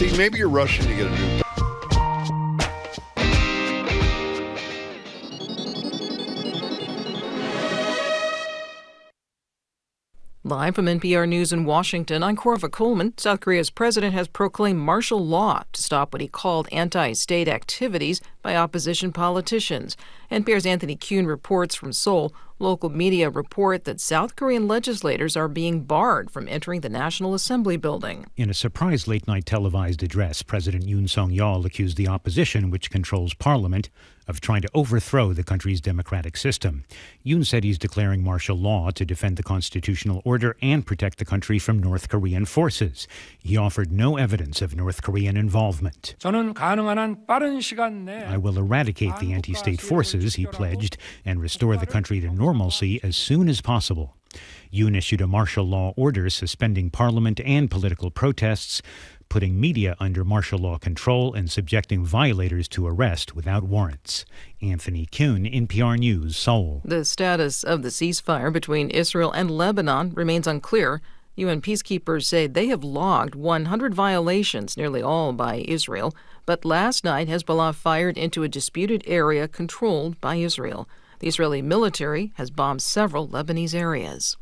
See, maybe you're rushing to get a new. Live from NPR News in Washington, I'm Corva Coleman. South Korea's president has proclaimed martial law to stop what he called anti-state activities by opposition politicians. NPR's Anthony Kuhn reports from Seoul. Local media report that South Korean legislators are being barred from entering the National Assembly building. In a surprise late-night televised address, President Yoon Suk-yeol accused the opposition, which controls parliament, of trying to overthrow the country's democratic system. Yoon said he's declaring martial law to defend the constitutional order and protect the country from North Korean forces. He offered no evidence of North Korean involvement. I will eradicate the anti-state forces, he pledged, and restore the country to normalcy as soon as possible. Yoon issued a martial law order suspending parliament and political protests, putting media under martial law control and subjecting violators to arrest without warrants. Anthony Kuhn, NPR News, Seoul. The status of the ceasefire between Israel and Lebanon remains unclear. UN peacekeepers say they have logged 100 violations, nearly all by Israel. But last night, Hezbollah fired into a disputed area controlled by Israel. The Israeli military has bombed several Lebanese areas.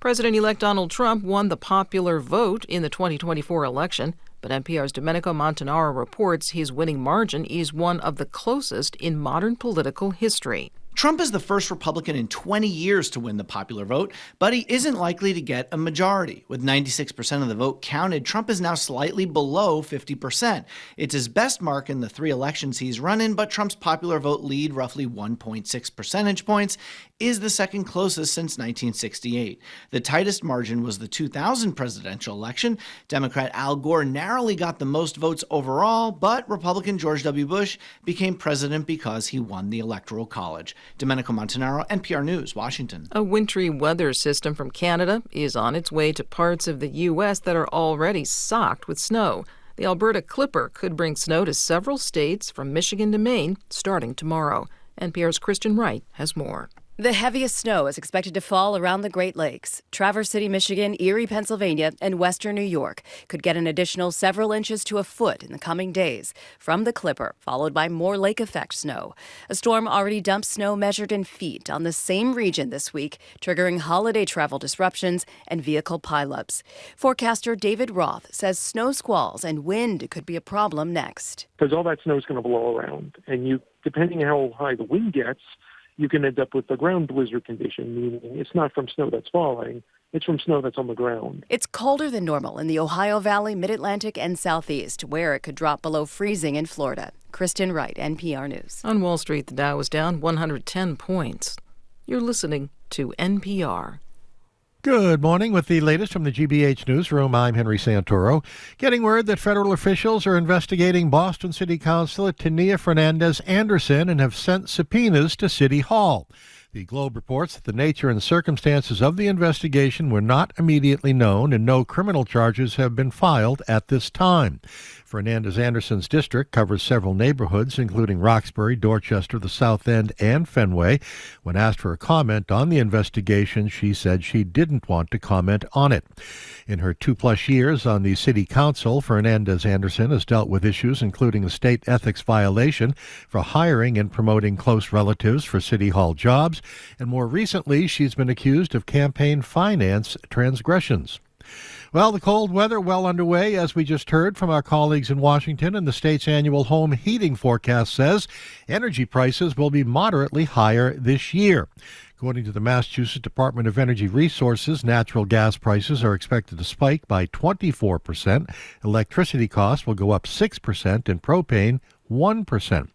President-elect Donald Trump won the popular vote in the 2024 election, but NPR's Domenico Montanaro reports his winning margin is one of the closest in modern political history. Trump is the first Republican in 20 years to win the popular vote, but he isn't likely to get a majority. With 96% of the vote counted, Trump is now slightly below 50%. It's his best mark in the 3 elections he's run in, but Trump's popular vote lead, roughly 1.6 percentage points, is the second closest since 1968. The tightest margin was the 2000 presidential election. Democrat Al Gore narrowly got the most votes overall, but Republican George W. Bush became president because he won the Electoral College. Domenico Montanaro, NPR News, Washington. A wintry weather system from Canada is on its way to parts of the U.S. that are already socked with snow. The Alberta Clipper could bring snow to several states from Michigan to Maine starting tomorrow. NPR's Kristen Wright has more. The heaviest snow is expected to fall around the Great Lakes. Traverse City, Michigan, Erie, Pennsylvania, and western New York could get an additional several inches to a foot in the coming days from the Clipper, followed by more lake effect snow. A storm already dumped snow measured in feet on the same region this week, triggering holiday travel disruptions and vehicle pileups. Forecaster David Roth says snow squalls and wind could be a problem next. Because all that snow is going to blow around, and depending on how high the wind gets, you can end up with a ground blizzard condition, meaning it's not from snow that's falling, it's from snow that's on the ground. It's colder than normal in the Ohio Valley, Mid-Atlantic, and Southeast, where it could drop below freezing in Florida. Kristen Wright, NPR News. On Wall Street, the Dow was down 110 points. You're listening to NPR. Good morning. With the latest from the GBH Newsroom, I'm Henry Santoro. Getting word that federal officials are investigating Boston City Councilor Tania Fernandez Anderson and have sent subpoenas to City Hall. The Globe reports that the nature and circumstances of the investigation were not immediately known and no criminal charges have been filed at this time. Fernandez Anderson's district covers several neighborhoods, including Roxbury, Dorchester, the South End, and Fenway. When asked for a comment on the investigation, she said she didn't want to comment on it. In her 2+ years on the city council, Fernandez Anderson has dealt with issues including a state ethics violation for hiring and promoting close relatives for city hall jobs, and more recently, she's been accused of campaign finance transgressions. Well, the cold weather well underway, as we just heard from our colleagues in Washington, and the state's annual home heating forecast says energy prices will be moderately higher this year. According to the Massachusetts Department of Energy Resources, natural gas prices are expected to spike by 24%. Electricity costs will go up 6%, and propane 1%.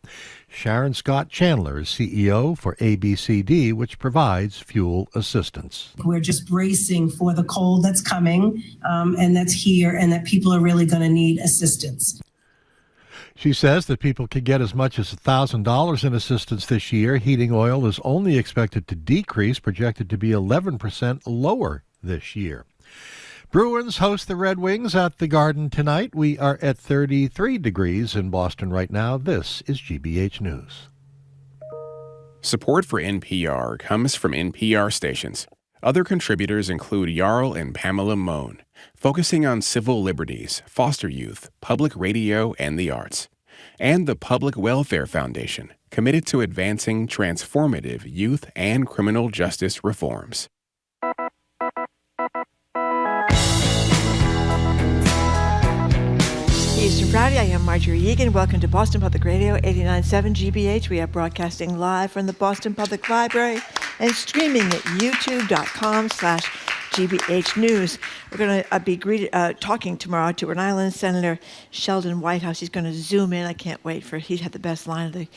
Sharon Scott Chandler is CEO for ABCD, which provides fuel assistance. We're just bracing for the cold that's coming and that's here, and that people are really going to need assistance. She says that people could get as much as $1,000 in assistance this year. Heating oil is only expected to decrease, projected to be 11% lower this year. Bruins host the Red Wings at the Garden tonight. We are at 33 degrees in Boston right now. This is GBH News. Support for NPR comes from NPR stations. Other contributors include Jarl and Pamela Mohn. focusing on civil liberties, foster youth, public radio, and the arts. And the Public Welfare Foundation, committed to advancing transformative youth and criminal justice reforms. Eastern Friday, I am Marjorie Egan. Welcome to Boston Public Radio 89.7 GBH. We are broadcasting live from the Boston Public Library and streaming at youtube.com/GBH News. We're going to be talking tomorrow to Rhode Island Senator Sheldon Whitehouse. He's going to zoom in. I can't wait for he had the best line of the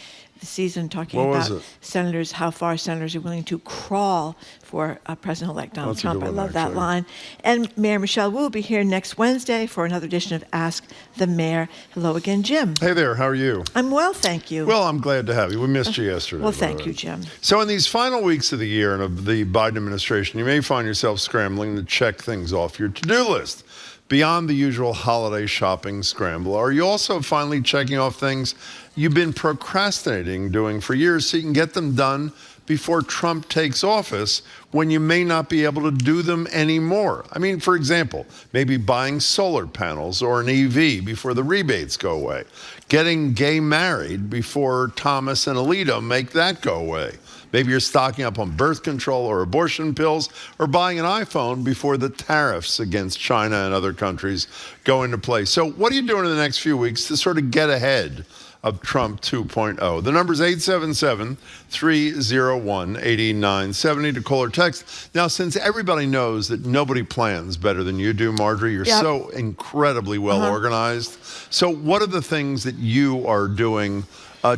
season talking about senators, how far senators are willing to crawl for President-elect Donald Trump. I love that line. And Mayor Michelle Wu will be here next Wednesday for another edition of Ask the Mayor. Hello again, Jim. Hey there, how are you? I'm well, thank you. Well, I'm glad to have you. We missed you yesterday. Well, thank you, Jim. So in these final weeks of the year and of the Biden administration, you may find yourself scrambling to check things off your to-do list. Beyond the usual holiday shopping scramble, are you also finally checking off things you've been procrastinating doing for years so you can get them done before Trump takes office when you may not be able to do them anymore? I mean, for example, maybe buying solar panels or an EV before the rebates go away, getting gay married before Thomas and Alito make that go away. Maybe you're stocking up on birth control or abortion pills, or buying an iPhone before the tariffs against China and other countries go into place. So what are you doing in the next few weeks to sort of get ahead of Trump 2.0? The number's 877-301-8970 to call or text. Now, since everybody knows that nobody plans better than you do, Marjorie, you're so incredibly well organized. So what are the things that you are doing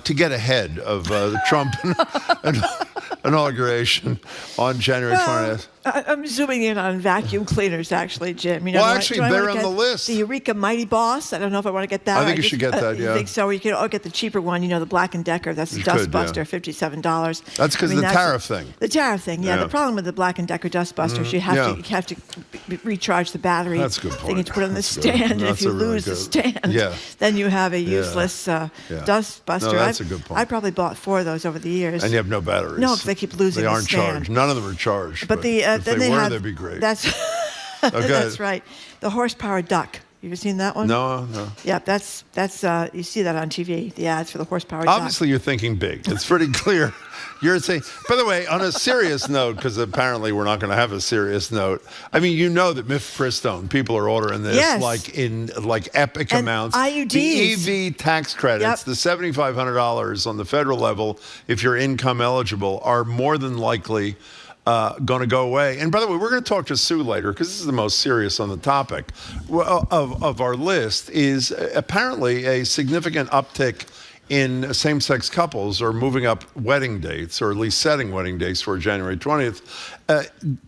to get ahead of the Trump inauguration on January 20th? I'm zooming in on vacuum cleaners, actually, Jim. You know, well, actually, they're on the list. The Eureka Mighty Boss. I don't know if I want to get that. I think you should get that, yeah. I think so. Or you can get the cheaper one, the Black & Decker. That's the Dust Buster, $57. That's because of the tariff thing. The tariff thing, yeah. The problem with the Black & Decker Dust Buster is you have to recharge the battery. That's a good point. Thing you put on the stand. And if you lose the stand, then you have a useless Dust Buster. No, that's a good point. I probably bought 4 of those over the years. And you have no batteries. No, because they keep losing the stand. They aren't charged. None of them are charged. But if they were, they'd be great. That's that's right. The horsepower duck. You ever seen that one? No. Yeah, that's you see that on TV. The ads for the horsepower duck. Obviously, you're thinking big. It's pretty clear. You're saying. By the way, on a serious note, because apparently we're not going to have a serious note. I mean, you know that mifepristone, people are ordering this in epic amounts. IUDs. The EV tax credits, the $7,500 on the federal level, if you're income eligible, are more than likely going to go away. And by the way, we're going to talk to Sue later because this is the most serious on the topic of our list. Is apparently a significant uptick in same-sex couples are moving up wedding dates, or at least setting wedding dates for January 20th.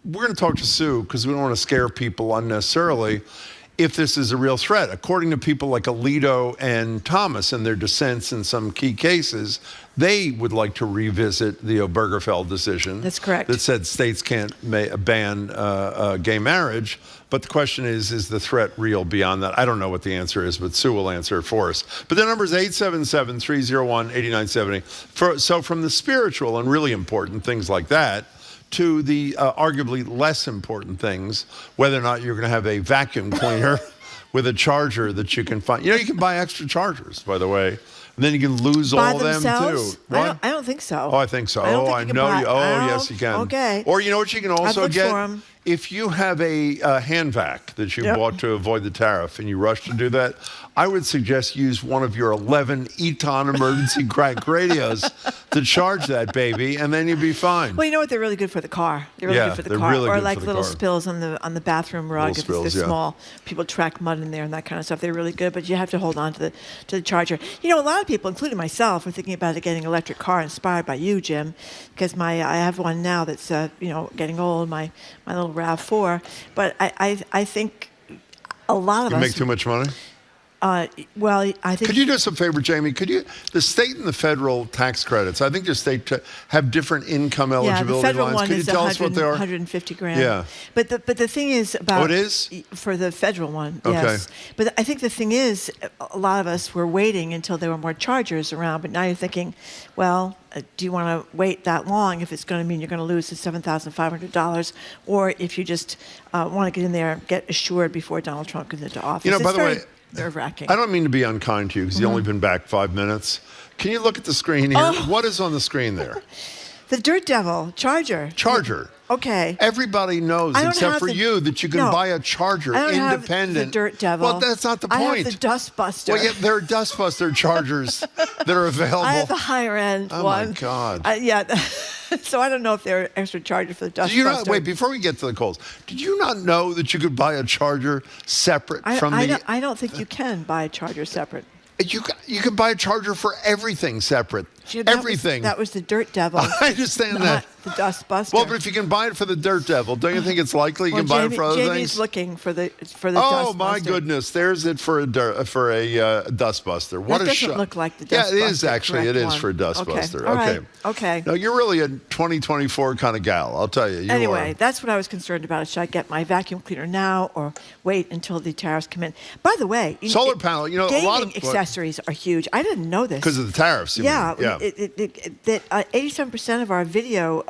We're going to talk to Sue because we don't want to scare people unnecessarily if this is a real threat. According to people like Alito and Thomas and their dissents in some key cases, they would like to revisit the Obergefell decision. That's correct. That said states can't ban gay marriage. But the question is the threat real beyond that? I don't know what the answer is, but Sue will answer it for us. But the number is 877-301-8970. So from the spiritual and really important things like that, to the arguably less important things, whether or not you're going to have a vacuum cleaner with a charger that you can find. You can buy extra chargers, by the way. And then you can lose all of them, too. What? I don't think so. Oh, I think so. I know you. Oh, yes, you can. Okay. Or you know what you can also get? For 'em. If you have a hand vac that you bought to avoid the tariff and you rush to do that, I would suggest use one of your 11 Eton emergency crack radios to charge that baby, and then you'd be fine. Well, you know what? They're really good for the car. They're really good for the car. Really or good like for the little car. spills on the bathroom rug if they're small. People track mud in there and that kind of stuff. They're really good, but you have to hold on to the charger. A lot of people, including myself, are thinking about getting an electric car inspired by you, Jim, because I have one now that's getting old, my little RAV4. But I think a lot of us make too much money. Well, I think. Could you do us a favor, Jamie? The state and the federal tax credits, I think the state have different income eligibility the federal lines. one Could you is tell us what they are? 150 grand. Yeah. But the thing is about. Oh, it is? For the federal one, Okay. yes. But I think the thing is, a lot of us were waiting until there were more chargers around. But now you're thinking, well, do you want to wait that long if it's going to mean you're going to lose the $7,500, or if you just want to get in there and get assured before Donald Trump comes into office? By the way, nerve-wracking. I don't mean to be unkind to you because you've only been back 5 minutes. Can you look at the screen here? Oh. What is on the screen there? The Dirt Devil Charger. Okay. Everybody knows, except for you, that you can buy a Charger independent. Have the Dirt Devil. Well, that's not the point. I have the Dust Buster. Well, yeah, there are Dust Buster Chargers that are available. I have the higher end one. Oh my God. Yeah. So I don't know if there are extra chargers for the Dust Buster. Wait, before we get to the calls, did you not know that you could buy a Charger separate from the... I don't think you can buy a Charger separate. You can buy a Charger for everything separate. Everything. That was the Dirt Devil. I understand that. The Dust Buster. Well, but if you can buy it for the Dirt Devil, don't you think it's likely you can buy it for other Jamie's things? looking for the Dust Buster. Oh my goodness! There's it for a Dust Buster. What that a doesn't look like the Dust Buster. Yeah, it is actually. It is for a Dust Buster. All right. Okay. No, you're really a 2024 kind of gal. I'll tell you. Anyway, that's what I was concerned about. Should I get my vacuum cleaner now or wait until the tariffs come in? By the way, solar panel. A lot of accessories are huge. I didn't know this because of the tariffs. Yeah. 87% of our video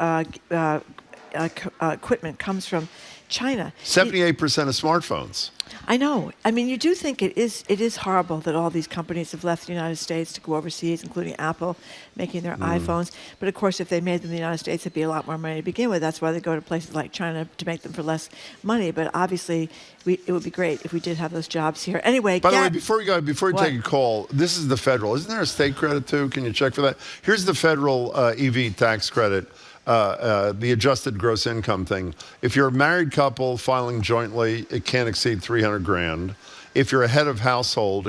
equipment comes from China. 78% of smartphones. I know. I mean, you do think it is horrible that all these companies have left the United States to go overseas, including Apple, making their iPhones. But of course, if they made them in the United States, it'd be a lot more money to begin with. That's why they go to places like China to make them for less money. But obviously, it would be great if we did have those jobs here. Anyway, by the way, before you take a call, this is the federal. Isn't there a state credit too? Can you check for that? Here's the federal EV tax credit. The adjusted gross income thing. If you're a married couple filing jointly, it can't exceed 300 grand. If you're a head of household,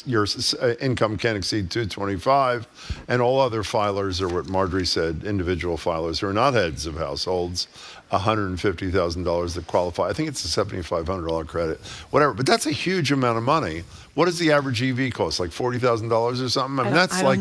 your income can't exceed 225, and all other filers are what Marjorie said, individual filers who are not heads of households, $150,000 that qualify. I think it's a $7,500 credit, whatever. But that's a huge amount of money. What does the average EV cost? Like $40,000 or something? I mean, that's like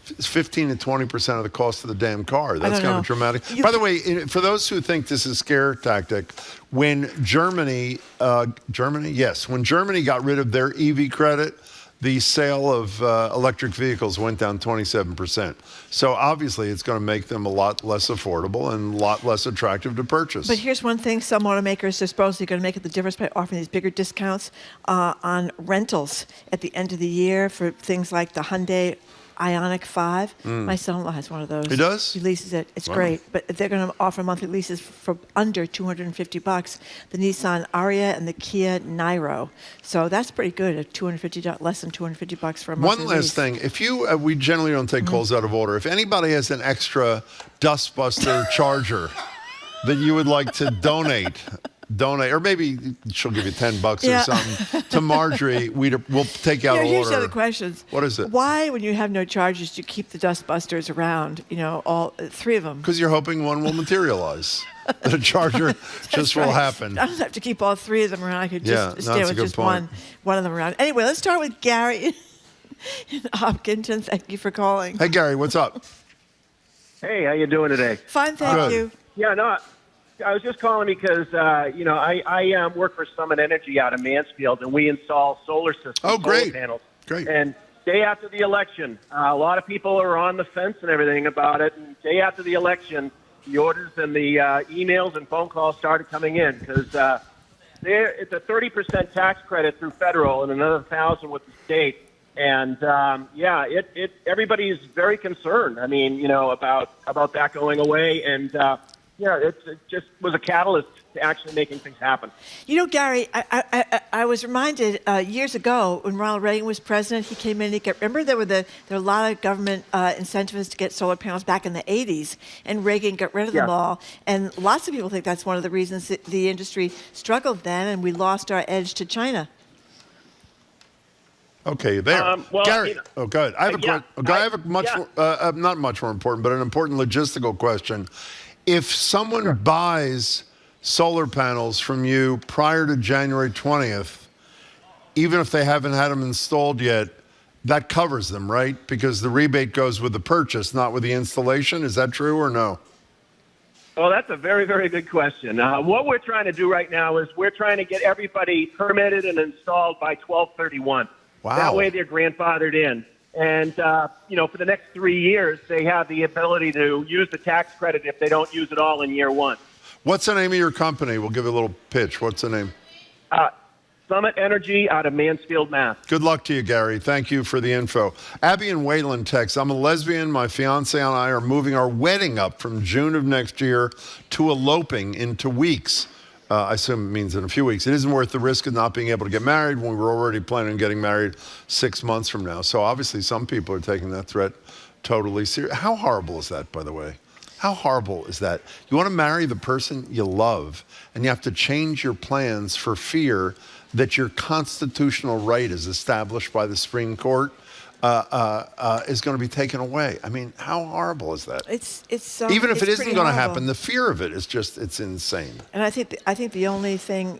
15 to 20% of the cost of the damn car. That's kind of dramatic. By the way, for those who think this is scare tactic, when Germany got rid of their EV credit, the sale of electric vehicles went down 27%. So obviously it's going to make them a lot less affordable and a lot less attractive to purchase. But here's one thing. Some automakers are supposedly going to make it the difference by offering these bigger discounts on rentals at the end of the year for things like the Hyundai Ioniq 5. My son-in-law has one of those. He does? He leases it. It's great. But they're going to offer monthly leases for under $250. The Nissan Ariya and the Kia Niro. So that's pretty good. Less than $250 for a monthly lease. One last thing. If you, we generally don't take calls out of order. If anybody has an extra Dust Buster Charger that you would like to donate, or maybe she'll give you $10 or something to Marjorie. We'll take out here's order. the other questions. What is it? Why, when you have no charges, do you keep the Dust Busters around? All three of them. Because you're hoping one will materialize. That a Charger just will happen. I don't have to keep all three of them around. I could just stay with just one of them around. Anyway, let's start with Gary in Hopkinton. Thank you for calling. Hey, Gary, what's up? Hey, how you doing today? Fine, thank you. Yeah, no, I was just calling because, I work for Summit Energy out of Mansfield, and we install solar systems, solar panels. Great. And day after the election, a lot of people are on the fence and everything about it. And day after the election, the orders and the emails and phone calls started coming in because it's a 30% tax credit through federal and another 1,000 with the state. And everybody's very concerned. I mean, about that going away, and it just was a catalyst to actually making things happen. Gary, I was reminded years ago when Ronald Reagan was president, he came in. Remember there were a lot of government incentives to get solar panels back in the 80s, and Reagan got rid of them all. And lots of people think that's one of the reasons that the industry struggled then, and we lost our edge to China. Okay, there. Gary, go ahead. I have a not much more important, but an important logistical question. If someone buys solar panels from you prior to January 20th, even if they haven't had them installed yet, that covers them, right? Because the rebate goes with the purchase, not with the installation. Is that true or no? Well, that's a very, very good question. What we're trying to do right now is we're trying to get everybody permitted and installed by 12/31. Wow. That way they're grandfathered in. And, for the next 3 years, they have the ability to use the tax credit if they don't use it all in year one. What's the name of your company? We'll give you a little pitch. What's the name? Summit Energy out of Mansfield, Mass. Good luck to you, Gary. Thank you for the info. Abby and Wayland text, I'm a lesbian. My fiance and I are moving our wedding up from June of next year to eloping into weeks. I assume it means in a few weeks. It isn't worth the risk of not being able to get married when we were already planning on getting married 6 months from now. So obviously some people are taking that threat totally serious. How horrible is that, by the way? How horrible is that? You want to marry the person you love, and you have to change your plans for fear that your constitutional right is established by the Supreme Court is going to be taken away. I mean, how horrible is that? It's even if it isn't going to horrible. happen, the fear of it is it's insane. And I think the only thing,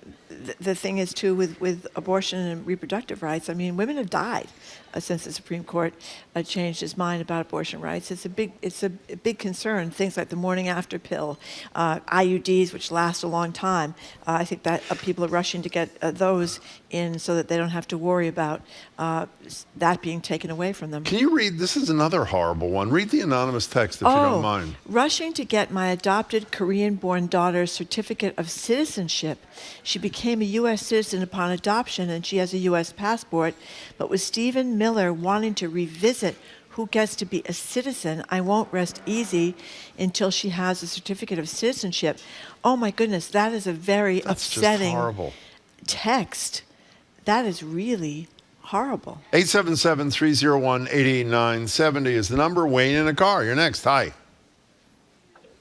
the thing is too with abortion and reproductive rights. I mean, women have died since the Supreme Court changed its mind about abortion rights. It's a big concern. Things like the morning after pill, IUDs, which last a long time. I think that people are rushing to get those in so that they don't have to worry about that being taken away from them. Can you read? This is another horrible one. Read the anonymous text if you don't mind. Rushing to get my adopted Korean-born daughter's certificate of citizenship. She became a U.S. citizen upon adoption, and she has a U.S. passport. But with Stephen Miller wanting to revisit who gets to be a citizen, I won't rest easy until she has a certificate of citizenship. Oh my goodness, that is a very upsetting just horrible text. That is really horrible. 877-301-8970 is the number. Wayne in a car. You're next. Hi.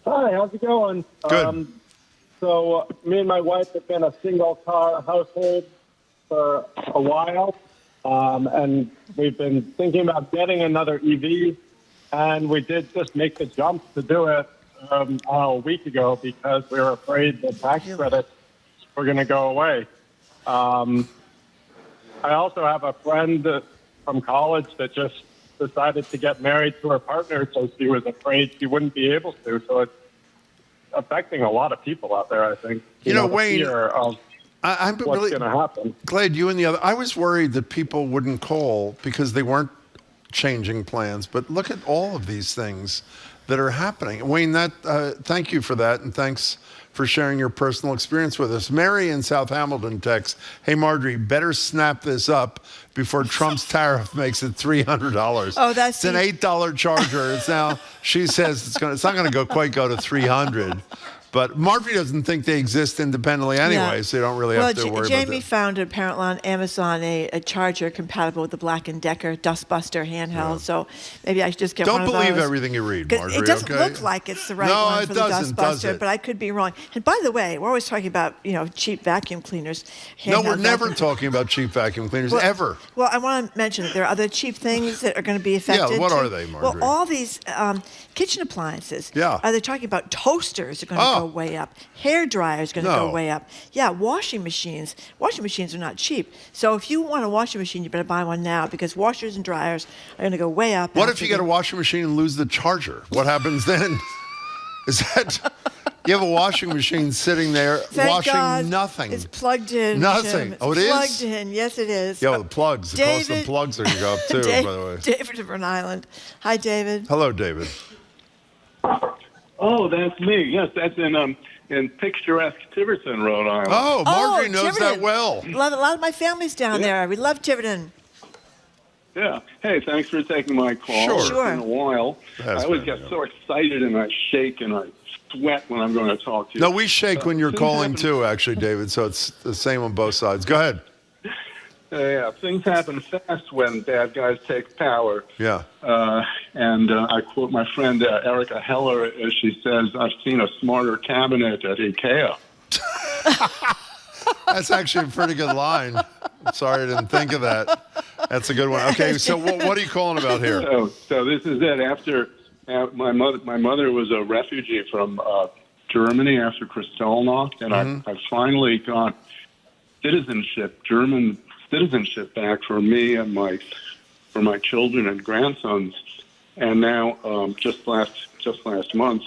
Hi, how's it going? Good. So me and my wife have been a single-car household for a while, and we've been thinking about getting another EV, and we did just make the jump to do it a week ago because we were afraid the tax credits were going to go away. I also have a friend from college that just decided to get married to her partner, so she was afraid she wouldn't be able to. So it's affecting a lot of people out there, I think. You know, the Wayne, fear of I'm what's really going to happen. glad you and the other. I was worried that people wouldn't call because they weren't changing plans. But look at all of these things that are happening. Wayne, thank you for that, and thanks for sharing your personal experience with us. Mary in South Hamilton texts, hey, Marjorie, better snap this up before Trump's tariff makes it $300. Oh, that's it's an $8 charger. It's now, she says it's not going to quite go to $300. But Marjorie doesn't think they exist independently anyway, so you don't really have to worry about that. Jamie found apparently on Amazon a charger compatible with the Black & Decker Dustbuster handheld, so maybe I should just get one of those. Don't believe everything you read, Marjorie, it doesn't okay? look like it's the right one for the Dustbuster, but I could be wrong. And by the way, we're always talking about, cheap vacuum cleaners. No, we're never talking about cheap vacuum cleaners, ever. Well, I want to mention that there are other cheap things that are going to be affected. Yeah, what are they, Marjorie? Well, all these kitchen appliances. Yeah. They're talking about toasters are going to go way up. Hair dryers are going to go way up. Yeah, washing machines. Washing machines are not cheap. So if you want a washing machine, you better buy one now because washers and dryers are going to go way up. What if you get a washing machine and lose the charger? What happens then? Is that you have a washing machine sitting there washing God, nothing? It's plugged in. Nothing. Jim. Oh, it is? is? Plugged in. Yes, it is. Yeah, the plugs. The cost of plugs are going to go up too, by the way. David of Rhode Island. Hi, David. Hello, David. Oh, that's me. Yes, that's in picturesque Tiverton, Rhode Island. Oh, Marjorie knows Tiverton. that well. A lot of my family's down there. We love Tiverton. Yeah. Hey, thanks for taking my call. Sure. It's been a while. I always get so excited and I shake and I sweat when I'm going to talk to you. No, we shake when you're calling too, actually, David. So it's the same on both sides. Go ahead. Yeah, things happen fast when bad guys take power. Yeah. And I quote my friend Erica Heller as she says, I've seen a smarter cabinet at IKEA. That's actually a pretty good line. I'm sorry I didn't think of that. That's a good one. Okay, so what are you calling about here? So this is it. After my mother was a refugee from Germany after Kristallnacht, and I finally got citizenship, German citizenship back for me and for my children and grandsons. And now, just last month,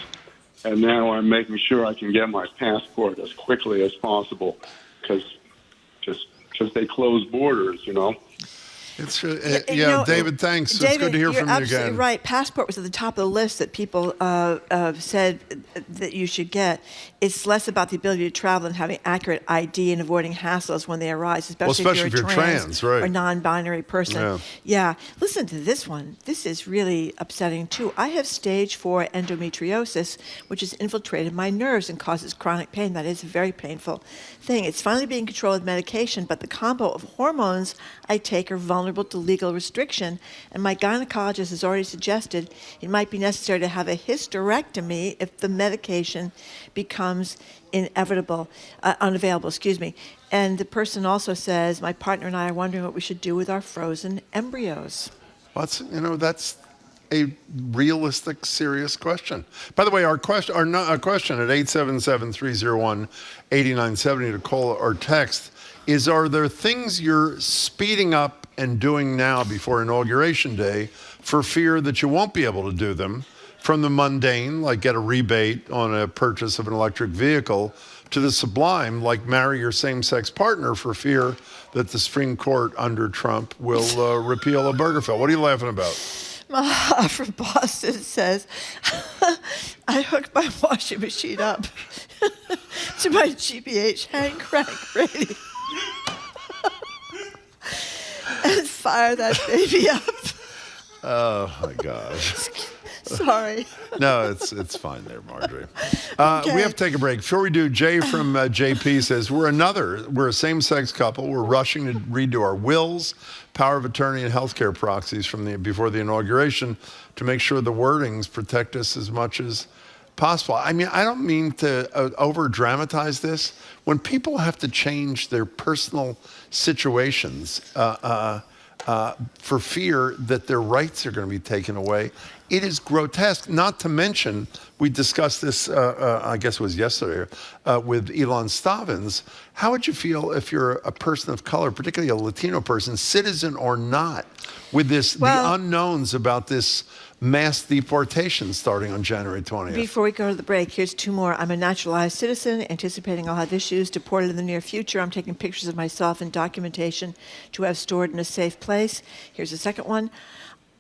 and now I'm making sure I can get my passport as quickly as possible because they close borders, It's David, thanks. David, it's good to hear from you again. You're absolutely right. Passport was at the top of the list that people said that you should get. It's less about the ability to travel and having accurate ID and avoiding hassles when they arise, especially if you're trans right. or non-binary person. Yeah. Listen to this one. This is really upsetting, too. I have stage 4 endometriosis, which has infiltrated my nerves and causes chronic pain. That is a very painful thing. It's finally being controlled with medication, but the combo of hormones I take are vulnerable to legal restriction, and my gynecologist has already suggested it might be necessary to have a hysterectomy if the medication becomes unavailable. And the person also says, my partner and I are wondering what we should do with our frozen embryos. Well, that's a realistic, serious question. By the way, our question at 877-301-8970 to call or text is, are there things you're speeding up and doing now before Inauguration Day for fear that you won't be able to do them? From the mundane, like get a rebate on a purchase of an electric vehicle, to the sublime, like marry your same-sex partner for fear that the Supreme Court under Trump will repeal Obergefell. What are you laughing about? Maha from Boston says, I hooked my washing machine up to my GBH hand crank radio and fire that baby up. Oh, my gosh. Sorry. No, it's fine there, Marjorie. We have to take a break. Before we do, Jay from JP says, we're a same-sex couple. We're rushing to redo our wills, power of attorney, and healthcare proxies before the inauguration to make sure the wordings protect us as much as possible. I mean, I don't mean to over-dramatize this. When people have to change their personal situations for fear that their rights are going to be taken away, it is grotesque. Not to mention, we discussed this, I guess it was yesterday, with Elon Stavins. How would you feel if you're a person of color, particularly a Latino person, citizen or not, with the unknowns about this mass deportation starting on January 20th? Before we go to the break, here's two more. I'm a naturalized citizen, anticipating I'll have issues, deported in the near future. I'm taking pictures of myself and documentation to have stored in a safe place. Here's the second one.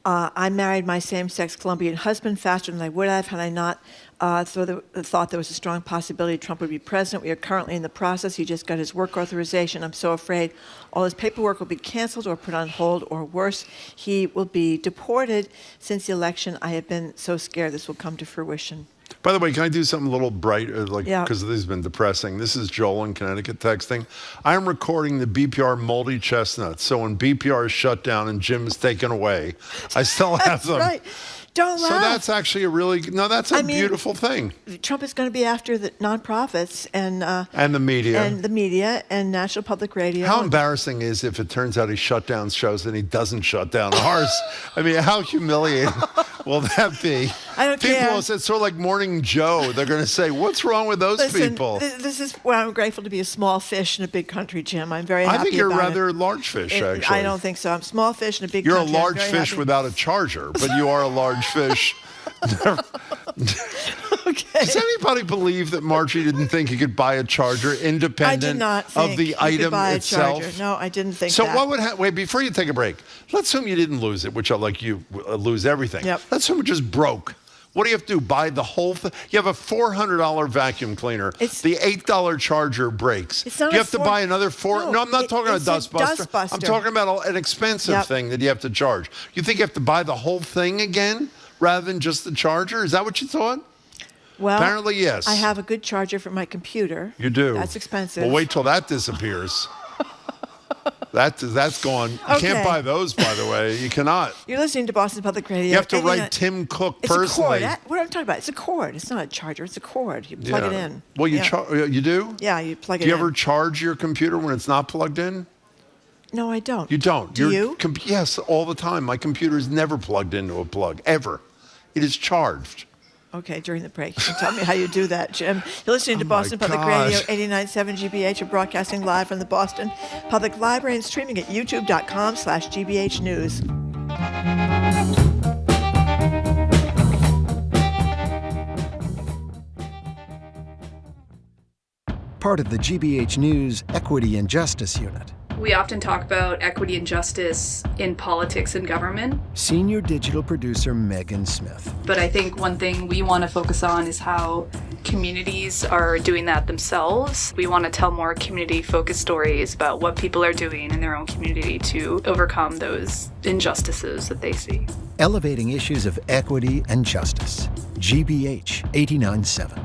I married my same-sex Colombian husband faster than I would have had I not thought there was a strong possibility Trump would be president. We are currently in the process. He just got his work authorization. I'm so afraid all his paperwork will be canceled or put on hold, or worse, he will be deported. Since the election, I have been so scared this will come to fruition. By the way, can I do something a little bright, because this has been depressing? This is Joel in Connecticut texting. I am recording the BPR Moldy Chestnuts, so when BPR is shut down and Jim is taken away, I still have them. Right. Don't laugh. So that's actually that's a beautiful thing. Trump is going to be after the nonprofits and the media. And the media and National Public Radio. How embarrassing is if it turns out he shut down shows and he doesn't shut down ours? I mean, how humiliating will that be? I don't care. People, it's sort of like Morning Joe. They're going to say, what's wrong with those people? This is where I'm grateful to be a small fish in a big country, Jim. I'm very happy about it. I think you're rather a large fish, actually. I don't think so. I'm a small fish in a big country. You're a large fish without a charger, but you are a large fish. Okay. Does anybody believe that Margie didn't think he could buy a charger independent of the item itself? No, I didn't think so that. What would happen? Wait, before you take a break, let's assume you didn't lose it, which I like you lose everything. Yep. Let's assume it just broke. What do you have to do? Buy the whole thing? You have a $400 vacuum cleaner. The $8 charger breaks. It's not you have to buy another No, I'm not talking about a dustbuster. I'm talking about an expensive thing that you have to charge. You think you have to buy the whole thing again rather than just the charger? Is that what you thought? Well, apparently, yes. I have a good charger for my computer. You do. That's expensive. Well, wait till that disappears. That's gone. You can't buy those, by the way. You cannot. You're listening to Boston Public Radio. You have to write Tim Cook personally. It's a cord. What I'm talking about, it's a cord. It's not a charger. It's a cord. You plug it in. Well, you do? Yeah, you plug it in. Do you ever charge your computer when it's not plugged in? No, I don't. You don't? Do you? Yes, all the time. My computer is never plugged into a plug, ever. It is charged. Okay, during the break. You can tell me how you do that, Jim. You're listening to Boston Public Radio, 89.7 GBH, and broadcasting live from the Boston Public Library and streaming at youtube.com/GBH News. Part of the GBH News Equity and Justice Unit. We often talk about equity and justice in politics and government. Senior digital producer Megan Smith. But I think one thing we want to focus on is how communities are doing that themselves. We want to tell more community-focused stories about what people are doing in their own community to overcome those injustices that they see. Elevating issues of equity and justice. GBH 89.7.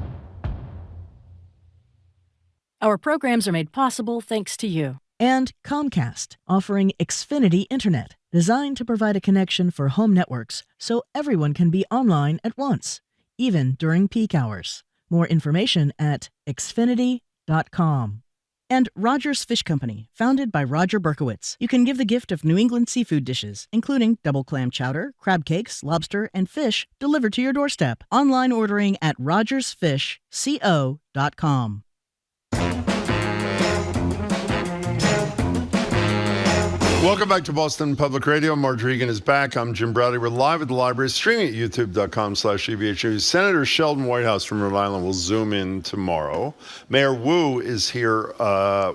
Our programs are made possible thanks to you. And Comcast, offering Xfinity Internet, designed to provide a connection for home networks so everyone can be online at once, even during peak hours. More information at xfinity.com. And Rogers Fish Company, founded by Roger Berkowitz. You can give the gift of New England seafood dishes, including double clam chowder, crab cakes, lobster, and fish, delivered to your doorstep. Online ordering at rogersfishco.com. Welcome back to Boston Public Radio. Marge Regan is back. I'm Jim Bradley. We're live at the library, streaming at youtube.com/GBH. Senator Sheldon Whitehouse from Rhode Island will zoom in tomorrow. Mayor Wu is here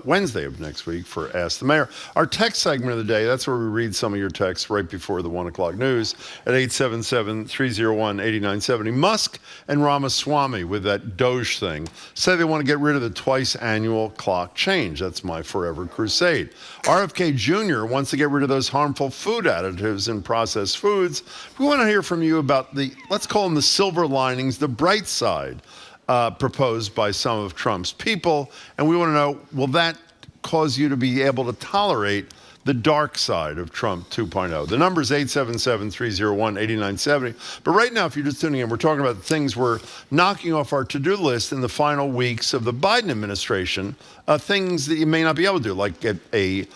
Wednesday of next week for Ask the Mayor. Our text segment of the day, that's where we read some of your texts right before the 1 o'clock news at 877-301-8970. Musk and Ramaswamy, with that Doge thing, say they want to get rid of the twice annual clock change. That's my forever crusade. RFK Jr. wants to get rid of those harmful food additives in processed foods. We want to hear from you about the, let's call them the silver linings, the bright side proposed by some of Trump's people. And we want to know, will that cause you to be able to tolerate the dark side of Trump 2.0? The number is 877-301-8970. But right now, if you're just tuning in, we're talking about things we're knocking off our to-do list in the final weeks of the Biden administration, things that you may not be able to do, like get a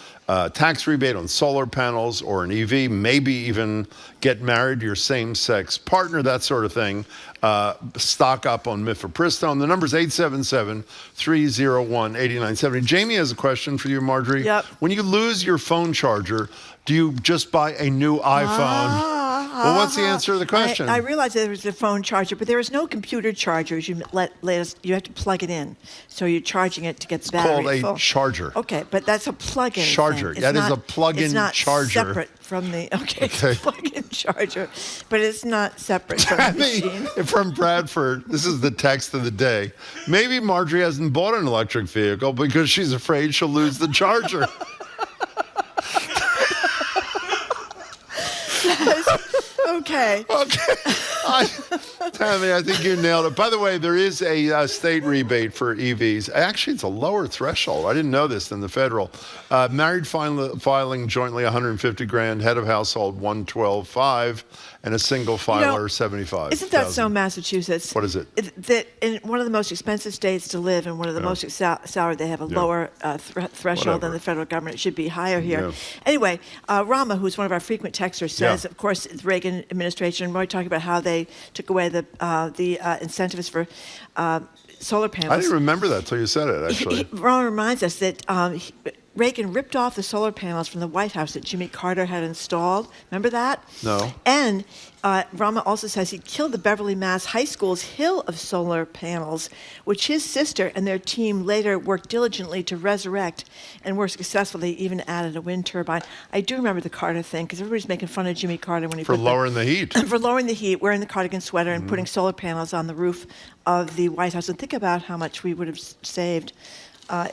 tax rebate on solar panels or an EV, maybe even get married to your same-sex partner, that sort of thing. Stock up on mifepristone. The number is 877-301-8970. Jamie has a question for you, Marjorie. Yep. When you lose your phone charger, do you just buy a new iPhone? Well, what's the answer to the question? I realized there was a phone charger, but there is no computer chargers. You have to plug it in. So you're charging it to get the battery It's full. called a charger. Okay, but that's a plug-in charger. thing. That is a plug-in charger. It's not separate from the, it's a plug-in charger, but it's not separate from the machine. From Bradford, this is the text of the day. Maybe Marjorie hasn't bought an electric vehicle because she's afraid she'll lose the charger. Okay. Tammy, I think you nailed it. By the way, there is a state rebate for EVs. Actually, it's a lower threshold. I didn't know this than the federal. Married filing jointly $150,000, head of household $112,500, and a single filer $75,000. Isn't that so, Massachusetts? What is it? That in one of the most expensive states to live and one of the most salary, they have a lower threshold than the federal government. It should be higher here. Yeah. Anyway, Rama, who's one of our frequent texters, says, of course, the Reagan administration, we're talking about how they took away the incentives for solar panels. I didn't remember that till you said it, actually. Rama reminds us that Reagan ripped off the solar panels from the White House that Jimmy Carter had installed. Remember that? No. And Rama also says he killed the Beverly, Mass. High School's hill of solar panels, which his sister and their team later worked diligently to resurrect and were successful. They even added a wind turbine. I do remember the Carter thing because everybody's making fun of Jimmy Carter when he for lowering the heat. For lowering the heat, wearing the cardigan sweater and putting solar panels on the roof of the White House. And think about how much we would have saved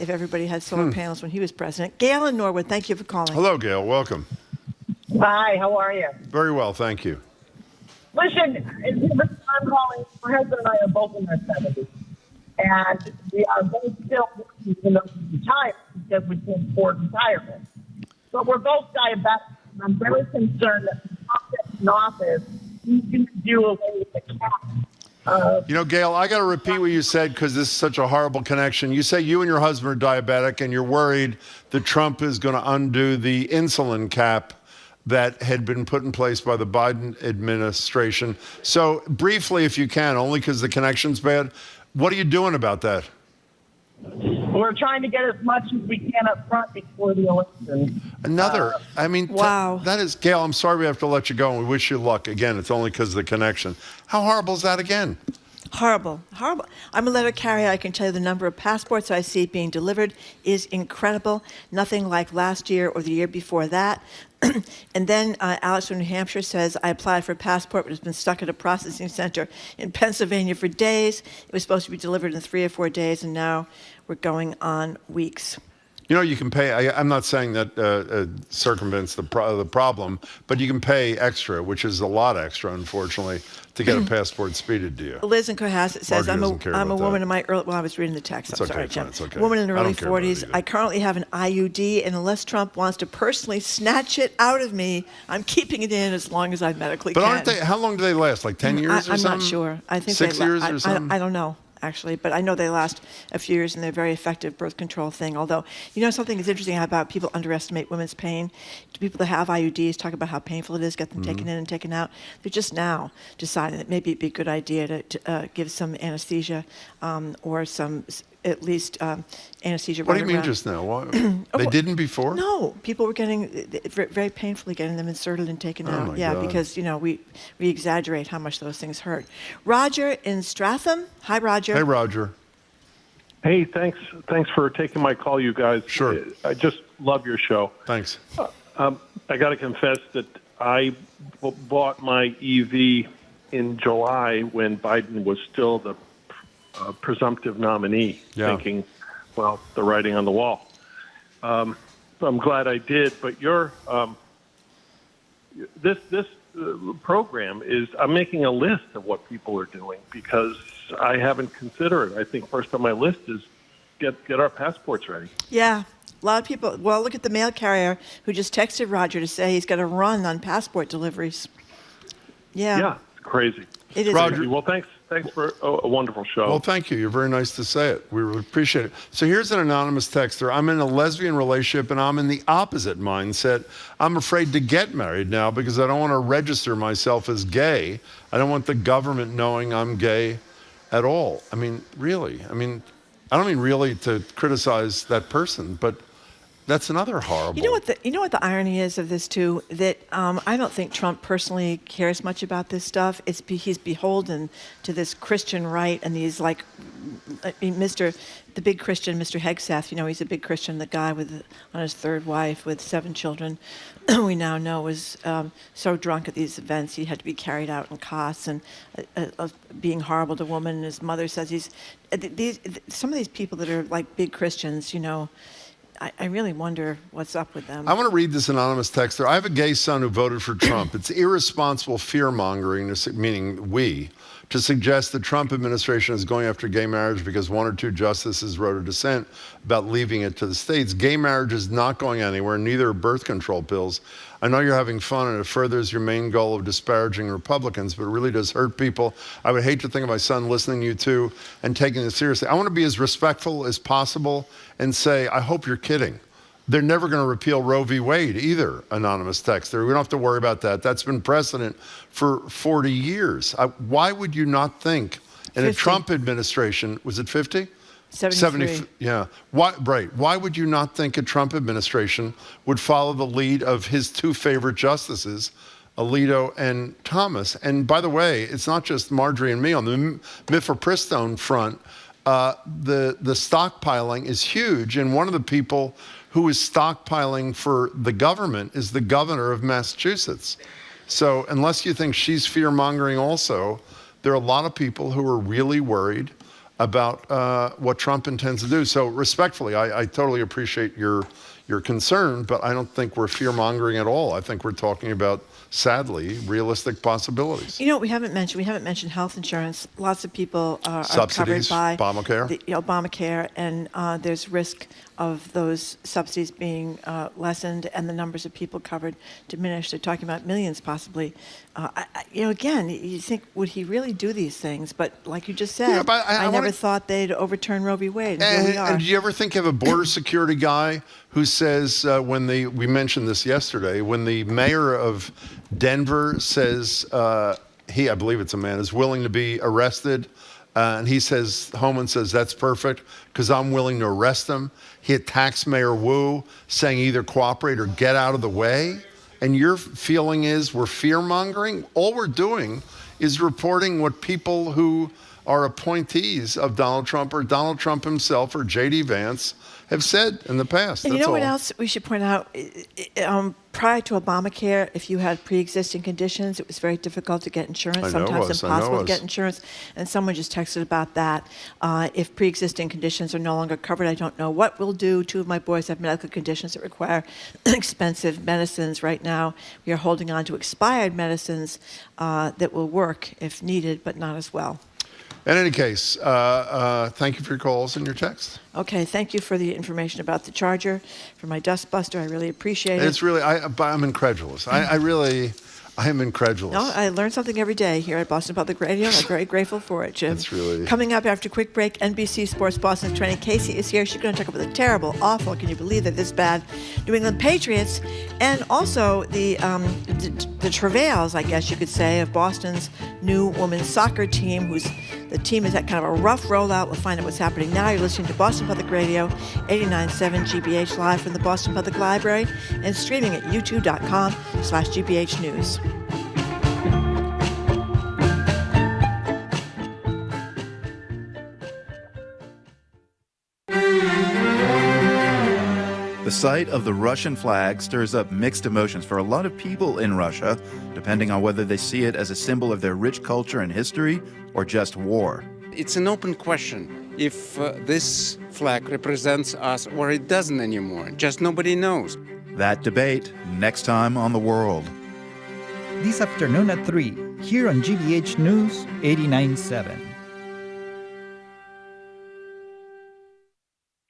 if everybody had solar panels when he was president. Gail in Norwood, thank you for calling. Hello, Gail. Welcome. Hi, how are you? Very well, thank you. Listen, I'm calling. My husband and I are both in our 70s. And we are both still working even though we retired because we can't afford retirement. But we're both diabetic. And I'm very concerned that the top in office, we can do away with the cap. Gail, I got to repeat what you said because this is such a horrible connection. You say you and your husband are diabetic and you're worried that Trump is going to undo the insulin cap that had been put in place by the Biden administration. So briefly, if you can, only because the connection's bad, what are you doing about that? We're trying to get as much as we can up front before the election. Wow. That is, Gail, I'm sorry we have to let you go, and we wish you luck. Again, it's only because of the connection. How horrible is that again? Horrible. I'm a letter carrier. I can tell you the number of passports I see being delivered is incredible. Nothing like last year or the year before that. And then Alex from New Hampshire says, I applied for a passport, but it's been stuck at a processing center in Pennsylvania for days. It was supposed to be delivered in 3 or 4 days, and now we're going on weeks. You know, you can pay, I'm not saying that circumvents the problem, but you can pay extra, which is a lot extra, unfortunately, to get a passport speeded to you. Liz in Cohasset says, I'm a woman in my early, I was reading the text, It's I'm okay, sorry, fine, Jim. it's okay. Woman in her I early don't care about it 40s. either. I currently have an IUD, and unless Trump wants to personally snatch it out of me, I'm keeping it in as long as I medically But can. aren't they, how long do they last? Like 10 years or something? I'm not sure. I think 6 years or something? I don't know, actually, but I know they last a few years and they're a very effective birth control thing. Although, you know, something is interesting about people underestimate women's pain. People that have IUDs talk about how painful it is, get them taken in and taken out. They're just now deciding that maybe it'd be a good idea to give some anesthesia or some, at least anesthesia. What do you mean just now? Why? They didn't before? No, people were getting very painfully getting them inserted and taken out. my Yeah, God. because, you know, we exaggerate how much those things hurt. Roger in Stratham. Hi, Roger. Hey, Roger. Hey, thanks for taking my call, you guys. Sure. I just love your show. Thanks. I got to confess that I bought my EV in July when Biden was still the presumptive nominee, thinking, well, the writing on the wall. I'm glad I did, but this program is, I'm making a list of what people are doing because I haven't considered it. I think first on my list is get our passports ready. Yeah, a lot of people. Well, look at the mail carrier who just texted Roger to say he's got to run on passport deliveries. Yeah, it's crazy. It is. Roger. Well, thanks for a wonderful show. Well, thank you. You're very nice to say it. We really appreciate it. So here's an anonymous texter. I'm in a lesbian relationship, and I'm in the opposite mindset. I'm afraid to get married now because I don't want to register myself as gay. I don't want the government knowing I'm gay at all. I mean, really. I mean, I don't mean really to criticize that person, but that's another horrible. You know what the irony is of this too? That I don't think Trump personally cares much about this stuff. He's beholden to this Christian right and these the big Christian, Mr. Hegseth. You know, he's a big Christian. The guy on his third wife with 7 children, we now know was so drunk at these events he had to be carried out in cots and being horrible to women. And his mother says some of these people that are like big Christians, you know. I really wonder what's up with them. I want to read this anonymous texter. I have a gay son who voted for Trump. It's irresponsible fear-mongering, meaning we, to suggest the Trump administration is going after gay marriage because 1 or 2 justices wrote a dissent about leaving it to the states. Gay marriage is not going anywhere, neither are birth control pills. I know you're having fun and it furthers your main goal of disparaging Republicans, but it really does hurt people. I would hate to think of my son listening to you two and taking this seriously. I want to be as respectful as possible and say, I hope you're kidding. They're never going to repeal Roe v. Wade either, anonymous texter. We don't have to worry about that. That's been precedent for 40 years. Why would you not think in 50. a Trump administration, was it 50? 73. Yeah. Why would you not think a Trump administration would follow the lead of his 2 favorite justices, Alito and Thomas? And by the way, it's not just Marjorie and me. On the mifepristone front, the stockpiling is huge. And one of the people who is stockpiling for the government is the governor of Massachusetts. So unless you think she's fear-mongering also, there are a lot of people who are really worried about what Trump intends to do. So respectfully, I totally appreciate your concern, but I don't think we're fear-mongering at all. I think we're talking about sadly, realistic possibilities. You know what we haven't mentioned health insurance. Lots of people are Subsidies, covered by Obamacare. Obamacare, and there's risk of those subsidies being lessened and the numbers of people covered diminished. They're talking about millions possibly. Again, you think, would he really do these things? But like you just said, Yeah, but I never thought they'd overturn Roe v. Wade. And here we are. And do you ever think of a border security guy who says, we mentioned this yesterday, when the mayor of Denver says I believe it's a man, is willing to be arrested, and he says, Homan says, that's perfect, because I'm willing to arrest him. He attacks Mayor Wu, saying either cooperate or get out of the way. And your feeling is we're fear-mongering? All we're doing is reporting what people who are appointees of Donald Trump or Donald Trump himself or J.D. Vance have said in the past. And That's you know all. what else we should point out? Prior to Obamacare, if you had pre-existing conditions, it was very difficult to get insurance. Sometimes impossible to get insurance. And someone just texted about that. If pre-existing conditions are no longer covered, I don't know what we'll do. 2 of my boys have medical conditions that require expensive medicines. Right now, we are holding on to expired medicines that will work if needed, but not as well. In any case, thank you for your calls and your texts. Okay, thank you for the information about the charger, for my dustbuster. I really appreciate it. It's really, I'm incredulous. I am incredulous. No, I learn something every day here at Boston Public Radio, and I'm very grateful for it, Jim. It's really... Coming up after a quick break, NBC Sports Boston's Trenni Casey is here. She's going to talk about the terrible, awful, can you believe that this bad, New England Patriots, and also the travails, I guess you could say, of Boston's new women's soccer team, the team is at kind of a rough rollout. We'll find out what's happening now. You're listening to Boston Public Radio, 89.7 GBH, live from the Boston Public Library, and streaming at youtube.com/GBH News. The sight of the Russian flag stirs up mixed emotions for a lot of people in Russia, depending on whether they see it as a symbol of their rich culture and history or just war. It's an open question if this flag represents us or it doesn't anymore. Just nobody knows. That debate next time on The World. This afternoon at 3, here on GBH News 89.7.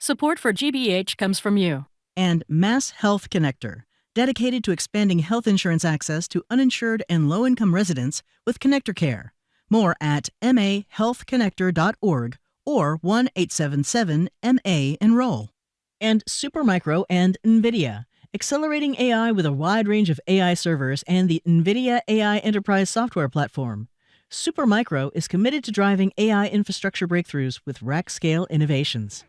Support for GBH comes from you. And Mass Health Connector, dedicated to expanding health insurance access to uninsured and low-income residents with Connector Care. More at mahealthconnector.org or 1-877-MA-ENROLL. And Supermicro and NVIDIA, accelerating AI with a wide range of AI servers and the NVIDIA AI Enterprise software platform. Supermicro is committed to driving AI infrastructure breakthroughs with rack-scale innovations.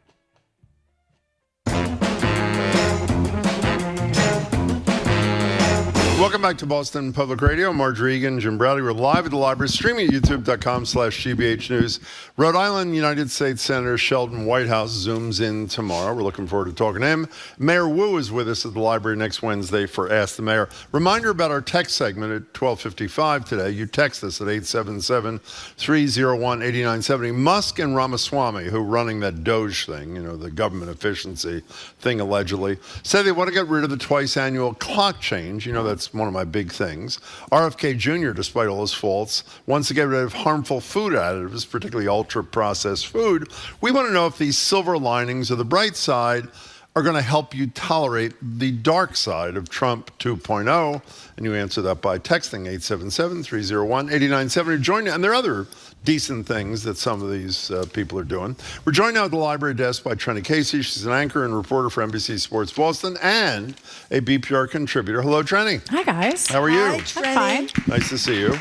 Welcome back to Boston Public Radio. Marge Regan, Jim Browdy. We're live at the library, streaming at youtube.com/GBH News. Rhode Island United States Senator Sheldon Whitehouse zooms in tomorrow. We're looking forward to talking to him. Mayor Wu is with us at the library next Wednesday for Ask the Mayor. Reminder about our text segment at 12:55 today. You text us at 877-301-8970. Musk and Ramaswamy, who are running that Doge thing, the government efficiency thing allegedly, say they want to get rid of the twice annual clock change. That's one of my big things. RFK Jr., despite all his faults, wants to get rid of harmful food additives, particularly ultra-processed food. We want to know if these silver linings of the bright side are going to help you tolerate the dark side of Trump 2.0. And you answer that by texting 877-301-8970. Join you. And there are other decent things that some of these people are doing. We're joined now at the library desk by Trenni Casey. She's an anchor and reporter for NBC Sports Boston and a BPR contributor. Hello, Trenni. Hi, guys. How are you? Hi, Trenni. I'm fine. Nice to see you.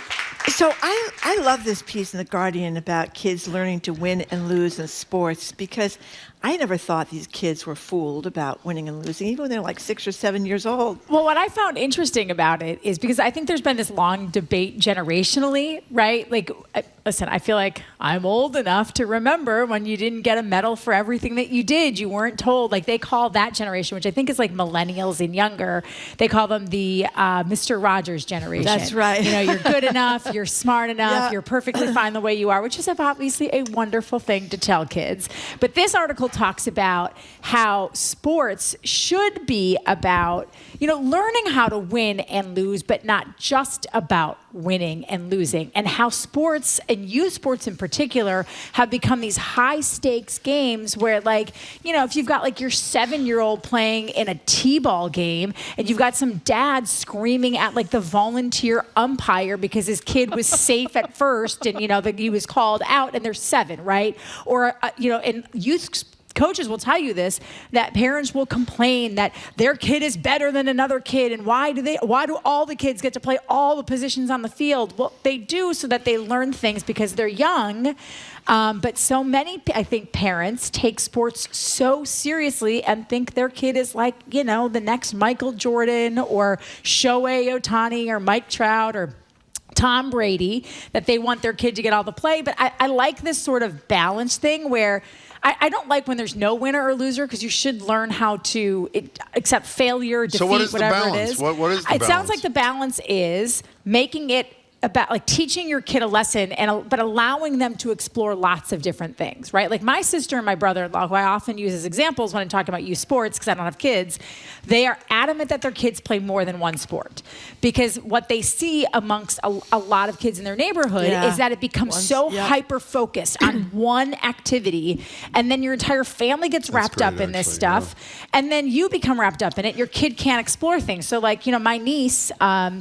So I love this piece in The Guardian about kids learning to win and lose in sports, because I never thought these kids were fooled about winning and losing, even when they're like 6 or 7 years old. Well, what I found interesting about it is because I think there's been this long debate generationally, right? Like, listen, I feel like I'm old enough to remember when you didn't get a medal for everything that you did. You weren't told. Like, they call that generation, which I think is like millennials and younger, they call them the Mr. Rogers generation. That's right. You're good enough, you're smart enough, you're perfectly fine the way you are, which is obviously a wonderful thing to tell kids. But this article article talks about how sports should be about, learning how to win and lose, but not just about winning and losing, and how sports, and youth sports in particular, have become these high stakes games where, if you've got your 7-year-old playing in a t-ball game and you've got some dad screaming at the volunteer umpire because his kid was safe at first and that he was called out, and they're 7, right? Or and youth coaches will tell you this, that parents will complain that their kid is better than another kid, and why do all the kids get to play all the positions on the field? Well, they do so that they learn things because they're young. But so many, I think, parents take sports so seriously and think their kid is the next Michael Jordan or Shohei Ohtani or Mike Trout or Tom Brady, that they want their kid to get all the play. But I like this sort of balance thing where I don't like when there's no winner or loser, because you should learn how to accept failure, defeat, so what is whatever the balance? it is. What is the balance? It sounds like the balance is making it about teaching your kid a lesson, but allowing them to explore lots of different things, right? My sister and my brother-in-law, who I often use as examples when I'm talking about youth sports because I don't have kids, they are adamant that their kids play more than one sport, because what they see amongst a lot of kids in their neighborhood is that it becomes hyper-focused on one activity, and then your entire family gets wrapped up in this stuff, and then you become wrapped up in it. Your kid can't explore things. So my niece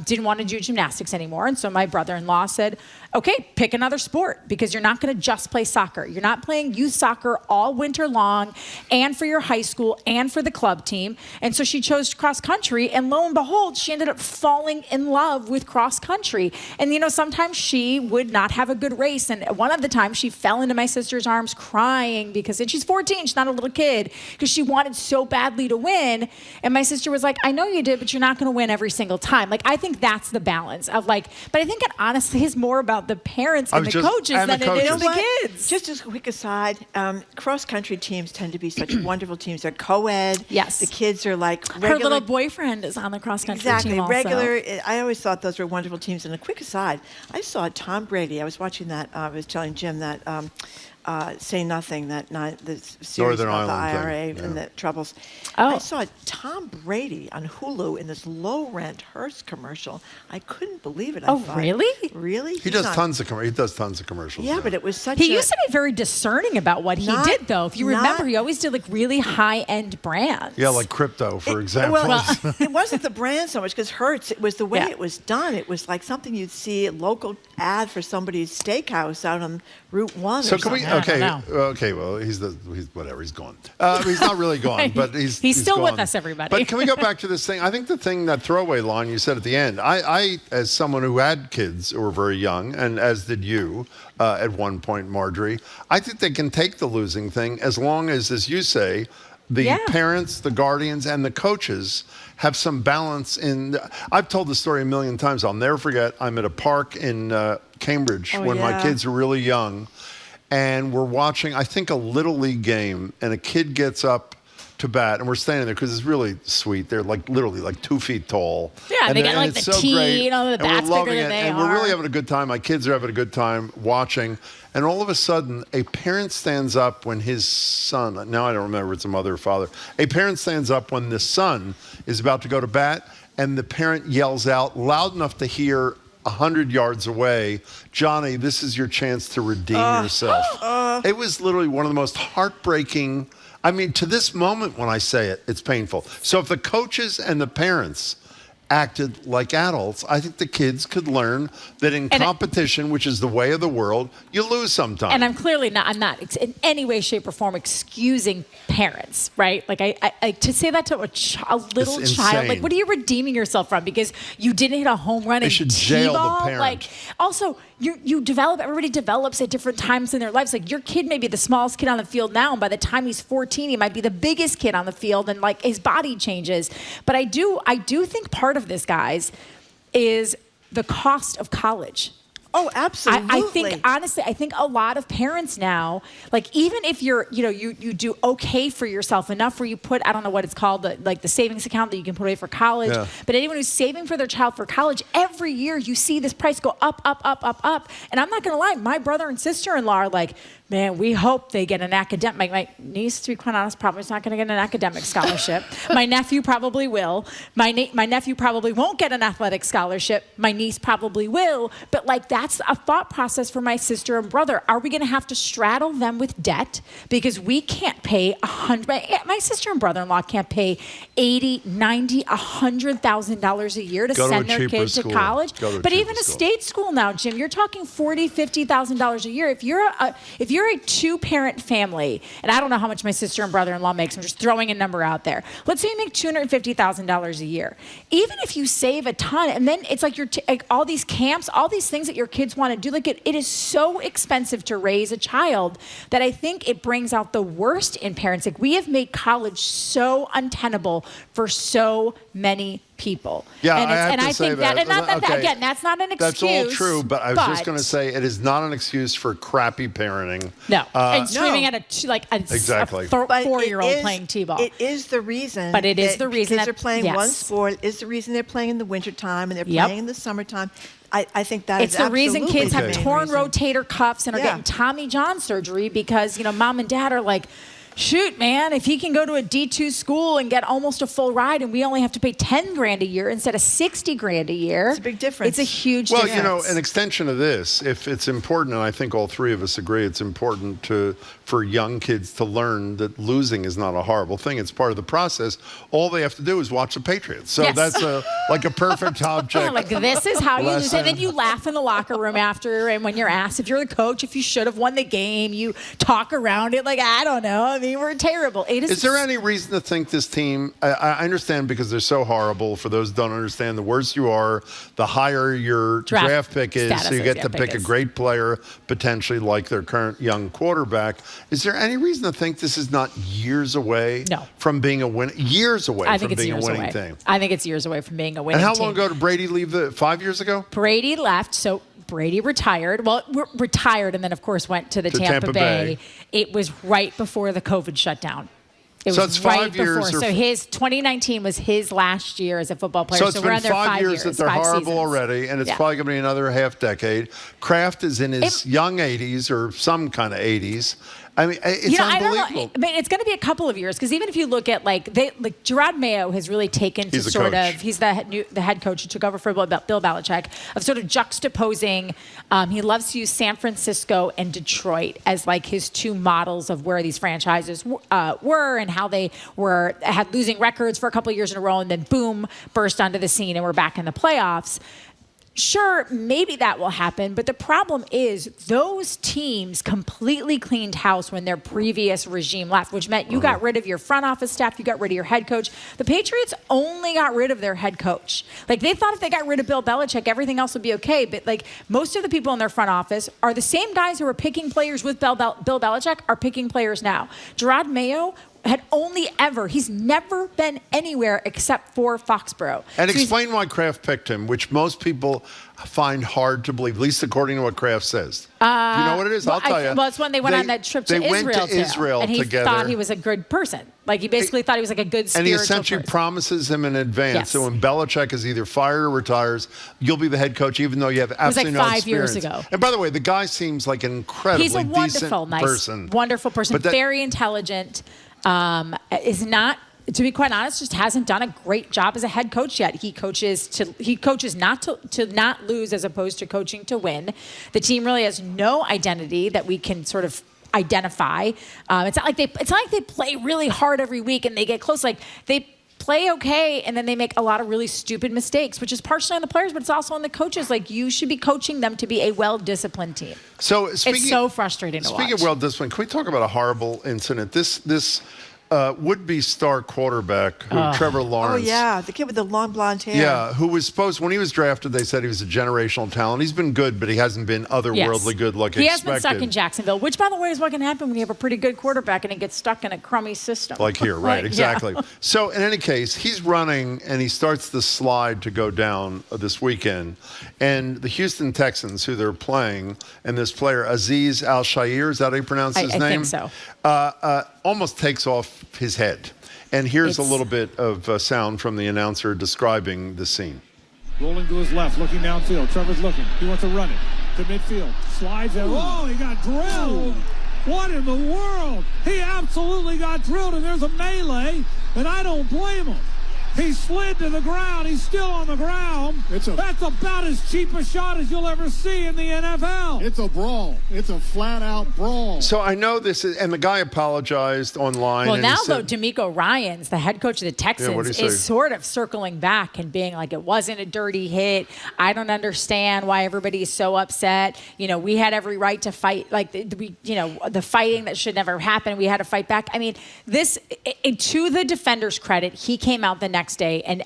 didn't want to do gymnastics anymore, and so my brother-in-law said, okay, pick another sport, because you're not going to just play soccer. You're not playing youth soccer all winter long, and for your high school and for the club team. And so she chose cross country, and lo and behold, she ended up falling in love with cross country. And sometimes she would not have a good race, and one of the times she fell into my sister's arms crying and she's 14, she's not a little kid, because she wanted so badly to win. And my sister was like, I know you did, but you're not going to win every single time. I think that's the balance of but I think it honestly is more about the parents and the coaches than it is the kids. Just as a quick aside, cross-country teams tend to be such wonderful teams. They're co-ed. Yes. The kids are regular. Her little boyfriend is on the cross-country team also. Regular. I always thought those were wonderful teams. And a quick aside, I saw Tom Brady. I was watching that. I was telling Jim that Say Nothing, the series Northern about Ireland the IRA thing, and the troubles. Oh. I saw Tom Brady on Hulu in this low-rent hearse commercial. I couldn't believe it. I thought, really? Really? He does tons of commercials. Yeah, but it was such He used to be very discerning about what he did, though. If you remember, he always did really high-end brands. Yeah, like crypto, for example. Well, it wasn't the brand so much, because Hertz, it was the way it was done. It was like something you'd see a local ad for somebody's steakhouse out on Route 1 So or can we? something. Okay. Well, he's whatever. He's gone. He's not really gone, but he's still gone. with us, everybody. But can we go back to this thing? I think the thing, that throwaway line you said at the end. I as someone who had kids who were very young, and as did you at one point, Marjorie, I think they can take the losing thing as long as you say, the parents, the guardians, and the coaches have some balance in. I've told the story a million times. I'll never forget. I'm at a park in Cambridge when my kids were really young, and we're watching, I think, a Little League game, and a kid gets up to bat, and we're standing there because it's really sweet. They're literally 2 feet tall. Yeah, and they got the so tee, great. the bat's bigger than they and are. we're really having a good time. My kids are having a good time watching. And all of a sudden, a parent stands up when his son, now I don't remember if it's a mother or father, a parent stands up when the son is about to go to bat, and the parent yells out loud enough to hear 100 yards away, Johnny, this is your chance to redeem yourself. It was literally one of the most heartbreaking. I mean, to this moment when I say it, it's painful. So if the coaches and the parents acted like adults, I think the kids could learn that in competition, which is the way of the world, you lose sometimes. And I'm not in any way, shape, or form excusing parents, right? I to say that to a little child, what are you redeeming yourself from? Because you didn't hit a home run in should jail the parent. Also, everybody develops at different times in their lives. Your kid may be the smallest kid on the field now, and by the time he's 14, he might be the biggest kid on the field, and his body changes. But I do think part of this, guys, is the cost of college. Oh, absolutely. I think, honestly, I think a lot of parents now, like even if you're, you do okay for yourself enough where you put, I don't know what it's called, like the savings account that you can put away for college. Yeah. But anyone who's saving for their child for college, every year you see this price go up, up, up, up, up. And I'm not going to lie, my brother and sister-in-law are like, man, we hope they get an academic. My niece, to be quite honest, probably is not going to get an academic scholarship. My nephew probably will. My nephew probably won't get an athletic scholarship. My niece probably will. But like that's a thought process for my sister and brother. Are we going to have to straddle them with debt because we can't pay my sister and brother-in-law can't pay $80, $90, $100,000 a year to send their kids to college. But even a state school now, Jim, you're talking $40,000, $50,000 a year. If you're a two-parent family, and I don't know how much my sister and brother-in-law makes, I'm just throwing a number out there. Let's say you make $250,000 a year. Even if you save a ton, and then it's like like all these camps, all these things that your kids want to do, like it is so expensive to raise a child that I think it brings out the worst in parents. Like we have made college so untenable for so many people. Yeah, and I think that, and not that, okay. Again, that's not an excuse. That's all true, but I was just going to say it is not an excuse for crappy parenting. No, and screaming at a 4-year-old playing t-ball. It is the reason. But it is the reason kids are playing one sport. Is the reason they're playing in the wintertime and they're playing in the summertime. I think that it's the reason kids have torn rotator cuffs and are getting Tommy John surgery because mom and dad are like, shoot, man, if he can go to a D2 school and get almost a full ride and we only have to pay $10,000 a year instead of $60,000 a year. It's a big difference. It's a huge difference. Well, an extension of this, if it's important, and I think all three of us agree, it's important for young kids to learn that losing is not a horrible thing. It's part of the process. All they have to do is watch the Patriots. So that's like a perfect object. Like this is how you lose. And then you laugh in the locker room after, and when you're asked if you're the coach, if you should have won the game, you talk around it like, I don't know. I mean, we're terrible. Is there any reason to think this team, I understand because they're so horrible, for those who don't understand, the worse you are, the higher your draft pick is, so you get to pick a great player, potentially like their current young quarterback. Is there any reason to think this is not years away from being a win? Years away from being a winning team? I think it's years away from being a winning team. team. And how long ago did Brady leave? 5 years ago? Brady left, so Brady retired. Well, retired and then, of course, went to the Tampa Bay. It was right before the COVID shutdown. It was right before. So his 2019 was his last year as a football player. So it's been 5 years that they're horrible already, and it's probably going to be another half decade. Kraft is in his young 80s or some kind of 80s. I mean, it's unbelievable. I don't know. I mean, it's going to be a couple of years because even if you look at like Gerard Mayo has really taken to he's the head coach who took over for Bill Belichick, of sort of juxtaposing. He loves to use San Francisco and Detroit as like his two models of where these franchises were and how they had losing records for a couple of years in a row and then boom, burst onto the scene and we're back in the playoffs. Sure, maybe that will happen, but the problem is those teams completely cleaned house when their previous regime left, which meant you got rid of your front office staff, you got rid of your head coach. The Patriots only got rid of their head coach. Like they thought if they got rid of Bill Belichick, everything else would be okay, but like most of the people in their front office are the same guys who were picking players with Bill Belichick are picking players now. Gerard Mayo he's never been anywhere except for Foxborough. And explain why Kraft picked him, which most people find hard to believe, at least according to what Kraft says. Do you know what it is? I'll tell you. Well, it's when they went on that trip to Israel. They went to Israel and he together. thought he was a good person. Like he basically thought he was like a good spiritual And he essentially person. promises him in advance that when Belichick is either fired or retires, you'll be the head coach even though you have absolutely no experience. It was like 5 years ago. And by the way, the guy seems like an incredibly decent person. Wonderful person, very intelligent. Is not, to be quite honest, just hasn't done a great job as a head coach yet. He coaches not to not lose as opposed to coaching to win. The team really has no identity that we can sort of identify. It's not like they play really hard every week and they get close. Like they play okay and then they make a lot of really stupid mistakes, which is partially on the players, but it's also on the coaches. Like you should be coaching them to be a well-disciplined team. So it's so frustrating to watch. Speaking of well-disciplined, can we talk about a horrible incident? This would-be star quarterback, Trevor Lawrence. Oh, yeah, the kid with the long blonde hair. Yeah, who was supposed, when he was drafted, they said he was a generational talent. He's been good, but he hasn't been otherworldly good like he expected. has been stuck in Jacksonville, which, by the way, is what can happen when you have a pretty good quarterback and he gets stuck in a crummy system. Like here, right, exactly. Yeah. So in any case, he's running, and he starts the slide to go down this weekend. And the Houston Texans, who they're playing, and this player, Azeez Al-Shaair, is that how you pronounce his name? I think so. Almost takes off his head. And here's a little bit of sound from the announcer describing the scene. Rolling to his left, looking downfield. Trevor's looking. He wants to run it to midfield. Slides and he got drilled. What in the world? He absolutely got drilled, and there's a melee, and I don't blame him. He slid to the ground. He's still on the ground. That's about as cheap a shot as you'll ever see in the NFL. It's a brawl. It's a flat-out brawl. So I know this is, and the guy apologized online. Well, and now, said, though, D'Amico Ryans, the head coach of the Texans, is sort of circling back and being like, it wasn't a dirty hit. I don't understand why everybody's so upset. You know, we had every right to fight. Like, the fighting that should never happen. We had to fight back. I mean, this, to the defender's credit, he came out the next day and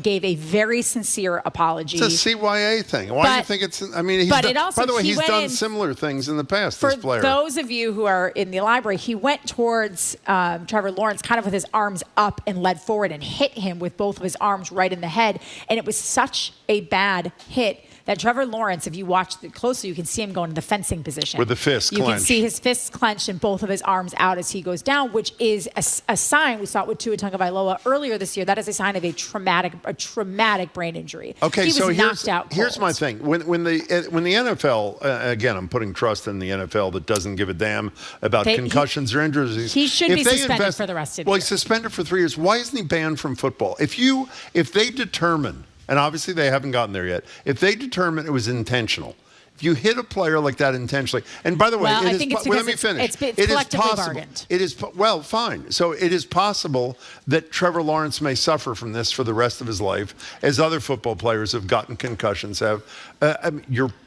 gave a very sincere apology. It's a CYA thing. Why do you think it's? I mean, by the way, he's done similar things in the past. For this player. those of you who are in the library, he went towards Trevor Lawrence kind of with his arms up and led forward and hit him with both of his arms right in the head. And it was such a bad hit that Trevor Lawrence, if you watch it closely, you can see him go into the fencing position. With the fist clenched. You can see his fists clenched and both of his arms out as he goes down, which is a sign. We saw it with Tua Tagovailoa earlier this year. That is a sign of a traumatic brain injury. Okay, he was knocked out cold. Here's my thing. When the NFL, again, I'm putting trust in the NFL that doesn't give a damn about concussions or injuries. He should be suspended for the rest of the year. Well, he's suspended for 3 years. Why isn't he banned from football? If they determine, and obviously they haven't gotten there yet, if they determine it was intentional, if you hit a player like that intentionally, and by the way, let me finish. It's collectively bargained. It is fine. So it is possible that Trevor Lawrence may suffer from this for the rest of his life, as other football players have gotten concussions have. I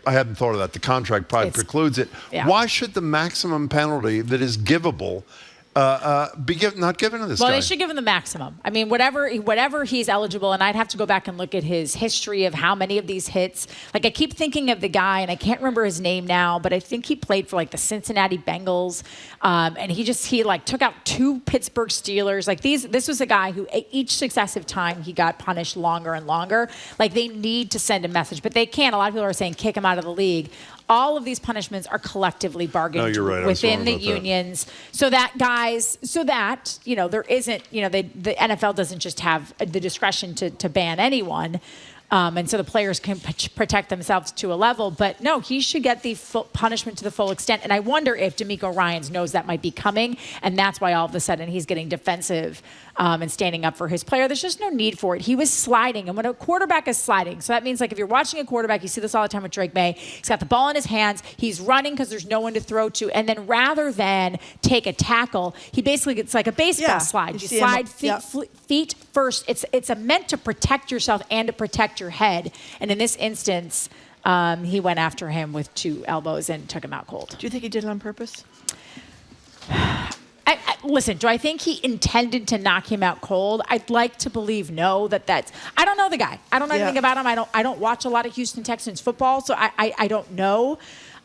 hadn't thought of that. The contract probably precludes it. Yeah. Why should the maximum penalty that is givable be not given to this guy? Well, they should give him the maximum. I mean, whatever he's eligible, and I'd have to go back and look at his history of how many of these hits. Like, I keep thinking of the guy, and I can't remember his name now, but I think he played for like the Cincinnati Bengals, and he took out 2 Pittsburgh Steelers. Like this was a guy who each successive time he got punished longer and longer. Like, they need to send a message, but they can't. A lot of people are saying kick him out of the league. All of these punishments are collectively bargained within the unions, so that there isn't, the NFL doesn't just have the discretion to ban anyone. And so the players can protect themselves to a level. But no, he should get the full punishment to the full extent. And I wonder if D'Amico Ryans knows that might be coming, and that's why all of a sudden he's getting defensive and standing up for his player. There's just no need for it. He was sliding. And when a quarterback is sliding, so that means, like, if you're watching a quarterback, you see this all the time with Drake May, he's got the ball in his hands, he's running because there's no one to throw to, and then rather than take a tackle, he basically gets like a baseball slide. You slide feet first. It's meant to protect yourself and to protect your head. And in this instance, he went after him with 2 elbows and took him out cold. Do you think he did it on purpose? Listen, do I think he intended to knock him out cold? I'd like to believe no. I don't know the guy. I don't know anything about him. I don't watch a lot of Houston Texans football, so I don't know.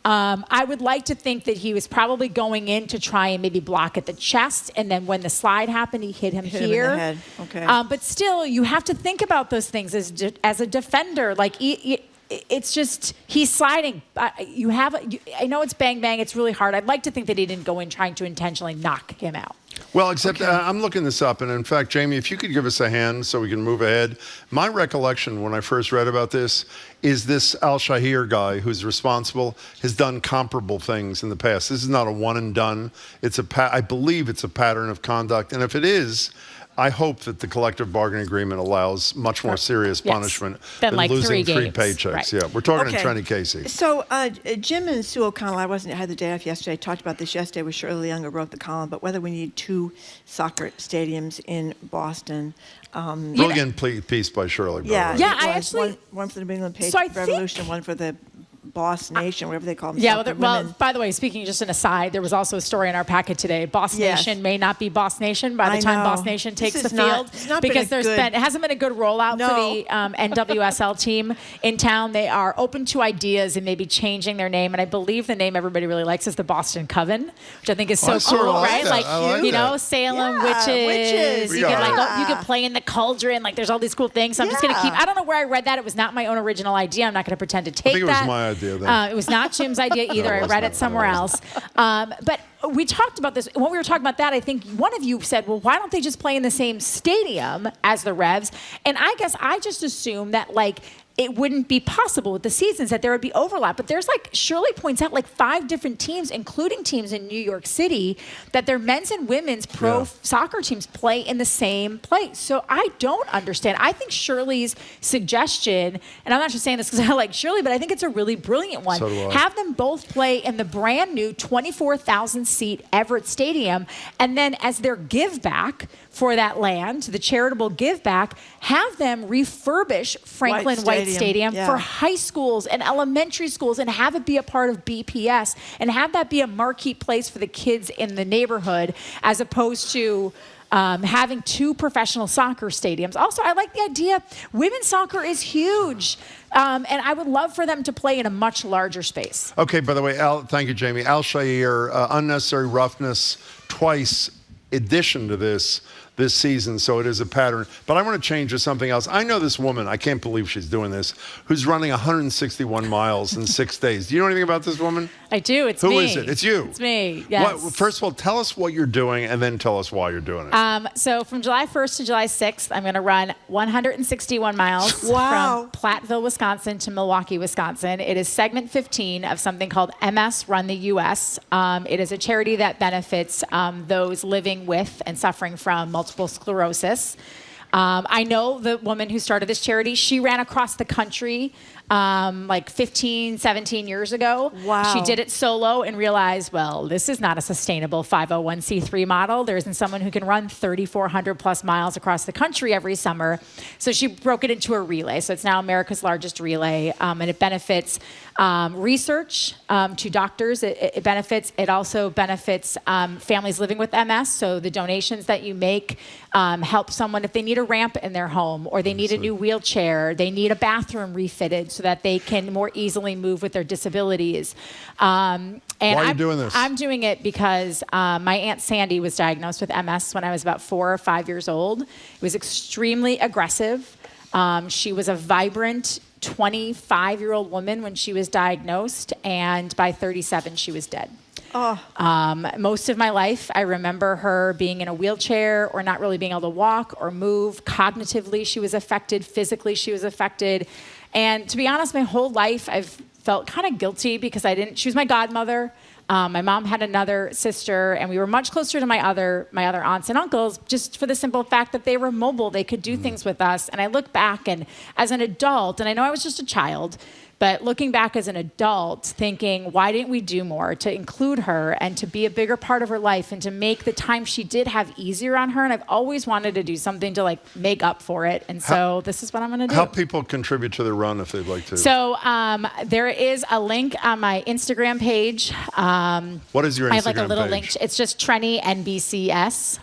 I would like to think that he was probably going in to try and maybe block at the chest, and then when the slide happened, he hit him here. Him in the head. Okay. But still, you have to think about those things as a defender. Like, it's just, he's sliding. I know it's bang, bang. It's really hard. I'd like to think that he didn't go in trying to intentionally knock him out. Well, except I'm looking this up, and in fact, Jamie, if you could give us a hand so we can move ahead. My recollection when I first read about this is this Al-Shaair guy who's responsible has done comparable things in the past. This is not a one and done. I believe it's a pattern of conduct, and if it is, I hope that the collective bargaining agreement allows much more serious punishment than like losing 3 3 games. paychecks. Right. Yeah, we're talking to Trenni Casey. So Jim and Sue O'Connell, I had the day off yesterday. I talked about this yesterday with Shirley Young, who wrote the column, but whether we need 2 soccer stadiums in Boston. Brilliant piece by Shirley. Yeah, I actually one for the New England Patriot So I Revolution, one for the Boss Nation, whatever they call them. Yeah, well, by the way, speaking just an aside, there was also a story in our packet today. Boss Nation may not be Boss Nation by the time Boss Nation takes the field, because it hasn't been a good rollout for the NWSL team in town. They are open to ideas and maybe changing their name, and I believe the name everybody really likes is the Boston Coven, which I think is so cool, right? Salem witches. You can play in the cauldron. Like, there's all these cool things. So I'm just going to keep. I don't know where I read that. It was not my own original idea. I'm not going to pretend to take that. I think it was my idea. Then. It was not Jim's idea either. I read it somewhere else. But we talked about this. When we were talking about that, I think one of you said, well, why don't they just play in the same stadium as the Revs? And I guess I just assumed that, like, it wouldn't be possible with the seasons, that there would be overlap. But there's, like Shirley points out, like 5 different teams, including teams in New York City, that their men's and women's pro soccer teams play in the same place. So I don't understand. I think Shirley's suggestion, and I'm not just saying this because I like Shirley, but I think it's a really brilliant one. So do I. Have them both play in the brand new 24,000-seat Everett Stadium, and then as their give back for that land, the charitable give back, have them refurbish Franklin White Stadium for high schools and elementary schools, and have it be a part of BPS, and have that be a marquee place for the kids in the neighborhood, as opposed to having 2 professional soccer stadiums. Also, I like the idea, women's soccer is huge. And I would love for them to play in a much larger space. Okay, by the way, thank you, Jamie. Al Shair, unnecessary roughness twice addition to this season, so it is a pattern. But I want to change to something else. I know this woman, I can't believe she's doing this, who's running 161 miles in 6 days. Do you know anything about this woman? I do. It's me. Who is it? It's you. It's me, yes. First of all, tell us what you're doing, and then tell us why you're doing it. So from July 1st to July 6th, I'm going to run 161 miles from Platteville, Wisconsin to Milwaukee, Wisconsin. It is segment 15 of something called MS Run the U.S. It is a charity that benefits those living with and suffering from multiple sclerosis. I know the woman who started this charity. She ran across the country like 15, 17 years ago. Wow. She did it solo and realized, well, this is not a sustainable 501c3 model. There isn't someone who can run 3,400 plus miles across the country every summer. So she broke it into a relay. So it's now America's largest relay, and it benefits research to doctors. It also benefits families living with MS. So the donations that you make help someone if they need a ramp in their home, or they need a new wheelchair, they need a bathroom refitted so that they can more easily move with their disabilities. And why are you doing this? I'm doing it because my Aunt Sandy was diagnosed with MS when I was about 4 or 5 years old. It was extremely aggressive. She was a vibrant 25-year-old woman when she was diagnosed, and by 37, she was dead. Most of my life, I remember her being in a wheelchair or not really being able to walk or move. Cognitively, she was affected. Physically, she was affected. And to be honest, my whole life, I've felt kind of guilty because she was my godmother. My mom had another sister, and we were much closer to my other aunts and uncles, just for the simple fact that they were mobile. They could do things with us. And I look back, and as an adult, and I know I was just a child, but looking back as an adult, thinking, why didn't we do more to include her and to be a bigger part of her life and to make the time she did have easier on her? And I've always wanted to do something to make up for it. And so this is what I'm going to do. How people contribute to the run if they'd like to? So there is a link on my Instagram page. What is your Instagram I have a little page? link. It's just Trenni NBCS.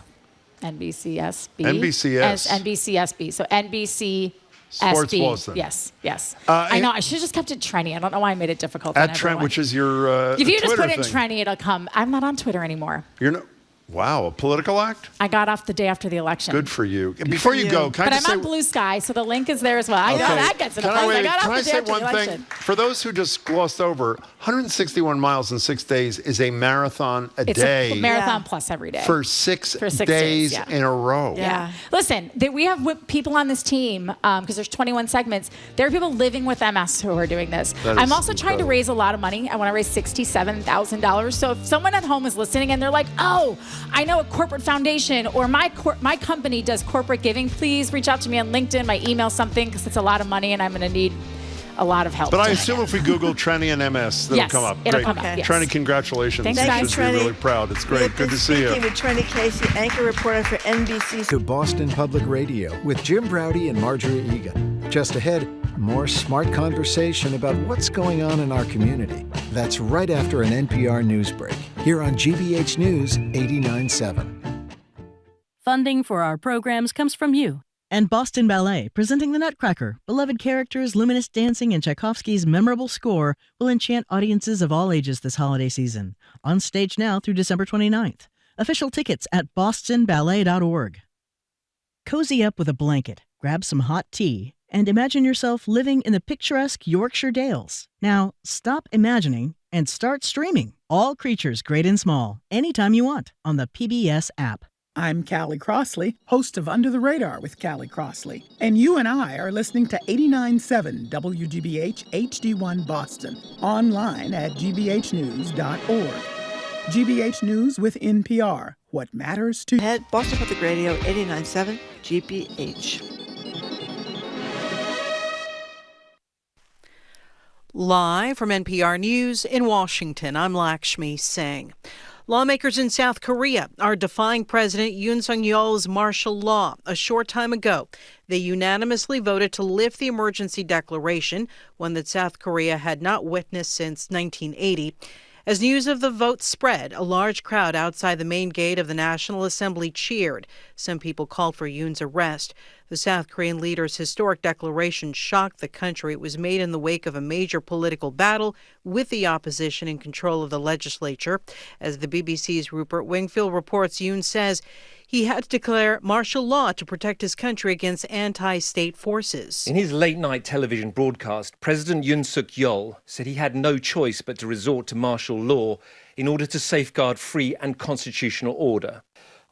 NBCSB. NBCS. NBCSB. So NBC. Sports SB. Boylston. Yes. I know. I should have just kept it Trenni. I don't know why I made it difficult. At Trent, which is your if you Twitter just put in thing. Trenni, it'll come. I'm not on Twitter anymore. You're not. Wow, a political act? I got off the day after the election. Good for you. Before you go, can I just say... But I'm on Blue Sky, so the link is there as well. I know that gets in the place. I got off the day after the election. Can I say one thing? For those who just glossed over, 161 miles in 6 days is a marathon a day. It's a marathon plus every day. For six days in a row. Yeah. Listen, we have people on this team, because there's 21 segments. There are people living with MS who are doing this. I'm also trying to raise a lot of money. I want to raise $67,000. So if someone at home is listening and they're like, oh, I know a corporate foundation or my company does corporate giving, please reach out to me on LinkedIn, my email, something, because it's a lot of money and I'm going to need a lot of help. But I assume if we Google Trenni and MS, that'll come up. It'll come up. Yes. Trenni, congratulations. Thanks, you should be really proud. It's great. Good to see you. Speaking with Trenni Casey, anchor reporter for NBC. To Boston Public Radio with Jim Browdy and Marjorie Egan. Just ahead, more smart conversation about what's going on in our community. That's right after an NPR news break, here on GBH News 89.7. Funding for our programs comes from you. And Boston Ballet, presenting The Nutcracker, beloved characters, luminous dancing, and Tchaikovsky's memorable score will enchant audiences of all ages this holiday season. On stage now through December 29th. Official tickets at bostonballet.org. Cozy up with a blanket, grab some hot tea, and imagine yourself living in the picturesque Yorkshire Dales. Now, stop imagining and start streaming All Creatures Great and Small anytime you want on the PBS app. I'm Callie Crossley, host of Under the Radar with Callie Crossley. And you and I are listening to 89.7 WGBH HD1 Boston, online at gbhnews.org. GBH News with NPR, what matters to you. Head Boston Public Radio 89.7 GBH. Live from NPR News in Washington, I'm Lakshmi Singh. Lawmakers in South Korea are defying President Yoon Suk-yeol's martial law. A short time ago, they unanimously voted to lift the emergency declaration, one that South Korea had not witnessed since 1980. As news of the vote spread, a large crowd outside the main gate of the National Assembly cheered. Some people called for Yoon's arrest. The South Korean leader's historic declaration shocked the country. It was made in the wake of a major political battle with the opposition in control of the legislature. As the BBC's Rupert Wingfield reports, Yoon says he had to declare martial law to protect his country against anti-state forces. In his late-night television broadcast, President Yoon Suk-yeol said he had no choice but to resort to martial law in order to safeguard free and constitutional order.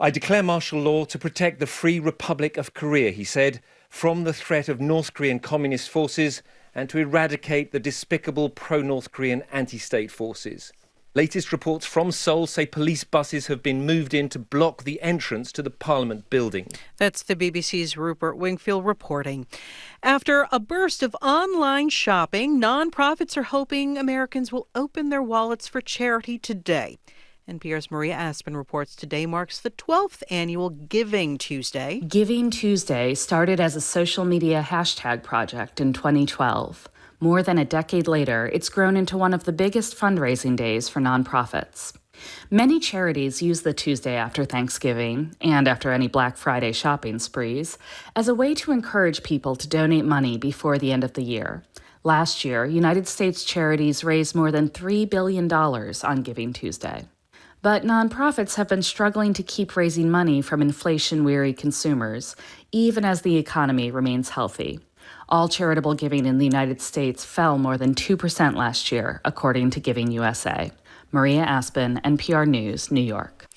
I declare martial law to protect the Free Republic of Korea, he said, from the threat of North Korean communist forces and to eradicate the despicable pro-North Korean anti-state forces. Latest reports from Seoul say police buses have been moved in to block the entrance to the Parliament building. That's the BBC's Rupert Wingfield reporting. After a burst of online shopping, nonprofits are hoping Americans will open their wallets for charity today. NPR's Maria Aspen reports today marks the 12th annual Giving Tuesday. Giving Tuesday started as a social media hashtag project in 2012. More than a decade later, it's grown into one of the biggest fundraising days for nonprofits. Many charities use the Tuesday after Thanksgiving and after any Black Friday shopping sprees as a way to encourage people to donate money before the end of the year. Last year, United States charities raised more than $3 billion on Giving Tuesday. But nonprofits have been struggling to keep raising money from inflation-weary consumers, even as the economy remains healthy. All charitable giving in the United States fell more than 2% last year, according to Giving USA. Maria Aspen, NPR News, New York.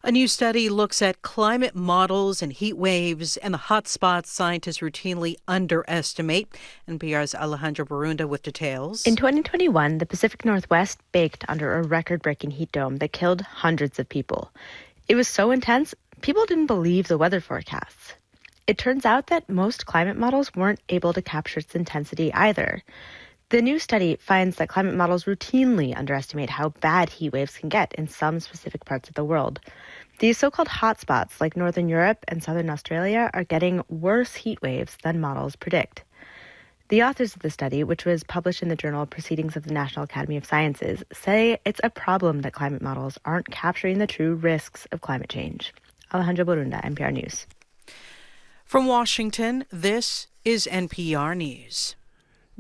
A new study looks at climate models and heat waves and the hot spots scientists routinely underestimate. NPR's Alejandra Barunda with details. In 2021, the Pacific Northwest baked under a record-breaking heat dome that killed hundreds of people. It was so intense, people didn't believe the weather forecasts. It turns out that most climate models weren't able to capture its intensity either. The new study finds that climate models routinely underestimate how bad heat waves can get in some specific parts of the world. These so-called hotspots, like Northern Europe and Southern Australia, are getting worse heat waves than models predict. The authors of the study, which was published in the journal Proceedings of the National Academy of Sciences, say it's a problem that climate models aren't capturing the true risks of climate change. Alejandra Borunda, NPR News. From Washington, this is NPR News.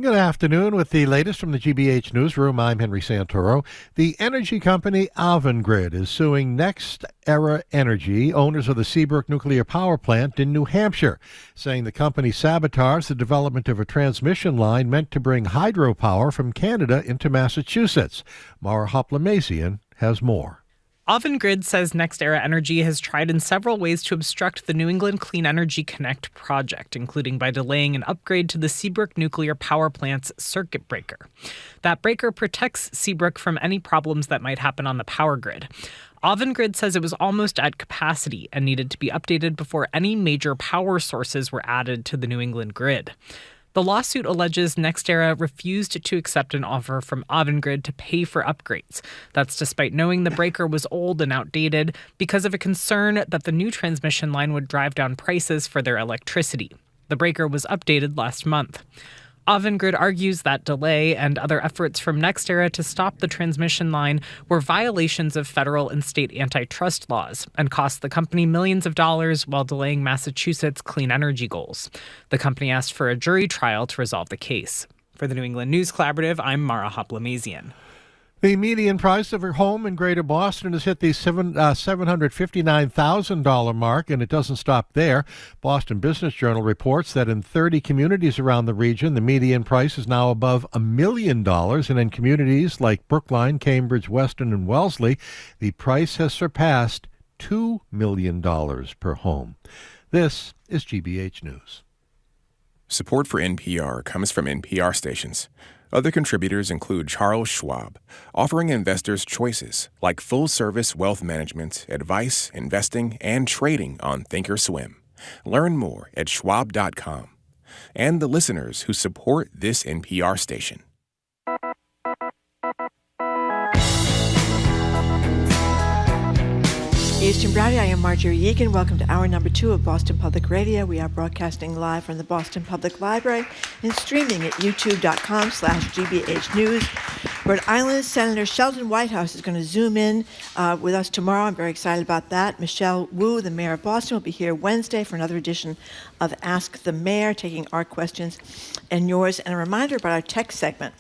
Good afternoon. With the latest from the GBH Newsroom, I'm Henry Santoro. The energy company Avangrid is suing NextEra Energy, owners of the Seabrook nuclear power plant in New Hampshire, saying the company sabotaged the development of a transmission line meant to bring hydropower from Canada into Massachusetts. Mara Hoplamazian has more. Avangrid says NextEra Energy has tried in several ways to obstruct the New England Clean Energy Connect project, including by delaying an upgrade to the Seabrook nuclear power plant's circuit breaker. That breaker protects Seabrook from any problems that might happen on the power grid. Avangrid says it was almost at capacity and needed to be updated before any major power sources were added to the New England grid. The lawsuit alleges NextEra refused to accept an offer from Avangrid to pay for upgrades. That's despite knowing the breaker was old and outdated because of a concern that the new transmission line would drive down prices for their electricity. The breaker was updated last month. Avangrid argues that delay and other efforts from NextEra to stop the transmission line were violations of federal and state antitrust laws and cost the company millions of dollars while delaying Massachusetts' clean energy goals. The company asked for a jury trial to resolve the case. For the New England News Collaborative, I'm Mara Hoplamazian. The median price of a home in Greater Boston has hit the $759,000 mark, and it doesn't stop there. Boston Business Journal reports that in 30 communities around the region, the median price is now above $1 million, and in communities like Brookline, Cambridge, Weston, and Wellesley, the price has surpassed $2 million per home. This is GBH News. Support for NPR comes from NPR stations. Other contributors include Charles Schwab, offering investors choices like full-service wealth management, advice, investing, and trading on Thinkorswim. Learn more at schwab.com. And the listeners who support this NPR station. Eastern Browdy, I am Marjorie Yeagan. Welcome to hour number 2 of Boston Public Radio. We are broadcasting live from the Boston Public Library and streaming at youtube.com/GBH News. Rhode Island Senator Sheldon Whitehouse is going to Zoom in with us tomorrow. I'm very excited about that. Michelle Wu, the mayor of Boston, will be here Wednesday for another edition of Ask the Mayor, taking our questions and yours. And a reminder about our tech segment.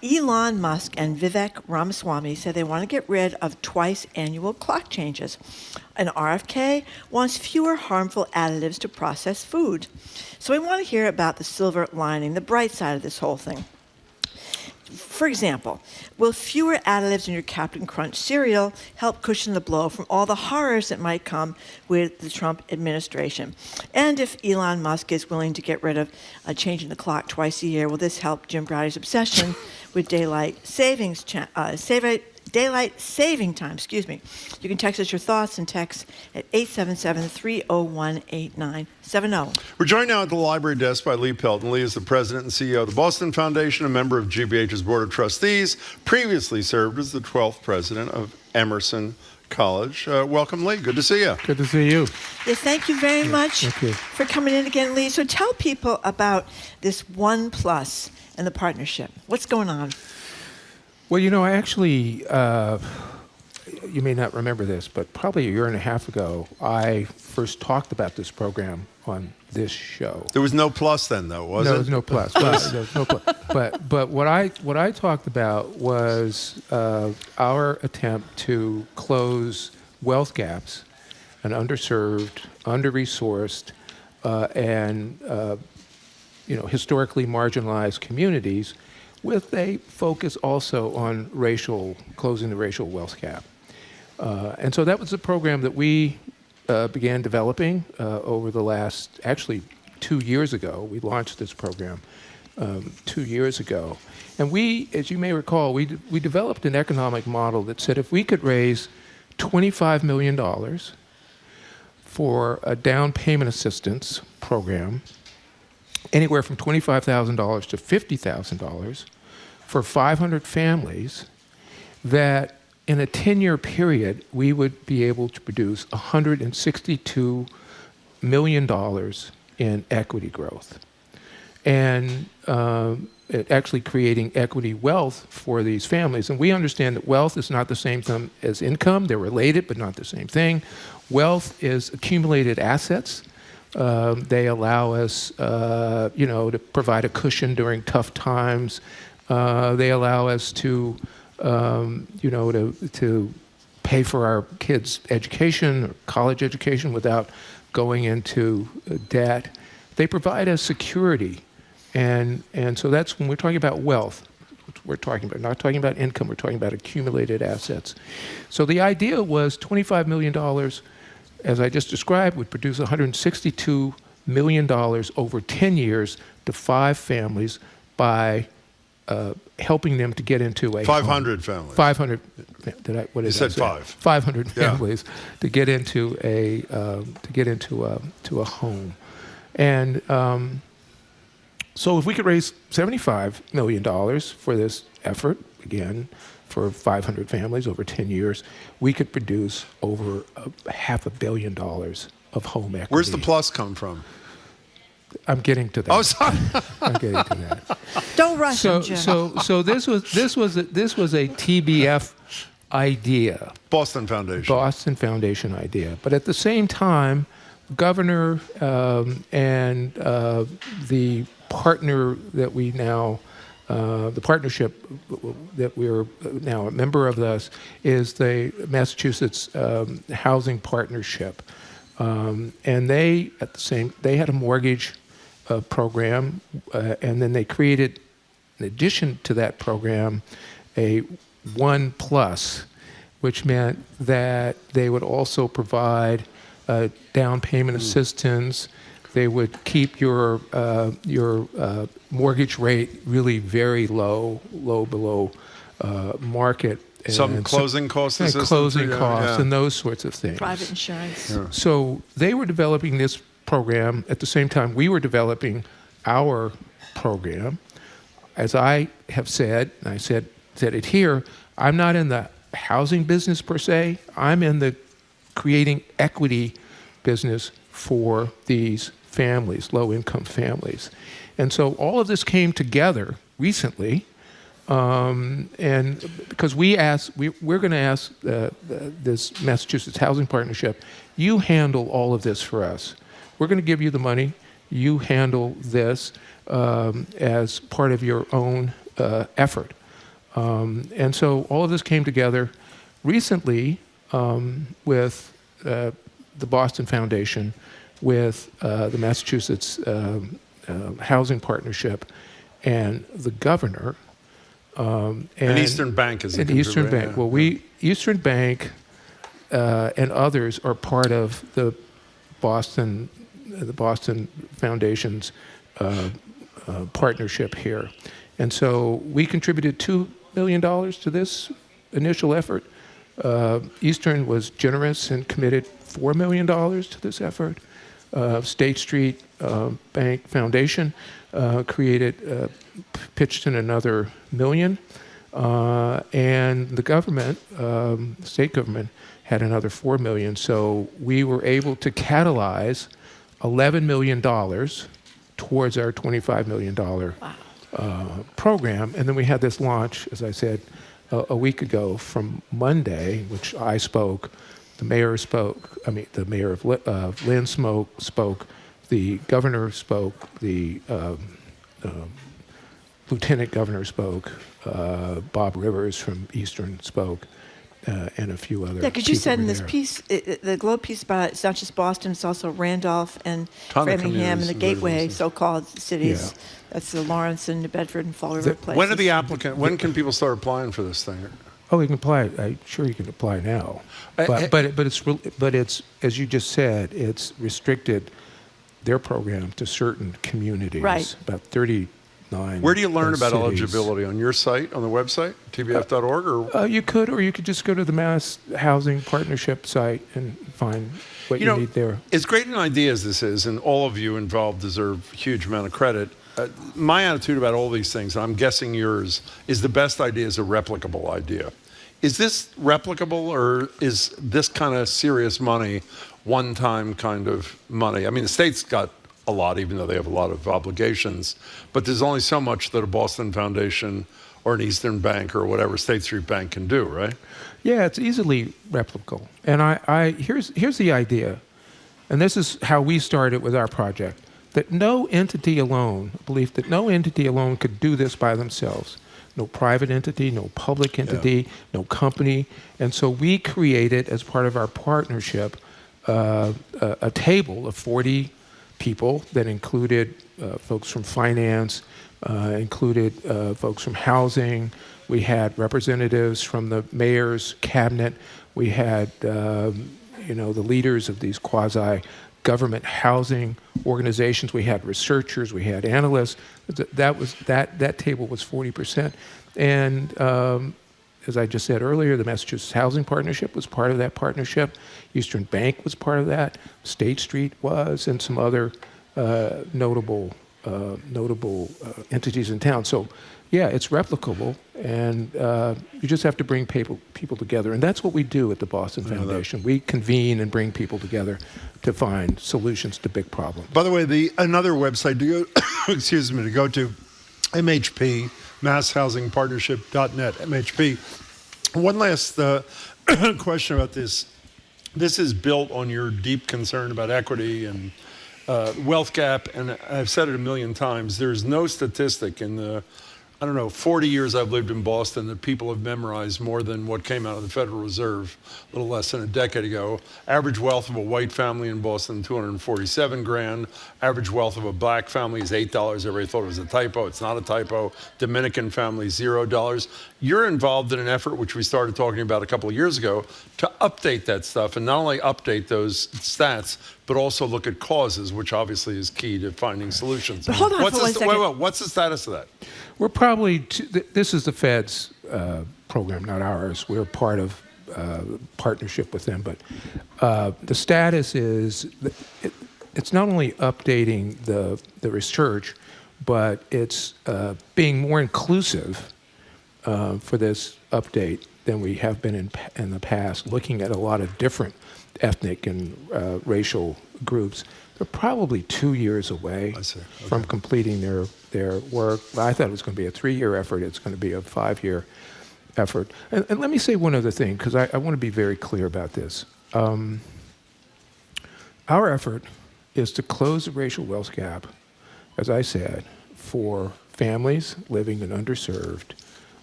Elon Musk and Vivek Ramaswamy said they want to get rid of twice annual clock changes. And RFK wants fewer harmful additives to process food. So we want to hear about the silver lining, the bright side of this whole thing. For example, will fewer additives in your Captain Crunch cereal help cushion the blow from all the horrors that might come with the Trump administration? And if Elon Musk is willing to get rid of changing the clock twice a year, will this help Jim Browdy's obsession with daylight saving time? You can text us your thoughts and text at 877-301-8970. We're joined now at the library desk by Lee Pelton. Lee is the president and CEO of the Boston Foundation, a member of GBH's Board of Trustees, previously served as the 12th president of Emerson College. Welcome, Lee. Good to see you. Good to see you. Yeah, thank you very much for coming in again, Lee. So tell people about this OnePlus and the partnership. What's going on? Well, you know, I actually, you may not remember this, but probably a year and a half ago, I first talked about this program on this show. There was no plus then, though, was it? No, there was no plus. There was no plus. But what I talked about was our attempt to close wealth gaps and underserved, under-resourced, and historically marginalized communities, with a focus also on closing the racial wealth gap. And so that was a program that we began developing over the last, actually 2 years ago. We launched this program 2 years ago. And we, as you may recall, we developed an economic model that said if we could raise $25 million for a down payment assistance program, anywhere from $25,000 to $50,000 for 500 families, that in a 10-year period, we would be able to produce $162 million in equity growth. And actually creating equity wealth for these families. And we understand that wealth is not the same thing as income. They're related, but not the same thing. Wealth is accumulated assets. They allow us, to provide a cushion during tough times. They allow us to, to pay for our kids' education, or college education, without going into debt. They provide us security, and so that's when we're talking about wealth. We're talking about not talking about income. We're talking about accumulated assets. So the idea was $25 million. As I just described, would produce $162 million over 10 years to 5 families by helping them to get into a 500 families. 500. What did I say? You said 5. 500 families to get into a a home, and so if we could raise $75 million for this effort, again, for 500 families over 10 years, we could produce over $500 million of home equity. Where's the plus come from? I'm getting to that. Oh, sorry. I'm getting to that. Don't rush him, Jim. So this was a TBF idea. Boston Foundation idea. But at the same time, Governor and the partner that we now, the partnership that we're now a member of this is the Massachusetts Housing Partnership. And they had a mortgage program, and then they created, in addition to that program, a 1+, which meant that they would also provide down payment assistance. They would keep your mortgage rate really very low below market. Some closing costs, and those sorts of things. Private insurance. Yeah. So they were developing this program at the same time we were developing our program. As I have said, and I said it here, I'm not in the housing business per se. I'm in the creating equity business for these families, low-income families. And so all of this came together recently. And because we're going to ask this Massachusetts Housing Partnership, you handle all of this for us. We're going to give you the money. You handle this as part of your own effort. And so all of this came together recently with the Boston Foundation, with the Massachusetts Housing Partnership, and the governor. And Eastern Bank is Eastern Bank. Yeah. Well, Eastern Bank and others are part of the Boston Foundation's partnership here, and so we contributed $2 million to this initial effort. Eastern was generous and committed $4 million to this effort. State Street Bank Foundation pitched in another $1 million, and the government, state government, had another $4 million. So we were able to catalyze $11 million towards our $25 million program, and then we had this launch, as I said, a week ago from Monday, which I spoke. The mayor spoke. The mayor of Lynn spoke. The governor spoke. The lieutenant governor spoke. Bob Rivers from Eastern spoke, and a few other. Yeah, because you said in this piece, the Globe piece about it, it's not just Boston; it's also Randolph and Framingham and the Gateway, so-called cities. Yeah. That's the Lawrence and New Bedford and Fall River places. When can people start applying for this thing? Oh, you can apply. I'm sure you can apply now, but it's as you just said, it's restricted their program to certain communities. Right. About 39. Where do you learn about cities. eligibility? On your site, on the website, tbf.org, or you could just go to the Mass Housing Partnership site and find what you need there. As great an idea as this is, and all of you involved deserve a huge amount of credit. My attitude about all these things, and I'm guessing yours, is the best idea is a replicable idea. Is this replicable, or is this kind of serious money one-time kind of money? I mean, the state's got a lot, even though they have a lot of obligations, but there's only so much that a Boston Foundation or an Eastern Bank or whatever State Street Bank can do, right? Yeah, it's easily replicable. And here's the idea, and this is how we started with our project. That no entity alone, a belief that no entity alone could do this by themselves. No private entity, no public entity, no company. And so we created, as part of our partnership, a table of 40 people that included folks from finance, included folks from housing. We had representatives from the mayor's cabinet. We had the leaders of these quasi-government housing organizations. We had researchers. We had analysts. That table was 40%. And as I just said earlier, the Massachusetts Housing Partnership was part of that partnership. Eastern Bank was part of that. State Street was, and some other notable notable entities in town. So, yeah, it's replicable, and you just have to bring people together. And that's what we do at the Boston Foundation. We convene and bring people together to find solutions to big problems. By the way, another website to go, to go to, MHP, MassHousingPartnership.net, MHP. One last question about this. This is built on your deep concern about equity and wealth gap, and I've said it a million times. There's no statistic in the 40 years I've lived in Boston that people have memorized more than what came out of the Federal Reserve a little less than a decade ago. Average wealth of a white family in Boston, $247,000. Average wealth of a black family is $8. Everybody thought it was a typo. It's not a typo. Dominican family, $0. You're involved in an effort, which we started talking about a couple of years ago, to update that stuff, and not only update those stats, but also look at causes, which obviously is key to finding solutions. But hold on for 1 second. Wait, what's the status of that? We're probably, this is the Fed's program, not ours. We're part of partnership with them, but the status is, it's not only updating the research, but it's being more inclusive for this update than we have been in the past, looking at a lot of different ethnic and racial groups. They're probably 2 years away from completing their work. I thought it was going to be a 3-year effort. It's going to be a 5-year effort. And let me say one other thing, because I want to be very clear about this. Our effort is to close the racial wealth gap, as I said, for families living in underserved,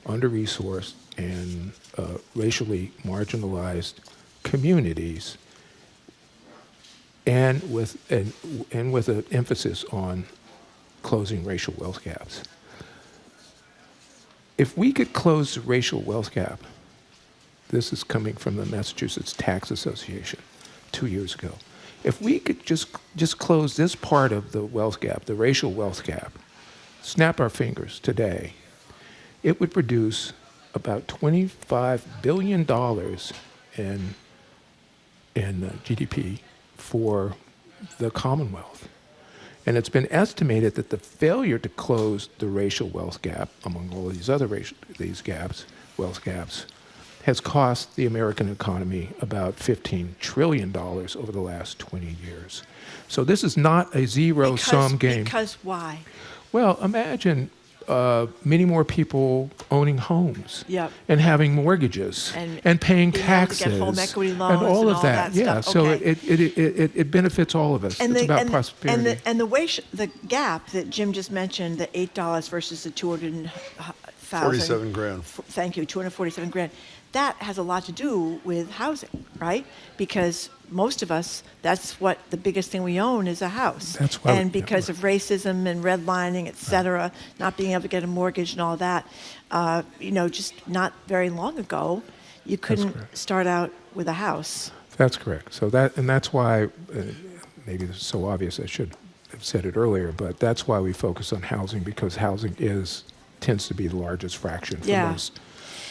under-resourced, and racially marginalized communities, and with an emphasis on closing racial wealth gaps. If we could close the racial wealth gap, this is coming from the Massachusetts Tax Association 2 years ago. If we could just close this part of the wealth gap, the racial wealth gap, snap our fingers today, it would produce about $25 billion in GDP for the Commonwealth. And it's been estimated that the failure to close the racial wealth gap, among all of these other wealth gaps, has cost the American economy about $15 trillion over the last 20 years. So this is not a zero-sum game. Because why? Well, imagine many more people owning homes Yep. and having mortgages and paying taxes get home equity loans and all of that. Stuff. So Okay. it benefits all of us. It's about prosperity. And the gap that Jim just mentioned, the $8 versus the $200,000. $47,000. Thank you, $247,000. That has a lot to do with housing, right? Because most of us, that's what the biggest thing we own is a house. That's why and because of racism and redlining, et cetera, not being able to get a mortgage and all that, just not very long ago, you couldn't start out with a house. That's correct. So that's why, maybe this is so obvious I should have said it earlier, but that's why we focus on housing, because housing tends to be the largest fraction for most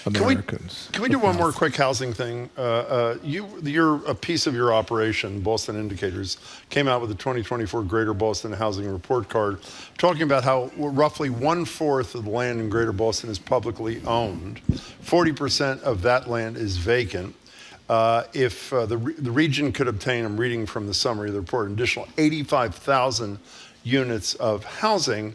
Americans. Can we do one more quick housing thing? A piece of your operation, Boston Indicators, came out with the 2024 Greater Boston Housing Report Card, talking about how roughly 1/4 of the land in Greater Boston is publicly owned. 40% of that land is vacant. If the region could obtain, I'm reading from the summary of the report, an additional 85,000 units of housing.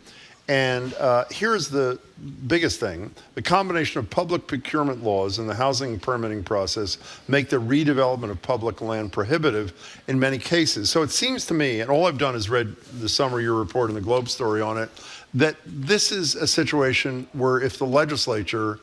And here's the biggest thing. The combination of public procurement laws and the housing permitting process make the redevelopment of public land prohibitive in many cases. So it seems to me, and all I've done is read the summary of your report and the Globe story on it, that this is a situation where if the legislature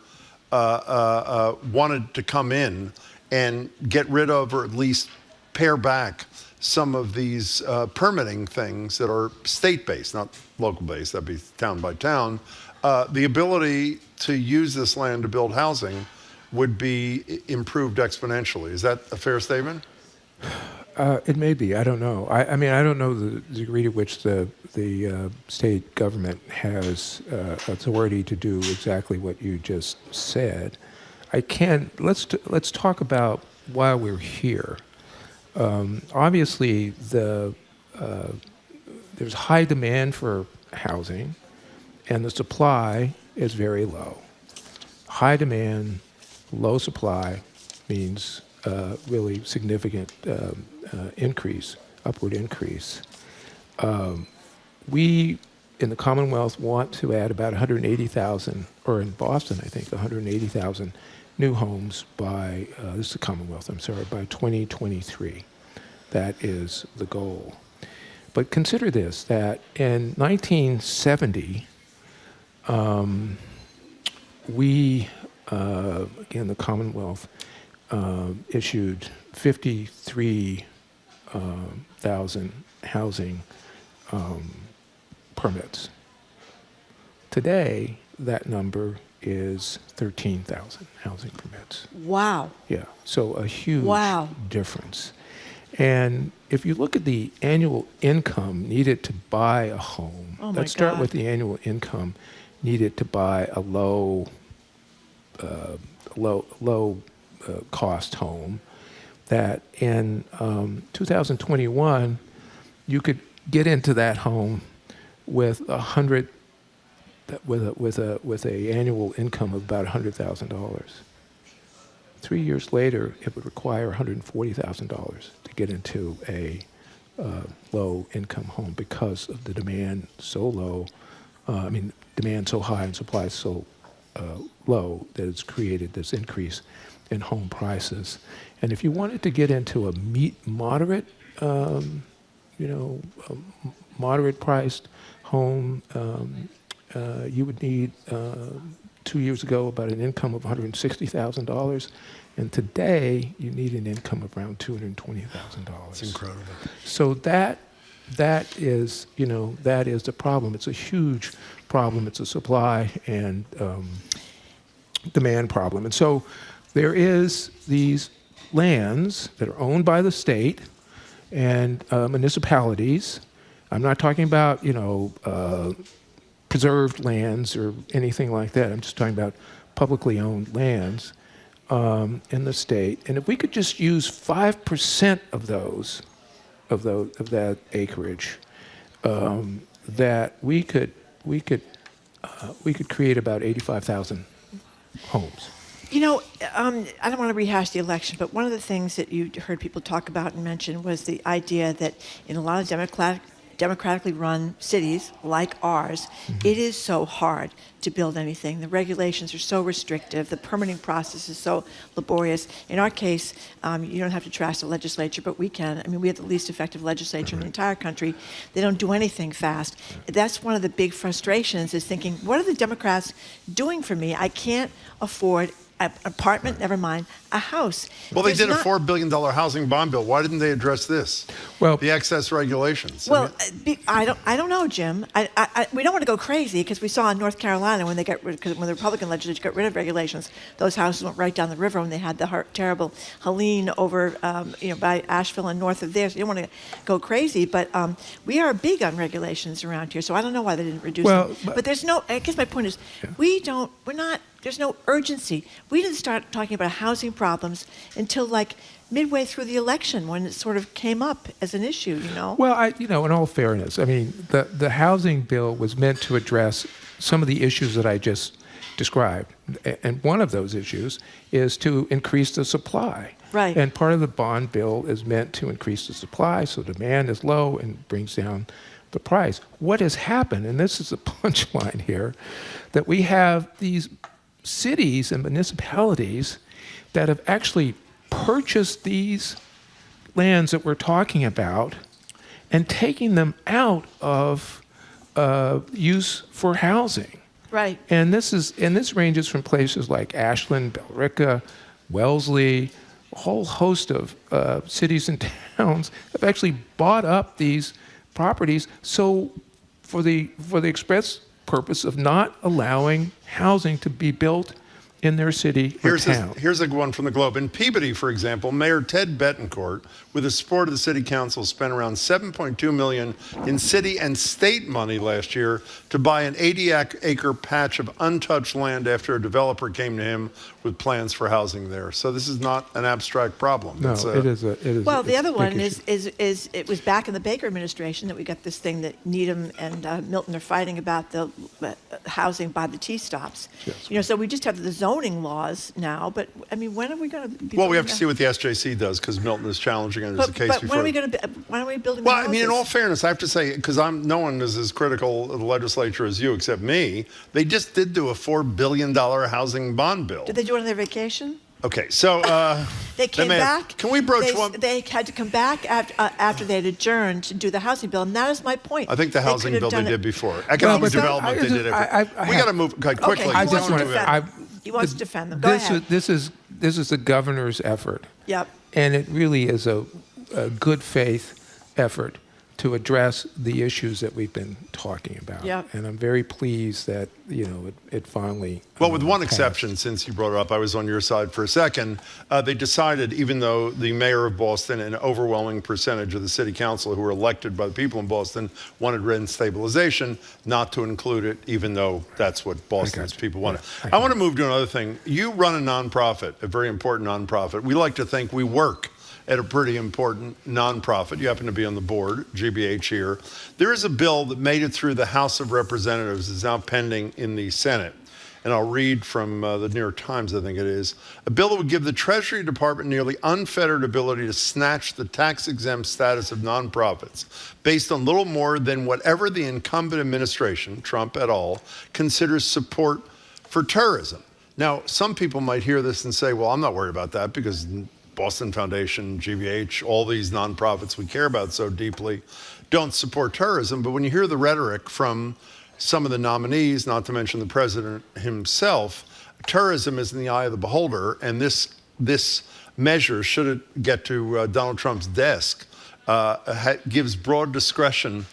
wanted to come in and get rid of, or at least pare back, some of these permitting things that are state-based, not local-based, that'd be town by town, the ability to use this land to build housing would be improved exponentially. Is that a fair statement? It may be. I don't know. I mean, I don't know the degree to which the state government has authority to do exactly what you just said. Let's talk about why we're here. Obviously, there's high demand for housing, and the supply is very low. High demand, low supply means really significant upward increase. We in the Commonwealth want to add about 180,000, or in Boston, I think, 180,000 new homes by, this is the Commonwealth, by 2023. That is the goal. But consider this, that in 1970, we, again, the Commonwealth, issued 53,000 housing permits. Today, that number is 13,000 housing permits. Wow. Yeah, so a huge difference. And if you look at the annual income needed to buy a home, let's start with the annual income needed to buy a low cost home, that in 2021, you could get into that home with a annual income of about $100,000. 3 years later, it would require $140,000 to get into a low income home because of the demand so low. Demand so high and supply so low that it's created this increase in home prices. And if you wanted to get into a moderate priced home, you would need 2 years ago about an income of $160,000, and today you need an income of around $220,000. It's incredible. So that is the problem. It's a huge problem. It's a supply and demand problem. And so there is these lands that are owned by the state and municipalities. I'm not talking about preserved lands or anything like that. I'm just talking about publicly owned lands in the state. And if we could just use 5% of that acreage, that we could create about 85,000 homes. I don't want to rehash the election, but one of the things that you heard people talk about and mention was the idea that in a lot of democratically run cities like ours, it is so hard to build anything. The regulations are so restrictive. The permitting process is so laborious. In our case, you don't have to trash the legislature, but we can. We have the least effective legislature in the entire country. They don't do anything fast. That's one of the big frustrations, is thinking, what are the Democrats doing for me? I can't afford an apartment, never mind, a house. Well, they did a $4 billion housing bond bill. Why didn't they address this? Well, the excess regulations. Well, I don't know, Jim. We don't want to go crazy, because we saw in North Carolina when the Republican legislature got rid of regulations, those houses went right down the river when they had the terrible Helene over, by Asheville and north of there. So you don't want to go crazy, but we are big on regulations around here. So I don't know why they didn't reduce them. But there's no. I guess my point is, there's no urgency. We didn't start talking about housing problems until midway through the election, when it sort of came up as an issue, Well, in all fairness, the housing bill was meant to address some of the issues that I just described. And one of those issues is to increase the supply. Right. And part of the bond bill is meant to increase the supply, so demand is low and brings down the price. What has happened, and this is the punchline here, that we have these cities and municipalities that have actually purchased these lands that we're talking about and taking them out of use for housing. Right. And this ranges from places like Ashland, Billerica, Wellesley. A whole host of cities and towns have actually bought up these properties for the express purpose of not allowing housing to be built in their city or town. Here's a one from the Globe. In Peabody, for example, Mayor Ted Betancourt, with the support of the city council, spent around $7.2 million in city and state money last year to buy an 80-acre patch of untouched land after a developer came to him with plans for housing there. So this is not an abstract problem. No, it is. Well, the other one is it was back in the Baker administration that we got this thing that Needham and Milton are fighting about, the housing by the T-stops. Yes. So we just have the zoning laws now, but I mean, when are we going to be? Well, we have to see what the SJC does because Milton is challenging it as a case but before. when are we going to? When are we building? Well, the houses? I mean, in all fairness, I have to say, because no one is as critical of the legislature as you, except me. They just did do a $4 billion housing bond bill. Did they do it on their vacation? Okay, so they came back. Can we broach one? They had to come back after they had adjourned to do the housing bill, and that is my point. I think the housing bill they did before. Economic development they did it. We got to move quickly. Okay, he wants to defend them. Go ahead. This is the governor's effort. Yep. And it really is a good faith effort to address the issues that we've been talking about. Yep. And I'm very pleased that it finally. Well, with one exception, since you brought it up, I was on your side for a second. They decided, even though the mayor of Boston and an overwhelming percentage of the city council who were elected by the people in Boston wanted rent stabilization, not to include it, even though that's what Boston's people wanted. I want to move to another thing. You run a nonprofit, a very important nonprofit. We like to think we work at a pretty important nonprofit. You happen to be on the board, GBH here. There is a bill that made it through the House of Representatives. It's now pending in the Senate. And I'll read from the New York Times, I think it is. A bill that would give the Treasury Department nearly unfettered ability to snatch the tax-exempt status of nonprofits based on little more than whatever the incumbent administration, Trump et al., considers support for tourism. Now, some people might hear this and say, well, I'm not worried about that because Boston Foundation, GBH, all these nonprofits we care about so deeply don't support tourism. But when you hear the rhetoric from some of the nominees, not to mention the president himself, tourism is in the eye of the beholder. And this measure, should it get to Donald Trump's desk, gives broad discretion,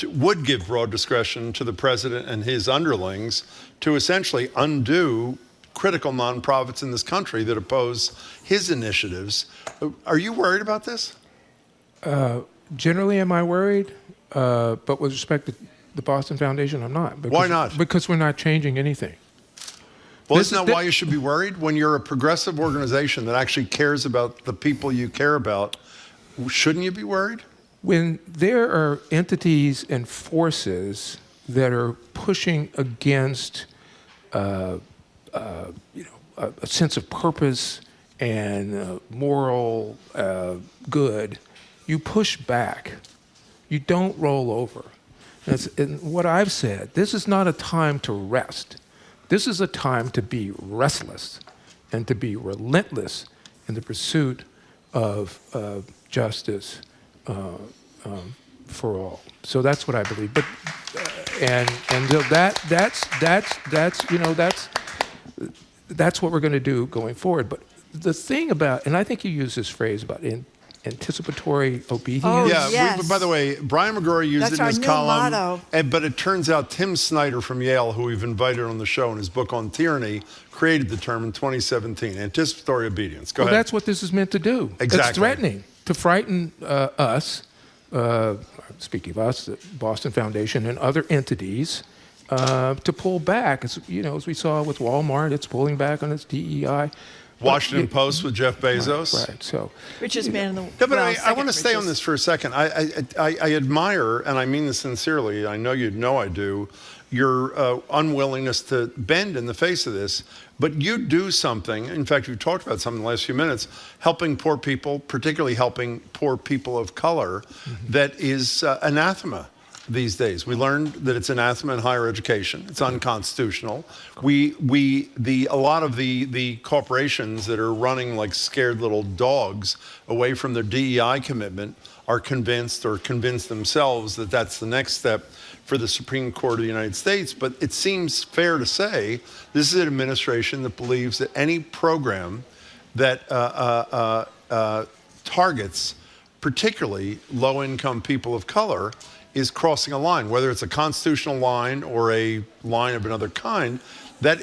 would give broad discretion to the president and his underlings to essentially undo critical nonprofits in this country that oppose his initiatives. Are you worried about this? Generally, am I worried? But with respect to the Boston Foundation, I'm not. Why not? Because we're not changing anything. Well, isn't that why you should be worried? When you're a progressive organization that actually cares about the people you care about, shouldn't you be worried? When there are entities and forces that are pushing against a sense of purpose and moral good, you push back. You don't roll over. And what I've said, this is not a time to rest. This is a time to be restless and to be relentless in the pursuit of justice for all. So that's what I believe. But that's what we're going to do going forward. But the thing about, and I think you use this phrase about anticipatory obedience. Oh, yeah, yes. By the way, Brian McGrory used That's it in his our new column. motto. But it turns out Tim Snyder from Yale, who we've invited on the show in his book on tyranny, created the term in 2017, anticipatory obedience. Go ahead. That's what this is meant to do. Exactly. It's threatening to frighten us, speaking of us, the Boston Foundation and other entities, to pull back. As we saw with Walmart, it's pulling back on its DEI. Washington Post with Jeff Bezos. Right. So richest man in the world. No, but I want to stay on this for a second. I admire, and I mean this sincerely, I know you know I do, your unwillingness to bend in the face of this. But you do something, in fact, you talked about something in the last few minutes, helping poor people, particularly helping poor people of color, that is anathema these days. We learned that it's anathema in higher education. It's unconstitutional. A lot of the corporations that are running like scared little dogs away from their DEI commitment are convinced themselves that that's the next step for the Supreme Court of the United States. But it seems fair to say this is an administration that believes that any program that targets particularly low-income people of color is crossing a line, whether it's a constitutional line or a line of another kind.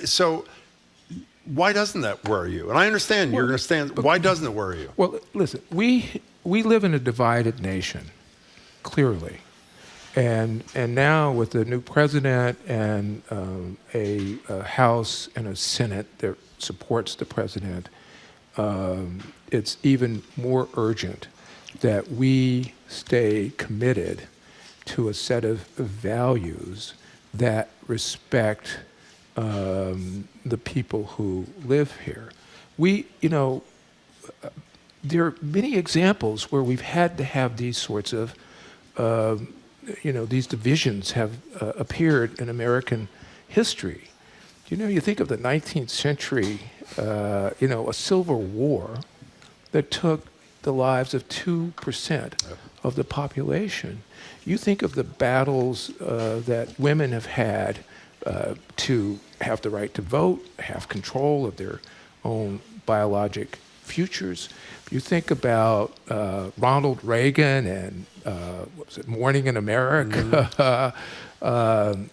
So why doesn't that worry you? And I understand you're going to stand. Why doesn't it worry you? Well, listen, we live in a divided nation, clearly. And now with the new president and a House and a Senate that supports the president, it's even more urgent that we stay committed to a set of values that respect the people who live here. There are many examples where we've had to have these sorts of these divisions have appeared in American history. You think of the 19th century, a civil war that took the lives of 2% of the population. You think of the battles that women have had to have the right to vote, have control of their own biologic futures. You think about Ronald Reagan and Morning in America.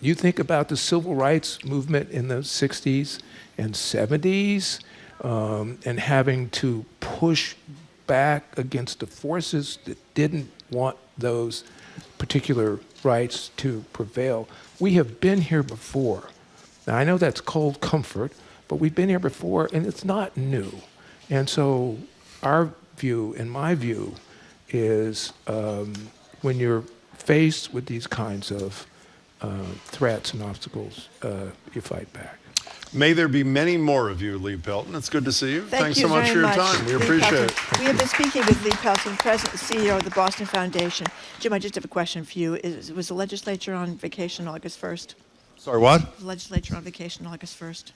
You think about the civil rights movement in the 60s and 70s and having to push back against the forces that didn't want those particular rights to prevail. We have been here before. Now, I know that's cold comfort, but we've been here before, and it's not new. And so our view, and my view, is when you're faced with these kinds of threats and obstacles, you fight back. May there be many more of you, Lee Pelton. It's good to see you. Thanks you so much very for your much, time. We Lee appreciate Pelton. it. We have been speaking with Lee Pelton, President and CEO of the Boston Foundation. Jim, I just have a question for you. Was the legislature on vacation August 1st? Sorry, what? The legislature on vacation August 1st?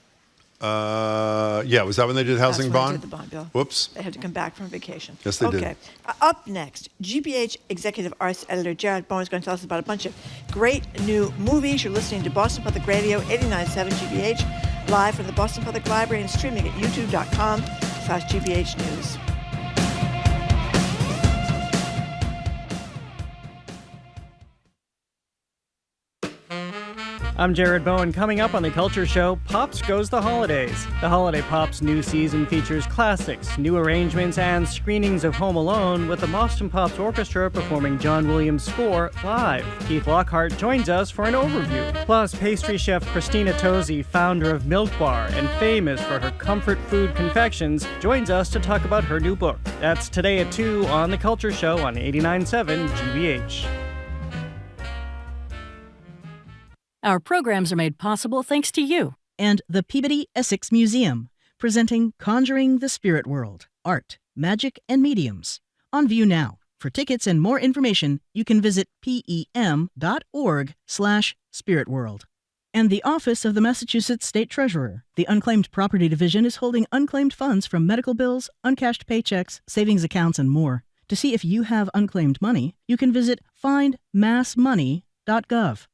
Yeah, was that when they did housing That's when bond? they did the bond bill. Whoops. They had to come back from vacation. Yes, they did. Okay. Up next, GBH Executive Arts Editor Jared Bowen is going to tell us about a bunch of great new movies. You're listening to Boston Public Radio 89.7 GBH, live from the Boston Public Library and streaming at youtube.com/GBH News. I'm Jared Bowen. Coming up on The Culture Show, Pops Goes the Holidays. The Holiday Pops new season features classics, new arrangements, and screenings of Home Alone with the Boston Pops Orchestra performing John Williams' score live. Keith Lockhart joins us for an overview. Plus, pastry chef Christina Tosi, founder of Milk Bar and famous for her comfort food confections, joins us to talk about her new book. That's today at 2 on The Culture Show on 89.7 GBH. Our programs are made possible thanks to you and the Peabody Essex Museum, presenting Conjuring the Spirit World, Art, Magic, and Mediums. On view now. For tickets and more information, you can visit pem.org/spiritworld. And the Office of the Massachusetts State Treasurer, the Unclaimed Property Division, is holding unclaimed funds from medical bills, uncashed paychecks, savings accounts, and more. To see if you have unclaimed money, you can visit findmassmoney.gov.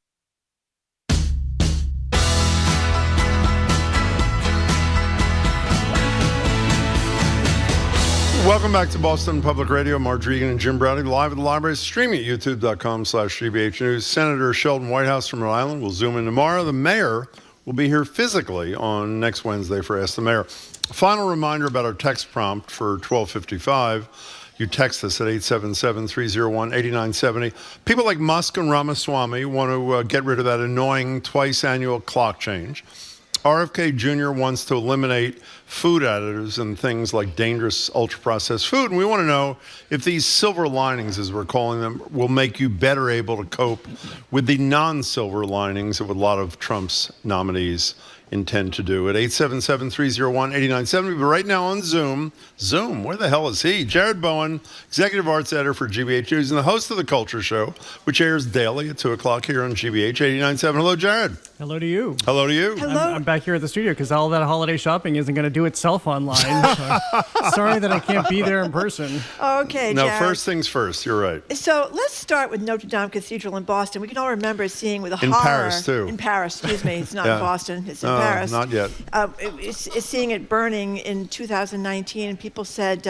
Welcome back to Boston Public Radio. Marge Regan and Jim Browdy live at the library, streaming at youtube.com/GBH News. Senator Sheldon Whitehouse from Rhode Island will zoom in tomorrow. The mayor will be here physically on next Wednesday for Ask the Mayor. Final reminder about our text prompt for 1255. You text us at 877-301-8970. People like Musk and Ramaswamy want to get rid of that annoying twice-annual clock change. RFK Jr. wants to eliminate food additives and things like dangerous ultra-processed food. And we want to know if these silver linings, as we're calling them, will make you better able to cope with the non-silver linings of what a lot of Trump's nominees intend to do at 877-301-8970. But right now on Zoom, where the hell is he? Jared Bowen, Executive Arts Editor for GBH News and the host of The Culture Show, which airs daily at 2 o'clock here on GBH 89.7. Hello, Jared. Hello to you. Hello to you. I'm back here at the studio because all that holiday shopping isn't going to do itself online. So sorry that I can't be there in person. Okay, No, Jared. first things first. You're right. So let's start with Notre Dame Cathedral in Boston. We can all remember seeing with a In horror. Paris, too. In Paris, excuse me. It's not Yeah. in Boston. It's in Paris. Not yet. It's seeing it burning in 2019, and people said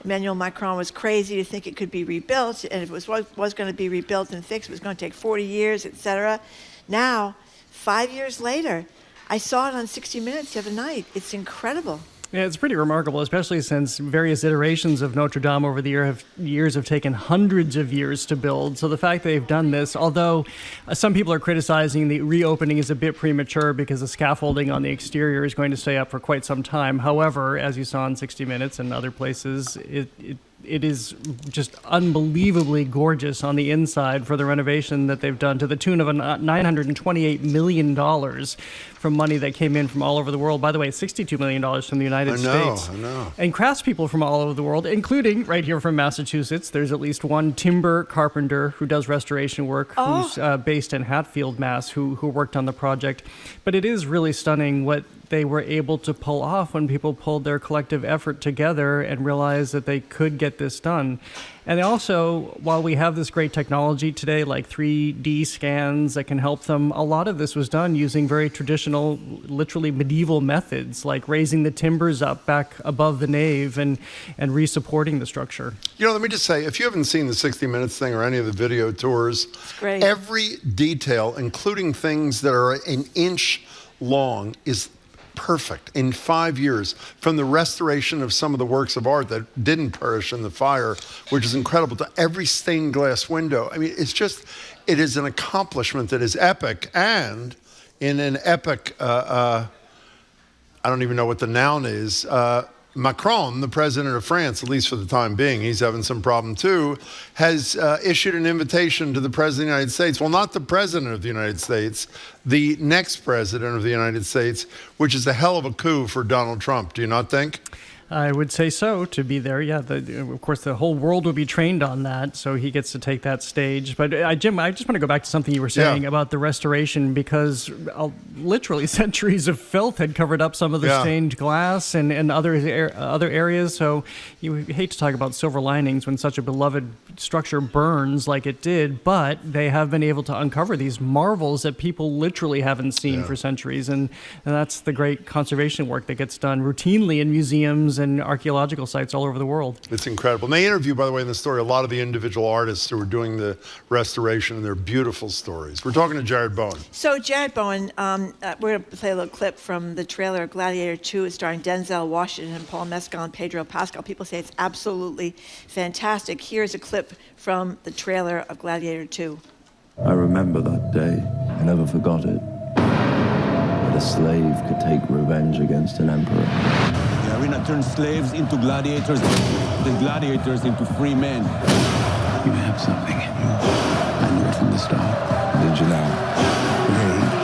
Emmanuel Macron was crazy to think it could be rebuilt, and if it was going to be rebuilt and fixed, it was going to take 40 years, etc. Now, 5 years later, I saw it on 60 Minutes the other night. It's incredible. Yeah, it's pretty remarkable, especially since various iterations of Notre Dame over the years have taken hundreds of years to build. So the fact that they've done this, although some people are criticizing the reopening is a bit premature because the scaffolding on the exterior is going to stay up for quite some time. However, as you saw in 60 Minutes and other places, it is just unbelievably gorgeous on the inside for the renovation that they've done, to the tune of $928 million from money that came in from all over the world. By the way, $62 million from the United States. I know. And craftspeople from all over the world, including right here from Massachusetts. There's at least one timber carpenter who does restoration work, who's based in Hatfield, Mass., who worked on the project. But it is really stunning what they were able to pull off when people pulled their collective effort together and realized that they could get this done. And also, while we have this great technology today, like 3D scans that can help them, a lot of this was done using very traditional, literally medieval methods, like raising the timbers up back above the nave and re-supporting the structure. You know, let me just say, if you haven't seen the 60 Minutes thing or any of the video tours, it's great. Every detail, including things that are an inch long, is perfect in 5 years, from the restoration of some of the works of art that didn't perish in the fire, which is incredible, to every stained glass window. I mean, it is an accomplishment that is epic, and in an epic, I don't even know what the noun is, Macron, the president of France, at least for the time being, he's having some problem too, has issued an invitation to the president of the United States. Well, not the president of the United States, the next president of the United States, which is a hell of a coup for Donald Trump. Do you not think? I would say so, to be there. Yeah, of course, the whole world will be trained on that, so he gets to take that stage. But Jim, I just want to go back to something you were saying about the restoration, because literally centuries of filth had covered up some of the stained glass and other areas. So you hate to talk about silver linings when such a beloved structure burns like it did, but they have been able to uncover these marvels that people literally haven't seen for centuries. And that's the great conservation work that gets done routinely in museums and archaeological sites all over the world. It's incredible. And they interview, by the way, in the story, a lot of the individual artists who are doing the restoration, and they're beautiful stories. We're talking to Jared Bowen. So Jared Bowen, we're going to play a little clip from the trailer of Gladiator 2. starring Denzel Washington, Paul Mescal, and Pedro Pascal. People say it's absolutely fantastic. Here's a clip from the trailer of Gladiator 2. I remember that day. I never forgot it. That a slave could take revenge against an emperor. The arena turns slaves into gladiators, then gladiators into free men. You have something in you. I knew it from the start. Did you know? Rage.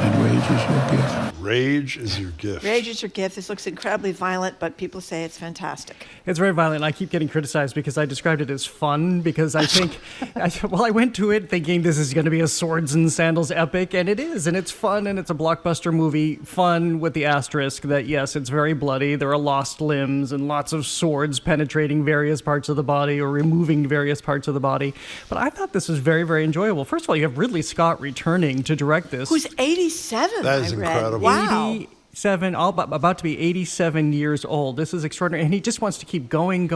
And rage is your gift. Rage is your gift. Rage is your gift. This looks incredibly violent, but people say it's fantastic. It's very violent. I keep getting criticized because I described it as fun, because I think, I went to it thinking this is going to be a swords and sandals epic, and it is, and it's fun, and it's a blockbuster movie. Fun with the asterisk that, yes, it's very bloody. There are lost limbs and lots of swords penetrating various parts of the body or removing various parts of the body. But I thought this was very, very enjoyable. First of all, you have Ridley Scott returning to direct this. Who's 87, That is I read. incredible. Wow. 87, about to be 87 years old. This is extraordinary. And he just wants to keep going.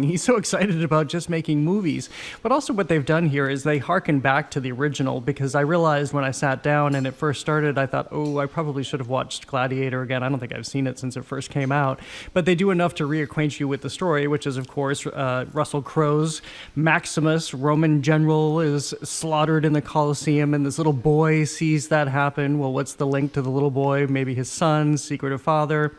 He's so excited about just making movies. But also what they've done here is they harken back to the original, because I realized when I sat down and it first started, I thought, I probably should have watched Gladiator again. I don't think I've seen it since it first came out. But they do enough to reacquaint you with the story, which is, of course, Russell Crowe's Maximus, Roman general, is slaughtered in the Colosseum, and this little boy sees that happen. Well, what's the link to the little boy? Maybe his son, secretive father.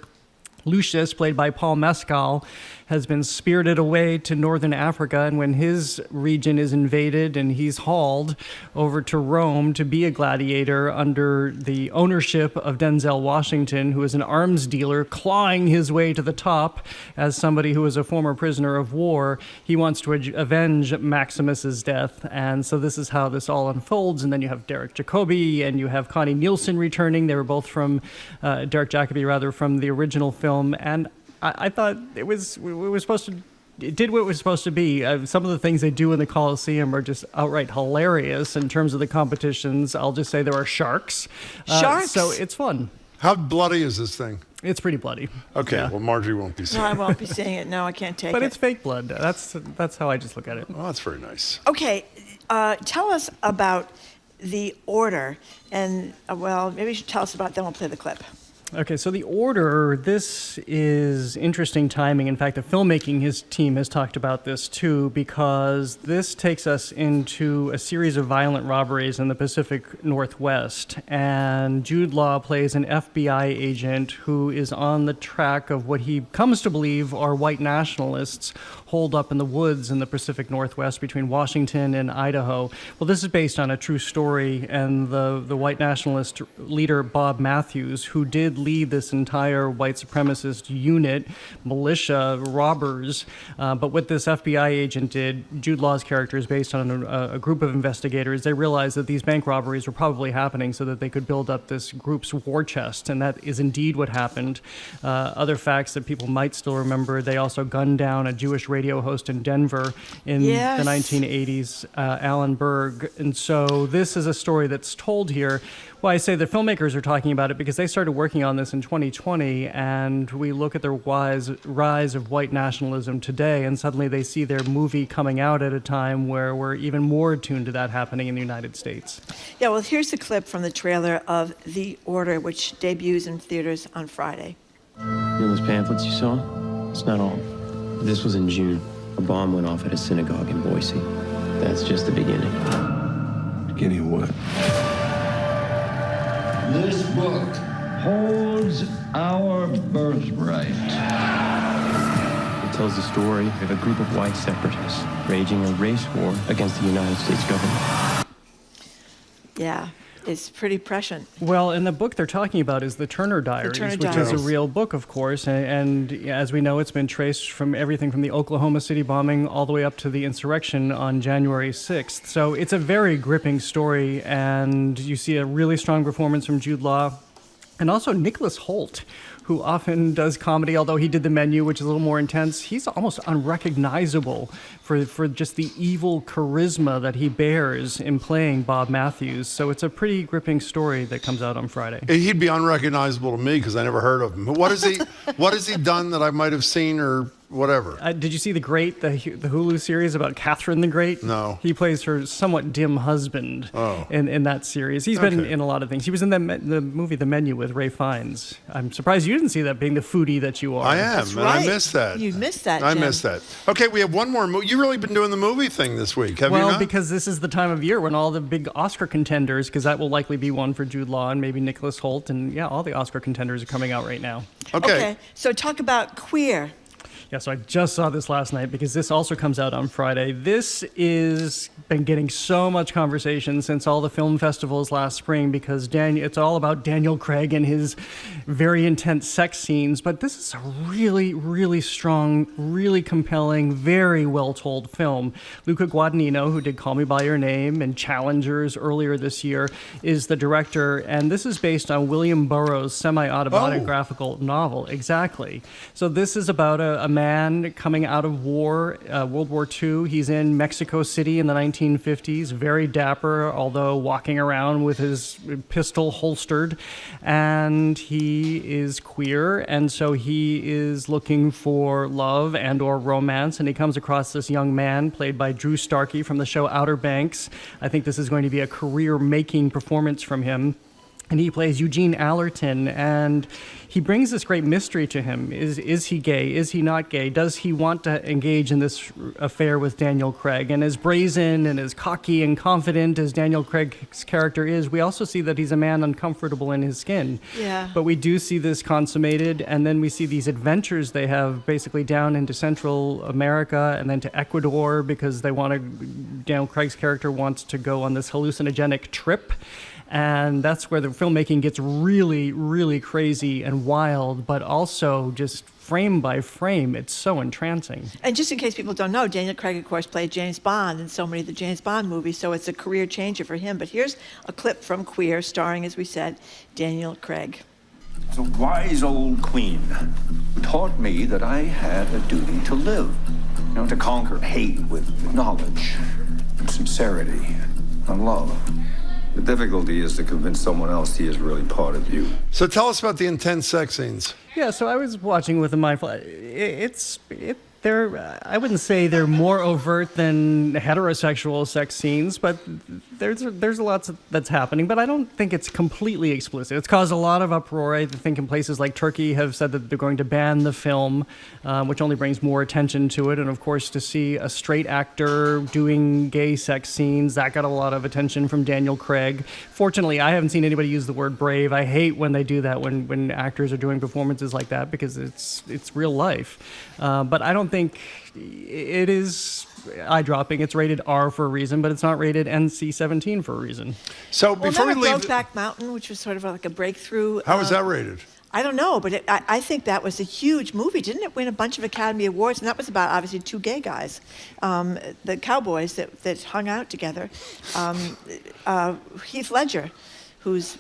Lucius, played by Paul Mescal, has been spirited away to northern Africa, and when his region is invaded and he's hauled over to Rome to be a gladiator under the ownership of Denzel Washington, who is an arms dealer clawing his way to the top as somebody who is a former prisoner of war, he wants to avenge Maximus's death. And so this is how this all unfolds. And then you have Derek Jacobi and you have Connie Nielsen returning. They were both from, Derek Jacobi rather, from the original film. And I thought it did what it was supposed to be. Some of the things they do in the Colosseum are just outright hilarious in terms of the competitions. I'll just say there are sharks. Sharks? So it's fun. How bloody is this thing? It's pretty bloody. Okay, Yeah. well, Marjorie won't be seeing No, it. I won't be seeing it. No, I can't take But it. it's fake blood. That's how I just look at it. Oh, that's very nice. Okay, tell us about The Order. And, well, maybe you should tell us about it, then we'll play the clip. Okay, so The Order, this is interesting timing. In fact, the filmmaking, his team has talked about this too, because this takes us into a series of violent robberies in the Pacific Northwest. And Jude Law plays an FBI agent who is on the track of what he comes to believe are white nationalists holed up in the woods in the Pacific Northwest between Washington and Idaho. Well, this is based on a true story, and the white nationalist leader, Bob Matthews, who did lead this entire white supremacist unit, militia, robbers. But what this FBI agent did, Jude Law's character is based on a group of investigators. They realized that these bank robberies were probably happening so that they could build up this group's war chest, and that is indeed what happened. Other facts that people might still remember, they also gunned down a Jewish radio host in Denver in the 1980s, Alan Berg. And so this is a story that's told here. Well, I say the filmmakers are talking about it because they started working on this in 2020, and we look at the rise of white nationalism today, and suddenly they see their movie coming out at a time where we're even more attuned to that happening in the United States. Yeah, well, here's the clip from the trailer of The Order, which debuts in theaters on Friday. You know those pamphlets you saw? It's not all. This was in June. A bomb went off at a synagogue in Boise. That's just the beginning. Beginning of what? This book holds our birthright. It tells the story of a group of white separatists raging a race war against the United States government. Yeah, it's pretty prescient. Well, in the book they're talking about is the Turner Diaries, which is a real book, of course. And as we know, it's been traced from everything from the Oklahoma City bombing all the way up to the insurrection on January 6th. So it's a very gripping story, and you see a really strong performance from Jude Law. And also Nicholas Hoult, who often does comedy, although he did The Menu, which is a little more intense. He's almost unrecognizable for just the evil charisma that he bears in playing Bob Matthews. So it's a pretty gripping story that comes out on Friday. He'd be unrecognizable to me because I never heard of him. But what has he done that I might have seen or whatever? Did you see the Hulu series about Catherine the Great? No. He plays her somewhat dim husband in that series. He's been in a lot of things. He was in the movie The Menu with Ray Fiennes. I'm surprised you didn't see that, being the foodie that you are. I am, That's and right. I missed that. You missed that, I Jim. missed that. Okay, we have one more movie. You've really been doing the movie thing this week, have you not? Well, because this is the time of year when all the big Oscar contenders, because that will likely be one for Jude Law and maybe Nicholas Hoult, and all the Oscar contenders are coming out right now. Okay, so talk about Queer. Yeah, so I just saw this last night because this also comes out on Friday. This is been getting so much conversation since all the film festivals last spring because it's all about Daniel Craig and his very intense sex scenes. But this is a really, really strong, really compelling, very well-told film. Luca Guadagnino, who did Call Me By Your Name and Challengers earlier this year, is the director. And this is based on William Burroughs' semi-autobiographical novel. Exactly. So this is about a man coming out of war, World War II. He's in Mexico City in the 1950s, very dapper, although walking around with his pistol holstered. And he is queer, and so he is looking for love and or romance, and he comes across this young man played by Drew Starkey from the show Outer Banks. I think this is going to be a career-making performance from him. And he plays Eugene Allerton, and he brings this great mystery to him. Is he gay? Is he not gay? Does he want to engage in this affair with Daniel Craig? And as brazen and as cocky and confident as Daniel Craig's character is, we also see that he's a man uncomfortable in his skin. Yeah. But we do see this consummated, and then we see these adventures they have basically down into Central America and then to Ecuador because Daniel Craig's character wants to go on this hallucinogenic trip. And that's where the filmmaking gets really, really crazy and wild, but also just frame by frame, it's so entrancing. And just in case people don't know, Daniel Craig, of course, played James Bond in so many of the James Bond movies, so it's a career changer for him. But here's a clip from Queer, starring, as we said, Daniel Craig. The wise old queen taught me that I had a duty to live, to conquer hate with knowledge and sincerity and love. The difficulty is to convince someone else he is really part of you. So tell us about the intense sex scenes. Yeah, so I was watching with a mindful. I wouldn't say they're more overt than heterosexual sex scenes, but there's a lot that's happening. But I don't think it's completely explicit. It's caused a lot of uproar. I think in places like Turkey have said that they're going to ban the film, which only brings more attention to it. And of course, to see a straight actor doing gay sex scenes, that got a lot of attention from Daniel Craig. Fortunately, I haven't seen anybody use the word brave. I hate when they do that when actors are doing performances like that, because it's real life. But I don't think it is eye-dropping. It's rated R for a reason, but it's not rated NC-17 for a reason. So before we leave, Brokeback Mountain, which was sort of like a breakthrough. How was that rated? I don't know, but I think that was a huge movie. Didn't it win a bunch of Academy Awards? And that was about, obviously, two gay guys, the cowboys that hung out together. Heath Ledger, who's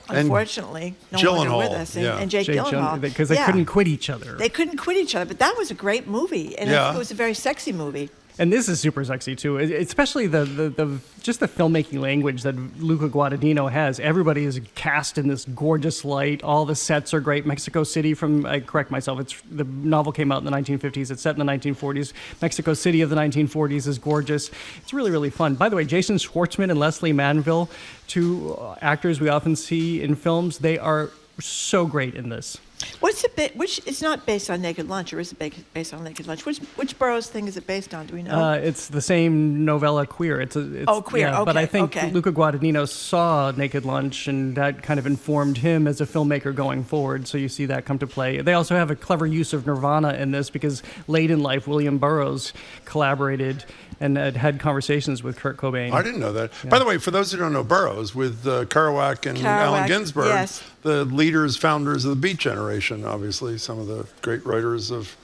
unfortunately no longer with us, and Jake Gyllenhaal. Because they couldn't quit each other. They couldn't quit each other, but that was a great movie, and it was a very sexy movie. And this is super sexy too, especially the just the filmmaking language that Luca Guadagnino has. Everybody is cast in this gorgeous light. All the sets are great. Mexico City I correct myself, the novel came out in the 1950s. It's set in the 1940s. Mexico City of the 1940s is gorgeous. It's really, really fun. By the way, Jason Schwartzman and Leslie Manville, two actors we often see in films, they are so great in this. What's it? Which it's not based on Naked Lunch, or is it based on Naked Lunch? Which Burroughs thing is it based on? Do we know? It's the same novella, Queer. It's Queer. Yeah, okay, but I think okay. Luca Guadagnino saw Naked Lunch, and that kind of informed him as a filmmaker going forward. So you see that come to play. They also have a clever use of Nirvana in this, because late in life, William Burroughs collaborated and had conversations with Kurt Cobain. I didn't know that. Yeah. By the way, for those who don't know Burroughs, with Kerouac and Allen Ginsberg, yes. the leaders, founders of the Beat Generation, obviously, some of the great writers of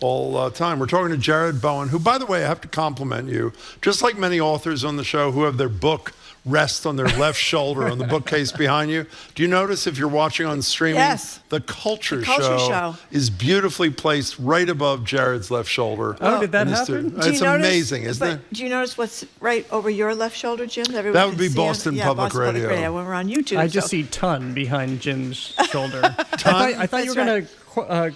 all time. We're talking to Jared Bowen, who, by the way, I have to compliment you, just like many authors on the show who have their book rest on their left shoulder on the bookcase behind you. Do you notice, if you're watching on streaming, yes. the Culture Show is beautifully placed right above Jared's left shoulder? Oh, did that happen? It's amazing, isn't it? Do you notice what's right over your left shoulder, Jim? That would be Boston Public Radio. When we're on YouTube. I just see Ton behind Jim's shoulder. Ton? I thought you were going to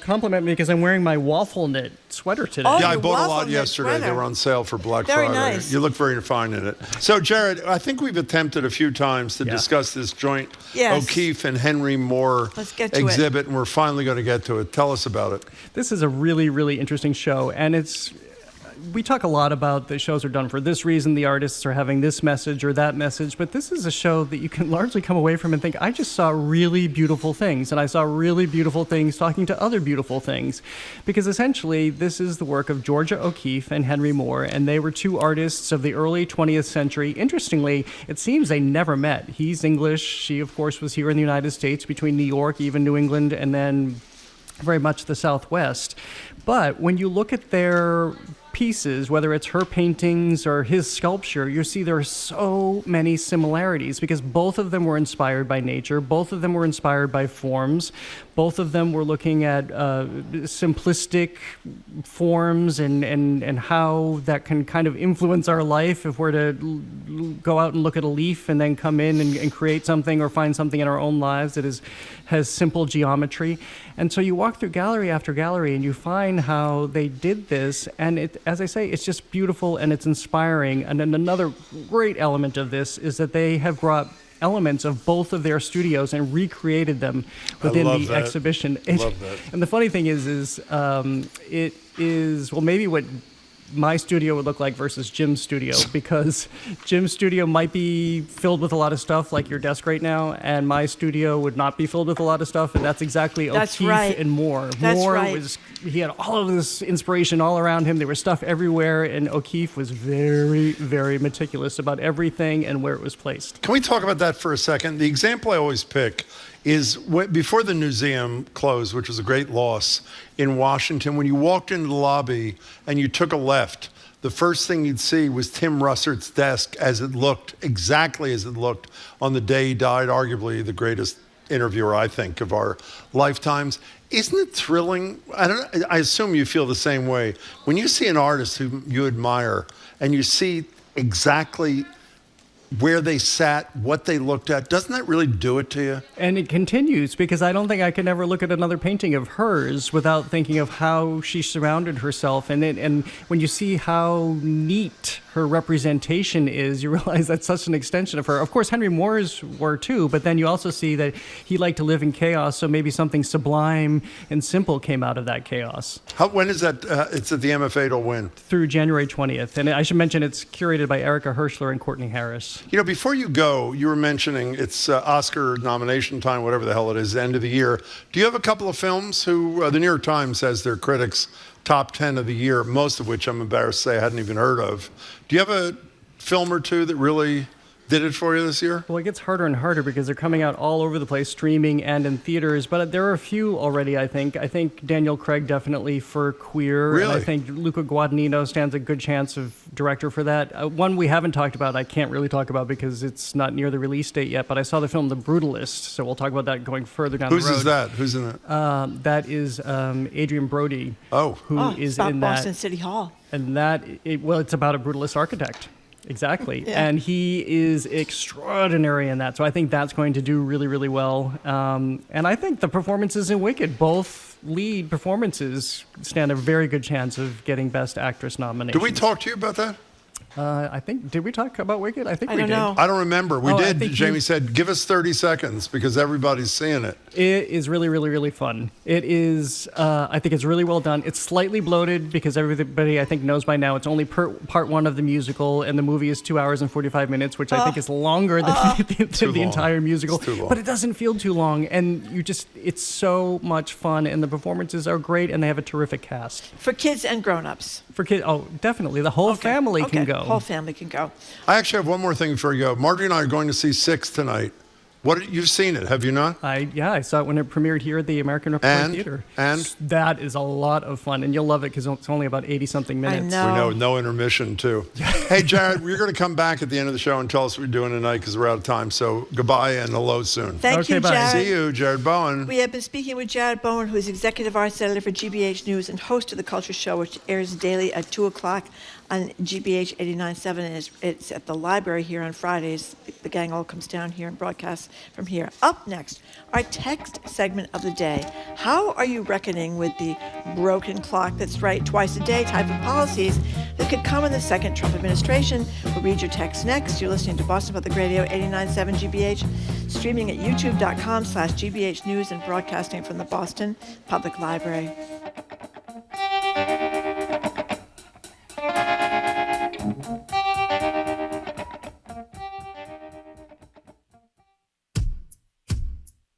compliment me because I'm wearing my waffle knit sweater today. Oh, yeah, I bought a lot yesterday. Sweater. They were on sale for Black Very Friday. nice. You look very fine in it. So, Jared, I think we've attempted a few times to discuss this joint O'Keefe and Henry Moore exhibit, and we're finally going to get to it. Tell us about it. This is a really, really interesting show, and we talk a lot about the shows are done for this reason, the artists are having this message or that message, but this is a show that you can largely come away from and think, I just saw really beautiful things, and I saw really beautiful things talking to other beautiful things. Because essentially, this is the work of Georgia O'Keeffe and Henry Moore, and they were two artists of the early 20th century. Interestingly, it seems they never met. He's English. She, of course, was here in the United States, between New York, even New England, and then very much the Southwest. But when you look at their pieces, whether it's her paintings or his sculpture, you see there are so many similarities, because both of them were inspired by nature, both of them were inspired by forms, both of them were looking at simplistic forms and how that can kind of influence our life if we're to go out and look at a leaf and then come in and create something or find something in our own lives that has simple geometry. And so you walk through gallery after gallery and you find how they did this, and as I say, it's just beautiful and it's inspiring. And then another great element of this is that they have brought elements of both of their studios and recreated them within the exhibition. Love that. And the funny thing is it is, well, maybe what my studio would look like versus Jim's studio, because Jim's studio might be filled with a lot of stuff like your desk right now, and my studio would not be filled with a lot of stuff, and that's exactly O'Keeffe and Moore. He had all of this inspiration all around him. There was stuff everywhere, and O'Keeffe was very, very meticulous about everything and where it was placed. Can we talk about that for a second? The example I always pick is before the museum closed, which was a great loss in Washington, when you walked into the lobby and you took a left, the first thing you'd see was Tim Russert's desk exactly as it looked on the day he died, arguably the greatest interviewer, I think, of our lifetimes. Isn't it thrilling? I assume you feel the same way. When you see an artist who you admire and you see exactly where they sat, what they looked at. Doesn't that really do it to you? And it continues, because I don't think I could ever look at another painting of hers without thinking of how she surrounded herself. And when you see how neat her representation is, you realize that's such an extension of her. Of course, Henry Moore's were too, but then you also see that he liked to live in chaos, so maybe something sublime and simple came out of that chaos. When is that? It's at the MFA, it'll win. Through January 20th. And I should mention it's curated by Erica Hirschler and Courtney Harris. You know, before you go, you were mentioning it's Oscar nomination time, whatever the hell it is, end of the year. Do you have a couple of films who the New York Times has their critics' top 10 of the year, most of which I'm embarrassed to say I hadn't even heard of. Do you have a film or two that really did it for you this year? Well, it gets harder and harder because they're coming out all over the place, streaming and in theaters. But there are a few already, I think. I think Daniel Craig definitely for Queer. Really? And I think Luca Guadagnino stands a good chance of director for that. One we haven't talked about, I can't really talk about because it's not near the release date yet. But I saw the film The Brutalist, so we'll talk about that going further down the road. Whose is that? Who's in that? That is Adrian Brody. Who is about in Boston that. City Hall. And it's about a brutalist architect. Exactly. Yeah. And he is extraordinary in that. So I think that's going to do really, really well. And I think the performances in Wicked, both lead performances, stand a very good chance of getting Best Actress nominations. Did we talk to you about that? I think, did we talk about Wicked? I think we did. I don't remember. We did. Jamie you said, give us 30 seconds because everybody's seeing it. It is really, really, really fun. It is, I think it's really well done. It's slightly bloated because everybody, I think, knows by now it's only part one of the musical, and the movie is 2 hours and 45 minutes, which I think is longer than the entire musical. But it doesn't feel too long, and it's so much fun, and the performances are great, and they have a terrific cast. For kids and grown-ups. For kids, definitely. The whole family can go. Whole family can go. I actually have one more thing before you go. Marjorie and I are going to see Six tonight. You've seen it, have you not? I saw it when it premiered here at the American Repertory Theater. And? That is a lot of fun, and you'll love it because it's only about 80-something minutes. I know. We know, no intermission, too. Hey, Jared, we're going to come back at the end of the show and tell us what we're doing tonight because we're out of time. So goodbye and hello soon. Thank you, Jared. See you, Jared Bowen. We have been speaking with Jared Bowen, who is Executive Arts Editor for GBH News and host of The Culture Show, which airs daily at 2 o'clock on GBH 89.7, and it's at the library here on Fridays. The gang all comes down here and broadcasts from here. Up next, our text segment of the day. How are you reckoning with the broken clock that's right twice a day type of policies that could come in the second Trump administration? We'll read your text next. You're listening to Boston Public Radio 89.7 GBH, streaming at youtube.com/GBH News and broadcasting from the Boston Public Library.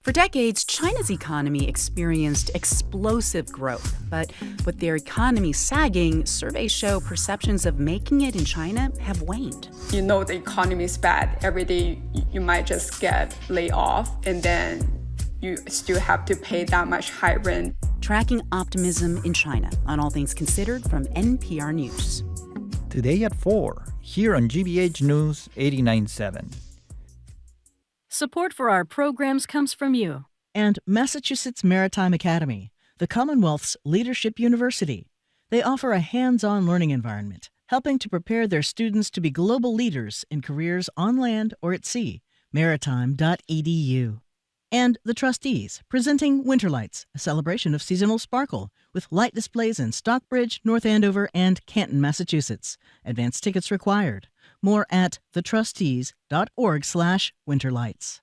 For decades, China's economy experienced explosive growth. But with their economy sagging, surveys show perceptions of making it in China have waned. You know the economy is bad. Every day you might just get laid off, and then you still have to pay that much high rent. Tracking optimism in China on All Things Considered from NPR News. Today at 4, here on GBH News 89.7. Support for our programs comes from you and Massachusetts Maritime Academy, the Commonwealth's leadership university. They offer a hands-on learning environment, helping to prepare their students to be global leaders in careers on land or at sea. Maritime.edu. And the Trustees, presenting Winter Lights, a celebration of seasonal sparkle, with light displays in Stockbridge, North Andover, and Canton, Massachusetts. Advance tickets required. More at thetrustees.org/winterlights.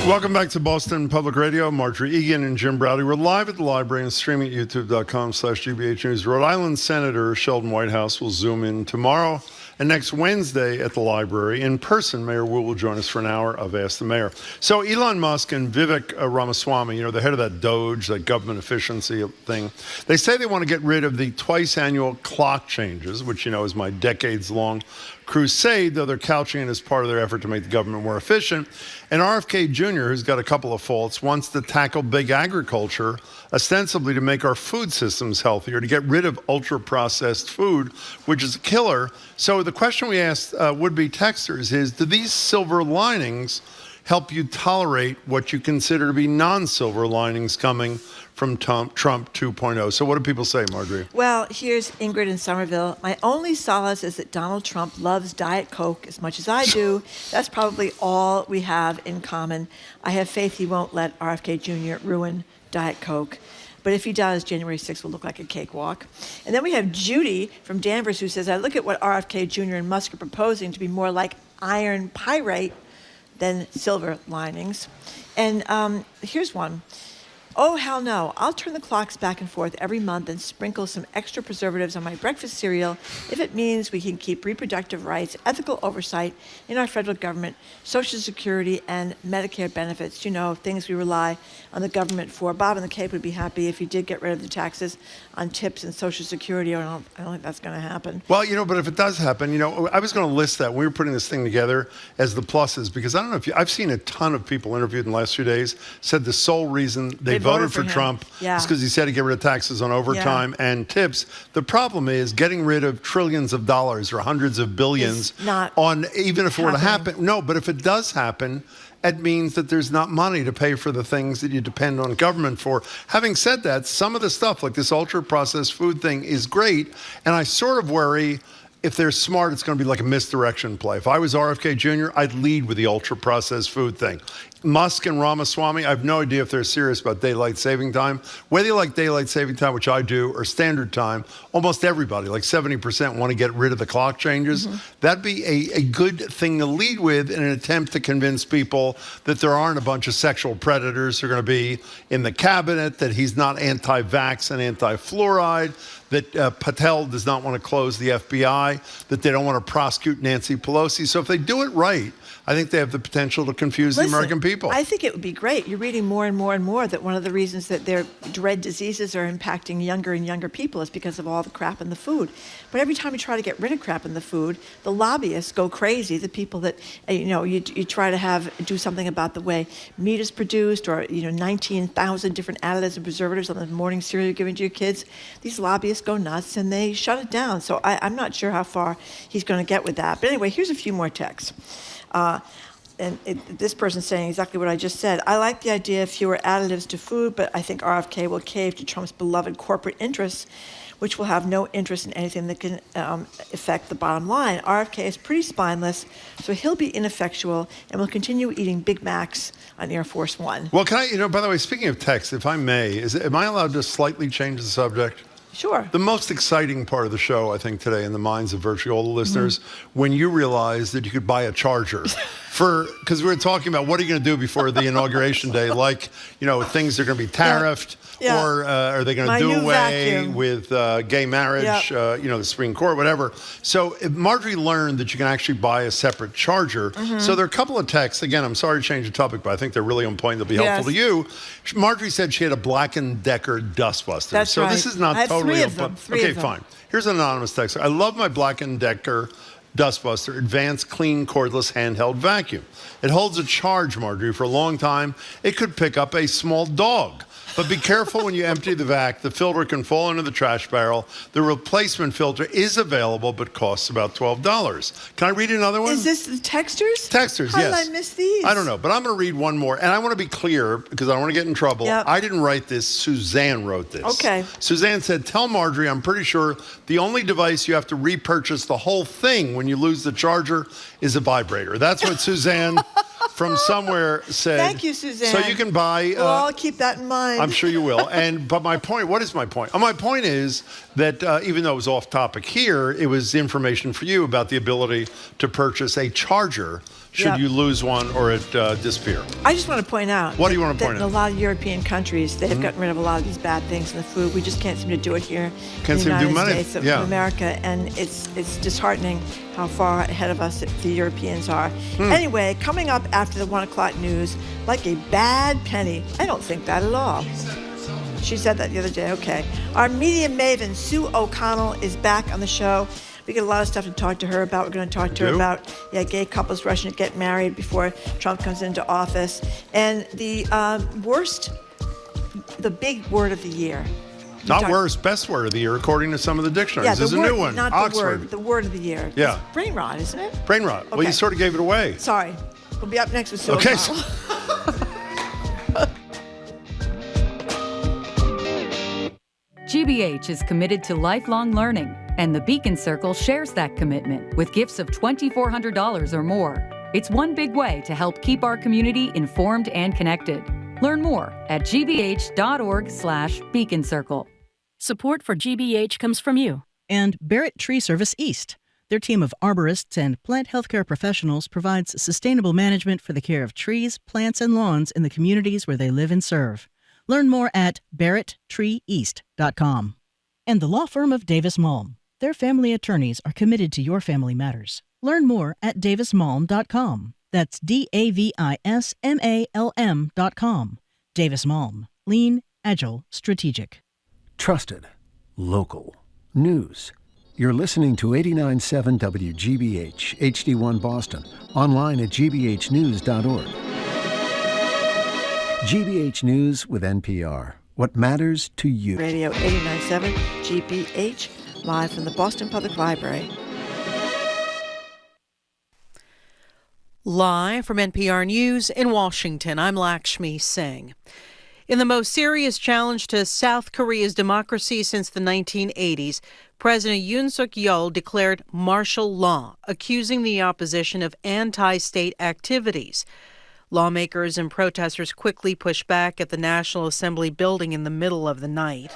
Welcome back to Boston Public Radio. Marjorie Egan and Jim Browdy. We're live at the library and streaming at youtube.com/GBH News. Rhode Island Senator Sheldon Whitehouse will Zoom in tomorrow and next Wednesday at the library. In person, Mayor Wu will join us for an hour of Ask the Mayor. So Elon Musk and Vivek Ramaswamy, the head of that DOGE, that government efficiency thing, they say they want to get rid of the twice annual clock changes, which, is my decades-long crusade, though they're couching it as part of their effort to make the government more efficient. And RFK Jr., who's got a couple of faults, wants to tackle big agriculture, ostensibly to make our food systems healthier, to get rid of ultra-processed food, which is a killer. So the question we asked would-be texters is, do these silver linings help you tolerate what you consider to be non-silver linings coming from Trump 2.0. So what do people say, Marjorie? Well, here's Ingrid in Somerville. My only solace is that Donald Trump loves Diet Coke as much as I do. That's probably all we have in common. I have faith he won't let RFK Jr. ruin Diet Coke. But if he does, January 6th will look like a cakewalk. And then we have Judy from Danvers who says, I look at what RFK Jr. and Musk are proposing to be more like iron pyrite than silver linings. And here's one. Oh, hell no. I'll turn the clocks back and forth every month and sprinkle some extra preservatives on my breakfast cereal if it means we can keep reproductive rights, ethical oversight in our federal government, Social Security, and Medicare benefits. You know, things we rely on the government for. Bob and the Cape would be happy if you did get rid of the taxes on tips and Social Security. I don't think that's going to happen. Well, but if it does happen, I was going to list that when we were putting this thing together as the pluses, because I don't know if I've seen a ton of people interviewed in the last few days said the sole reason they voted for Trump is because he said he'd get rid of taxes on overtime and tips. The problem is getting rid of trillions of dollars or hundreds of billions on, even if it were to happen. No, but if it does happen, it means that there's not money to pay for the things that you depend on government for. Having said that, some of the stuff like this ultra-processed food thing is great, and I sort of worry if they're smart, it's going to be like a misdirection play. If I was RFK Jr., I'd lead with the ultra-processed food thing. Musk and Ramaswamy, I have no idea if they're serious about daylight saving time. Whether you like daylight saving time, which I do, or standard time, almost everybody, like 70%, want to get rid of the clock changes. That'd be a good thing to lead with in an attempt to convince people that there aren't a bunch of sexual predators who are going to be in the cabinet, that he's not anti-vax and anti-fluoride, that Patel does not want to close the FBI, that they don't want to prosecute Nancy Pelosi. So if they do it right, I think they have the potential to confuse the American people. I think it would be great. You're reading more and more and more that one of the reasons that their dread diseases are impacting younger and younger people is because of all the crap in the food. But every time you try to get rid of crap in the food, the lobbyists go crazy. The people that, you try to do something about the way meat is produced, or, 19,000 different additives and preservatives on the morning cereal you're giving to your kids. These lobbyists go nuts and they shut it down. So I'm not sure how far he's going to get with that. But anyway, here's a few more texts. This person's saying exactly what I just said. I like the idea of fewer additives to food, but I think RFK will cave to Trump's beloved corporate interests, which will have no interest in anything that can affect the bottom line. RFK is pretty spineless, so he'll be ineffectual and will continue eating Big Macs on Air Force One. Well, can I, by the way, speaking of text, if I may, am I allowed to slightly change the subject? Sure. The most exciting part of the show, I think, today in the minds of virtually all the listeners, when you realized that you could buy a charger because we were talking about what are you going to do before the inauguration day, like, things are going to be tariffed, or are they going to do away with gay marriage, the Supreme Court, whatever. So Marjorie learned that you can actually buy a separate charger. So there are a couple of texts. Again, I'm sorry to change the topic, but I think they're really on point. They'll be helpful to you. Marjorie said she had a Black & Decker dustbuster. That's right. This is not totally three of them. Fine. Here's an anonymous texter. I love my Black & Decker Dustbuster Advanced Clean Cordless Handheld Vacuum. It holds a charge, Marjorie, for a long time. It could pick up a small dog. But be careful when you empty the vac. The filter can fall into the trash barrel. The replacement filter is available, but costs about $12. Can I read another one? Is this the texters? Texters, How yes. did I miss these? I don't know, but I'm going to read one more. And I want to be clear, because I don't want to get in trouble. I didn't write this. Suzanne wrote this. Okay. Suzanne said, tell Marjorie, I'm pretty sure the only device you have to repurchase the whole thing when you lose the charger is a vibrator. That's what Suzanne from somewhere said. Thank you, Suzanne. So you can buy... well, I'll keep that in mind. I'm sure you will. But my point, what is my point? My point is that even though it was off topic here, it was information for you about the ability to purchase a charger should you lose one or it disappear. I just want to point out. What do you want to point out? In a lot of European countries, they have gotten rid of a lot of these bad things in the food. We just can't seem to do it here in the United States of America. And it's disheartening how far ahead of us the Europeans are. Anyway, coming up after the 1 o'clock news, like a bad penny. I don't think that at all. She said that the other day. Okay. Our media maven, Sue O'Connell, is back on the show. We get a lot of stuff to talk to her about. We're going to talk to her about gay couples rushing to get married before Trump comes into office. And the big word of the year. Not worst, best word of the year, according to some of the dictionaries. There's a new one, not Oxford. The word of the year. Yeah. It's brain rot, isn't it? Brain rot. Okay. Well, you sort of gave it away. Sorry. We'll be up next with Sue Okay. O'Connell. GBH is committed to lifelong learning, and the Beacon Circle shares that commitment with gifts of $2,400 or more. It's one big way to help keep our community informed and connected. Learn more at gbh.org/Beacon Circle. Support for GBH comes from you and Barrett Tree Service East. Their team of arborists and plant healthcare professionals provides sustainable management for the care of trees, plants, and lawns in the communities where they live and serve. Learn more at barretttreeeast.com. And the law firm of Davis Malm. Their family attorneys are committed to your family matters. Learn more at davismalm.com. That's DAVISMALM.com. Davis Malm. Lean, agile, strategic. Trusted. Local. News. You're listening to 89.7 WGBH, HD1 Boston, online at gbhnews.org. GBH News with NPR. What matters to you. Radio 89.7 GBH, live from the Boston Public Library. Live from NPR News in Washington, I'm Lakshmi Singh. In the most serious challenge to South Korea's democracy since the 1980s, President Yoon Suk-yeol declared martial law, accusing the opposition of anti-state activities. Lawmakers and protesters quickly pushed back at the National Assembly building in the middle of the night.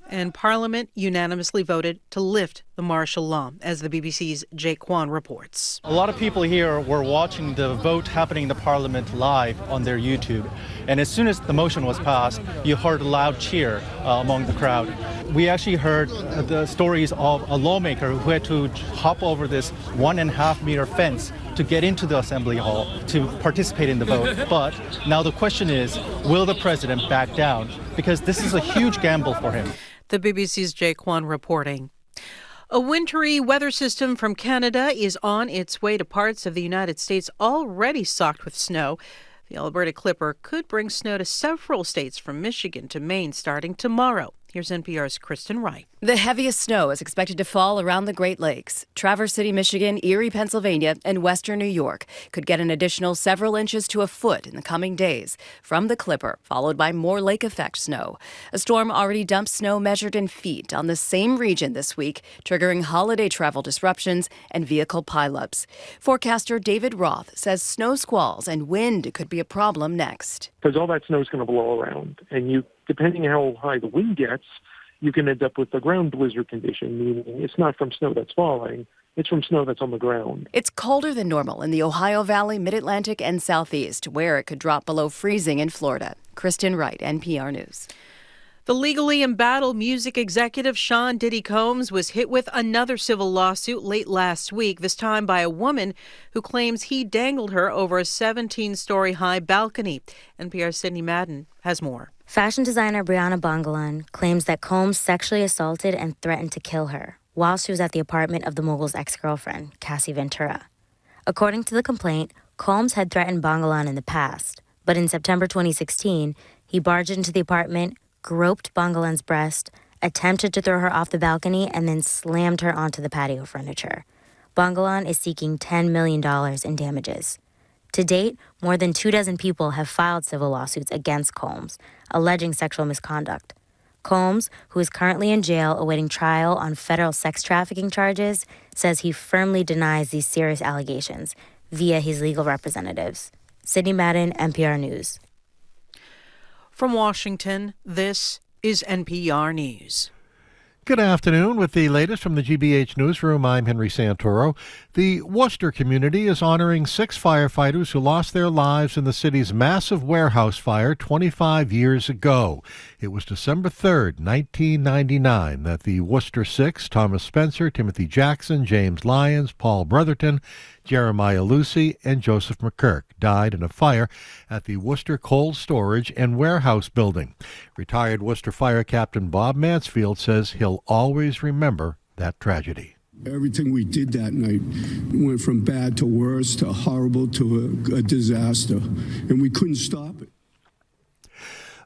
And Parliament unanimously voted to lift the martial law, as the BBC's Jake Kwan reports. A lot of people here were watching the vote happening in the Parliament live on their YouTube. And as soon as the motion was passed, you heard a loud cheer among the crowd. We actually heard the stories of a lawmaker who had to hop over this 1.5 meter fence to get into the Assembly Hall to participate in the vote. But now the question is, will the president back down? Because this is a huge gamble for him. The BBC's Jake Kwan reporting. A wintry weather system from Canada is on its way to parts of the United States already socked with snow. The Alberta Clipper could bring snow to several states from Michigan to Maine starting tomorrow. Here's NPR's Kristen Wright. The heaviest snow is expected to fall around the Great Lakes. Traverse City, Michigan, Erie, Pennsylvania, and western New York could get an additional several inches to a foot in the coming days from the Clipper, followed by more lake effect snow. A storm already dumped snow measured in feet on the same region this week, triggering holiday travel disruptions and vehicle pileups. Forecaster David Roth says snow squalls and wind could be a problem next. Because all that snow is going to blow around, and depending how high the wind gets, you can end up with a ground blizzard condition, meaning it's not from snow that's falling, it's from snow that's on the ground. It's colder than normal in the Ohio Valley, Mid-Atlantic, and Southeast, where it could drop below freezing in Florida. Kristen Wright, NPR News. The legally embattled music executive Sean Diddy Combs was hit with another civil lawsuit late last week, this time by a woman who claims he dangled her over a 17-story high balcony. NPR's Sydney Madden has more. Fashion designer Brianna Bongolan claims that Combs sexually assaulted and threatened to kill her while she was at the apartment of the mogul's ex-girlfriend, Cassie Ventura. According to the complaint, Combs had threatened Bongolan in the past, but in September 2016, he barged into the apartment, groped Bongolan's breast, attempted to throw her off the balcony, and then slammed her onto the patio furniture. Bongolan is seeking $10 million in damages. To date, more than 24 people have filed civil lawsuits against Combs, alleging sexual misconduct. Combs, who is currently in jail awaiting trial on federal sex trafficking charges, says he firmly denies these serious allegations via his legal representatives. Sydney Madden, NPR News. From Washington, this is NPR News. Good afternoon. With the latest from the GBH Newsroom, I'm Henry Santoro. The Worcester community is honoring 6 firefighters who lost their lives in the city's massive warehouse fire 25 years ago. It was December 3rd, 1999, that the Worcester 6, Thomas Spencer, Timothy Jackson, James Lyons, Paul Brotherton, Jeremiah Lucy, and Joseph McKirk died in a fire at the Worcester Cold Storage and Warehouse Building. Retired Worcester Fire Captain Bob Mansfield says he'll always remember that tragedy. Everything we did that night went from bad to worse to horrible to a disaster, and we couldn't stop it.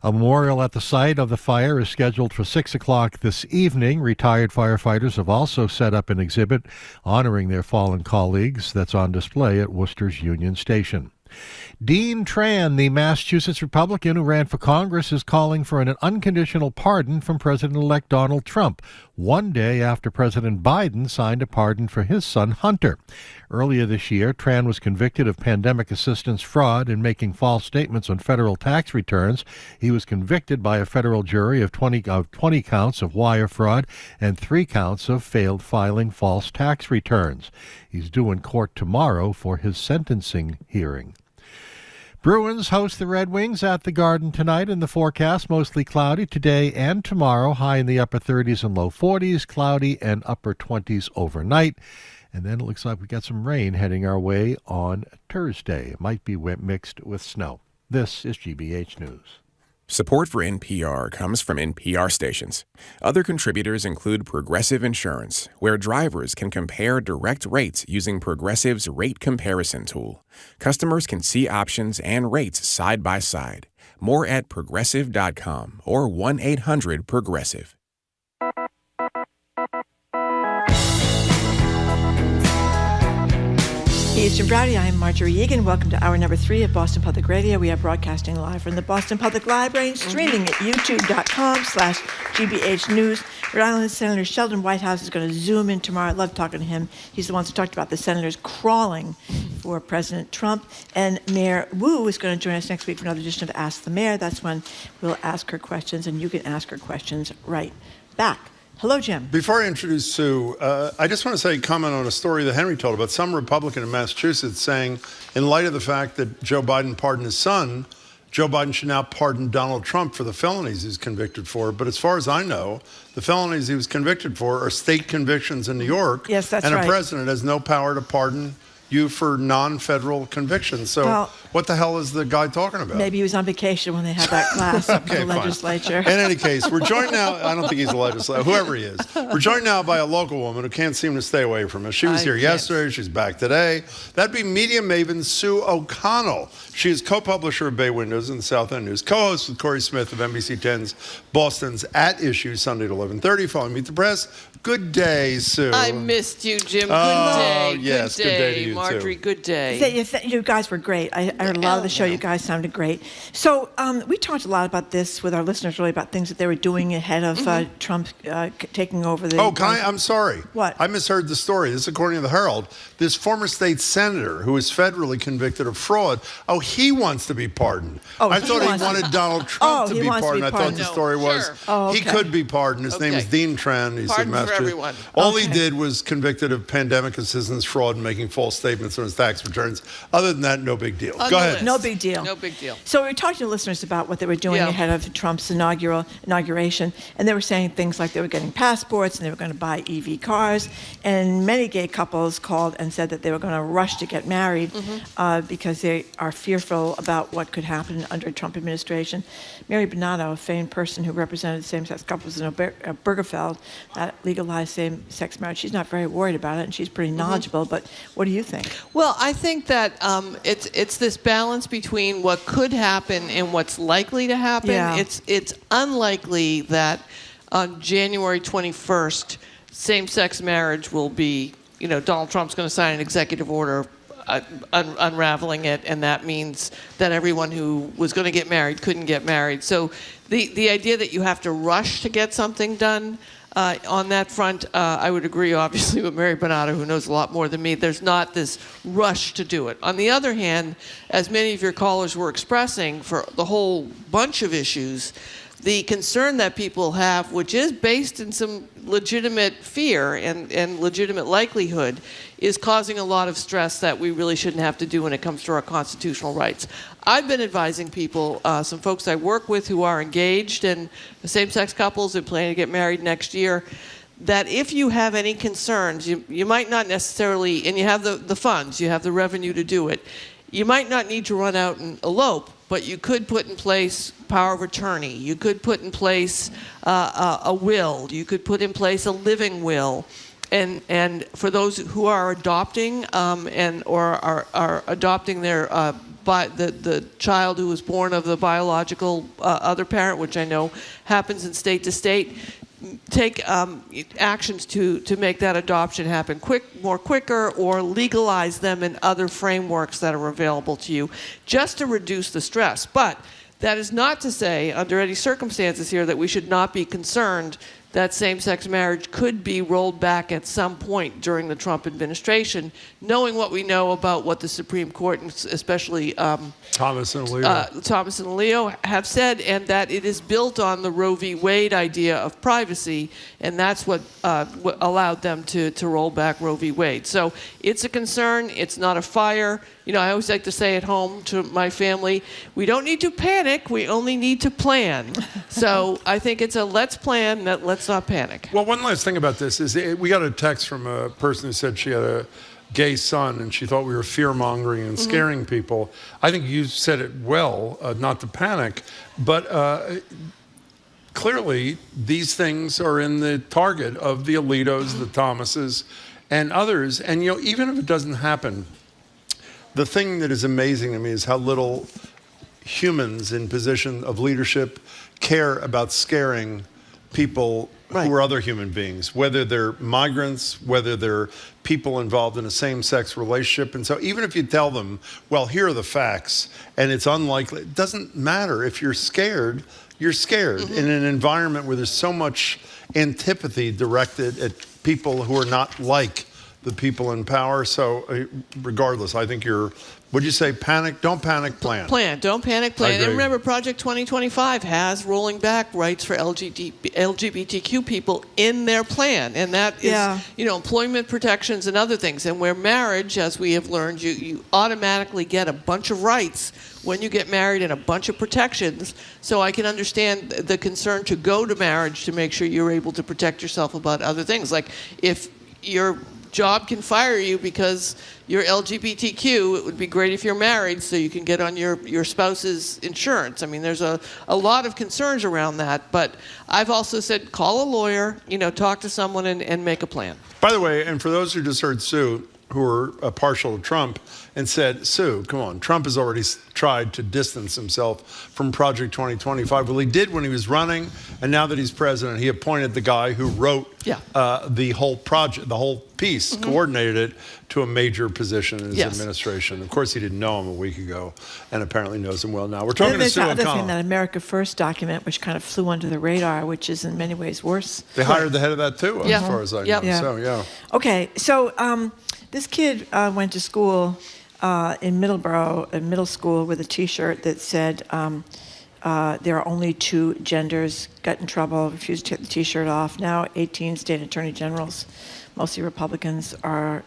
A memorial at the site of the fire is scheduled for 6 o'clock this evening. Retired firefighters have also set up an exhibit honoring their fallen colleagues that's on display at Worcester's Union Station. Dean Tran, the Massachusetts Republican who ran for Congress, is calling for an unconditional pardon from President-elect Donald Trump, one day after President Biden signed a pardon for his son Hunter. Earlier this year, Tran was convicted of pandemic assistance fraud and making false statements on federal tax returns. He was convicted by a federal jury of 20 counts of wire fraud and 3 counts of failed filing false tax returns. He's due in court tomorrow for his sentencing hearing. Bruins host the Red Wings at the Garden tonight. In the forecast, mostly cloudy today and tomorrow, high in the upper 30s and low 40s, cloudy and upper 20s overnight. And then it looks like we got some rain heading our way on Thursday. It might be wet mixed with snow. This is GBH News. Support for NPR comes from NPR stations. Other contributors include Progressive Insurance, where drivers can compare direct rates using Progressive's rate comparison tool. Customers can see options and rates side by side. More at progressive.com or 1-800-PROGRESSIVE. Eastern Browdy, I am Marjorie Egan. Welcome to hour number 3 of Boston Public Radio. We are broadcasting live from the Boston Public Library and streaming at youtube.com/GBH News. Rhode Island Senator Sheldon Whitehouse is going to zoom in tomorrow. I love talking to him. He's the one who talked about the senators crawling for President Trump. And Mayor Wu is going to join us next week for another edition of Ask the Mayor. That's when we'll ask her questions, and you can ask her questions right back. Hello, Jim. Before I introduce Sue, I just want to say, comment on a story that Henry told about some Republican in Massachusetts saying, in light of the fact that Joe Biden pardoned his son, Joe Biden should now pardon Donald Trump for the felonies he's convicted for. But as far as I know, the felonies he was convicted for are state convictions in New York. Yes, that's right. right. And a president has no power to pardon you for non-federal convictions. So what the hell is the guy talking about? Maybe he was on vacation when they had that class at the legislature. In any case, we're joined now, I don't think he's a legislator, whoever he is. We're joined now by a local woman who can't seem to stay away from us. She was here yesterday, she's back today. That'd be media maven Sue O'Connell. She is co-publisher of Bay Windows and the South End News, co-host with Corey Smith of NBC 10's Boston's At Issue, Sunday at 11:30, following Meet the Press. Good day, Sue. I missed you, Jim. Good day. Yes, good day to you, Marjorie, too. good day. You guys were great. I heard a lot of the show. You guys sounded great. So we talked a lot about this with our listeners, really, about things that they were doing ahead of Trump taking over the... I'm sorry. What? I misheard the story. This is according to the Herald. This former state senator who is federally convicted of fraud, he wants to be pardoned. I thought he wanted Donald Trump to be pardoned. I thought the story was he could be pardoned. His name is Dean Tran. He's in Massachusetts. Everyone. All he did was convicted of pandemic assistance fraud and making false statements on his tax returns. Other than that, no big deal. Go ahead. No big deal. No big deal. So we were talking to listeners about what they were doing ahead of Trump's inauguration, and they were saying things like they were getting passports and they were going to buy EV cars, and many gay couples called and said that they were going to rush to get married because they are fearful about what could happen under a Trump administration. Mary Bonato, a famed person who represented same-sex couples in Obergefell, that legalized same-sex marriage, she's not very worried about it, and she's pretty knowledgeable, but what do you think? Well, I think that it's this balance between what could happen and what's likely to happen. Yeah. It's unlikely that on January 21st, same-sex marriage will be, Donald Trump's going to sign an executive order unraveling it, and that means that everyone who was going to get married couldn't get married. So the idea that you have to rush to get something done on that front, I would agree, obviously, with Mary Bonato, who knows a lot more than me. There's not this rush to do it. On the other hand, as many of your callers were expressing, for the whole bunch of issues, the concern that people have, which is based in some legitimate fear and legitimate likelihood, is causing a lot of stress that we really shouldn't have to do when it comes to our constitutional rights. I've been advising people, some folks I work with who are engaged in same-sex couples and planning to get married next year, that if you have any concerns, you might not necessarily, and you have the funds, you have the revenue to do it, you might not need to run out and elope, but you could put in place power of attorney. You could put in place a will. You could put in place a living will. And for those who are adopting or are adopting their the child who was born of the biological other parent, which I know happens in state to state, take actions to make that adoption happen more quicker, or legalize them in other frameworks that are available to you, just to reduce the stress. But that is not to say, under any circumstances here, that we should not be concerned that same-sex marriage could be rolled back at some point during the Trump administration, knowing what we know about what the Supreme Court, and especially Thomas and Alito have said, and that it is built on the Roe v. Wade idea of privacy, and that's what allowed them to roll back Roe v. Wade. So it's a concern. It's not a fire. You know, I always like to say at home to my family, we don't need to panic. We only need to plan. So I think it's a let's plan, let's not panic. Well, one last thing about this is we got a text from a person who said she had a gay son and she thought we were fear-mongering and scaring people. I think you said it well, not to panic, but clearly these things are in the target of the Alitos, the Thomases, and others. And, you know, even if it doesn't happen, the thing that is amazing to me is how little humans in position of leadership care about scaring people who are other human beings, whether they're migrants, whether they're people involved in a same-sex relationship. And so even if you tell them, well, here are the facts, and it's unlikely, it doesn't matter. If you're scared, you're scared in an environment where there's so much antipathy directed at people who are not like the people in power. So regardless, I think would you say panic? Don't panic, plan. Plan, don't panic, plan. And remember, Project 2025 has rolling back rights for LGBTQ people in their plan. And that is, you know, employment protections and other things. And where marriage, as we have learned, you automatically get a bunch of rights when you get married and a bunch of protections. So I can understand the concern to go to marriage to make sure you're able to protect yourself about other things. Like if your job can fire you because you're LGBTQ, it would be great if you're married so you can get on your spouse's insurance. I mean, there's a lot of concerns around that, but I've also said call a lawyer, you know, talk to someone and make a plan. By the way, and for those who just heard Sue, who are partial to Trump, and said, Sue, come on, Trump has already tried to distance himself from Project 2025. Well, he did when he was running, and now that he's president, he appointed the guy who wrote the whole project, the whole piece, coordinated it to a major position in his administration. Of course, he didn't know him a week ago, and apparently knows him well now. We're talking to Sue O'Connell. There's another thing, that America First document, which kind of flew under the radar, which is in many ways worse. They hired the head of that, too, as far as I know. So, Okay, so this kid went to school in Middleborough, a middle school, with a T-shirt that said, there are only two genders, got in trouble, refused to take the T-shirt off. Now 18 state attorney generals, mostly Republicans, are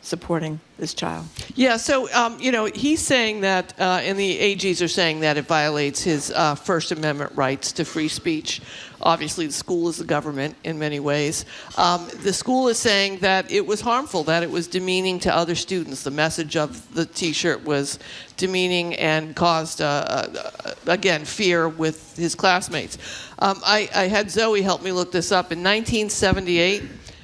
supporting this child. Yeah, so, you know, he's saying that, and the AGs are saying that it violates his First Amendment rights to free speech. Obviously, the school is the government in many ways. The school is saying that it was harmful, that it was demeaning to other students. The message of the T-shirt was demeaning and caused, again, fear with his classmates. I had Zoe help me look this up. In 1978,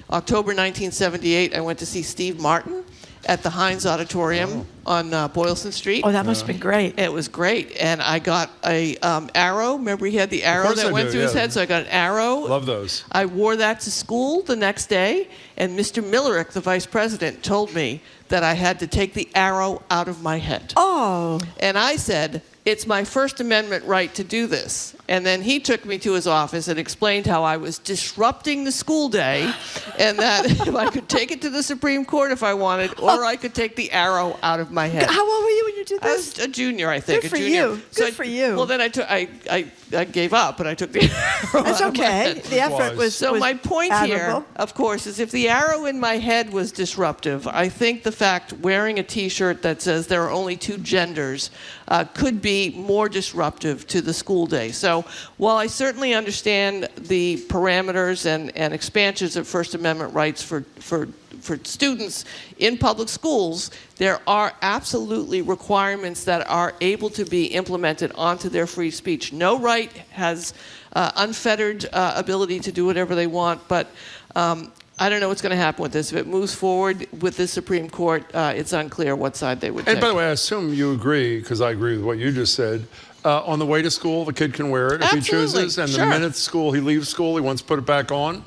October 1978, I went to see Steve Martin at the Heinz Auditorium on Boylston Street. Oh, that must have been great. It was great. And I got a arrow. Remember, he had the arrow that went through his head, so I got an arrow. Love those. I wore that to school the next day, and Mr. Millerick, the vice president, told me that I had to take the arrow out of my head. Oh. And I said, it's my First Amendment right to do this. And then he took me to his office and explained how I was disrupting the school day, and that if I could take it to the Supreme Court if I wanted, or I could take the arrow out of my head. How old were you when you did this? I was a junior, I think. Good for a junior. you. Good for you. Well, then I gave up, and I took the arrow That's out of my okay. head. The effort was So my point admirable. here, of course, is if the arrow in my head was disruptive, I think the fact wearing a T-shirt that says there are only two genders could be more disruptive to the school day. So while I certainly understand the parameters and expansions of First Amendment rights for students in public schools, there are absolutely requirements that are able to be implemented onto their free speech. No right has unfettered ability to do whatever they want, but I don't know what's going to happen with this. If it moves forward with the Supreme Court, it's unclear what side they would take. And by the way, I assume you agree, because I agree with what you just said. On the way to school, the kid can wear it if he chooses. And the minute he leaves school, he wants to put it back on.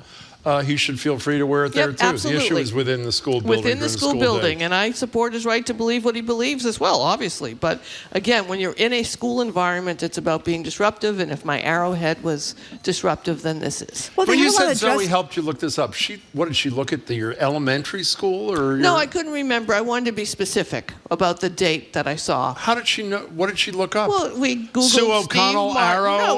He should feel free to wear it there, too. Absolutely. The issue is within the school building. Within the school building. And I support his right to believe what he believes as well, obviously. But again, when you're in a school environment, it's about being disruptive. And if my arrowhead was disruptive, then this is. Well, when you said Zoe helped you look this up, what did she look at? Your elementary school? No, I couldn't remember. I wanted to be specific about the date that I saw. How did she know? What did she look up? Well, we Googled Sue O'Connell,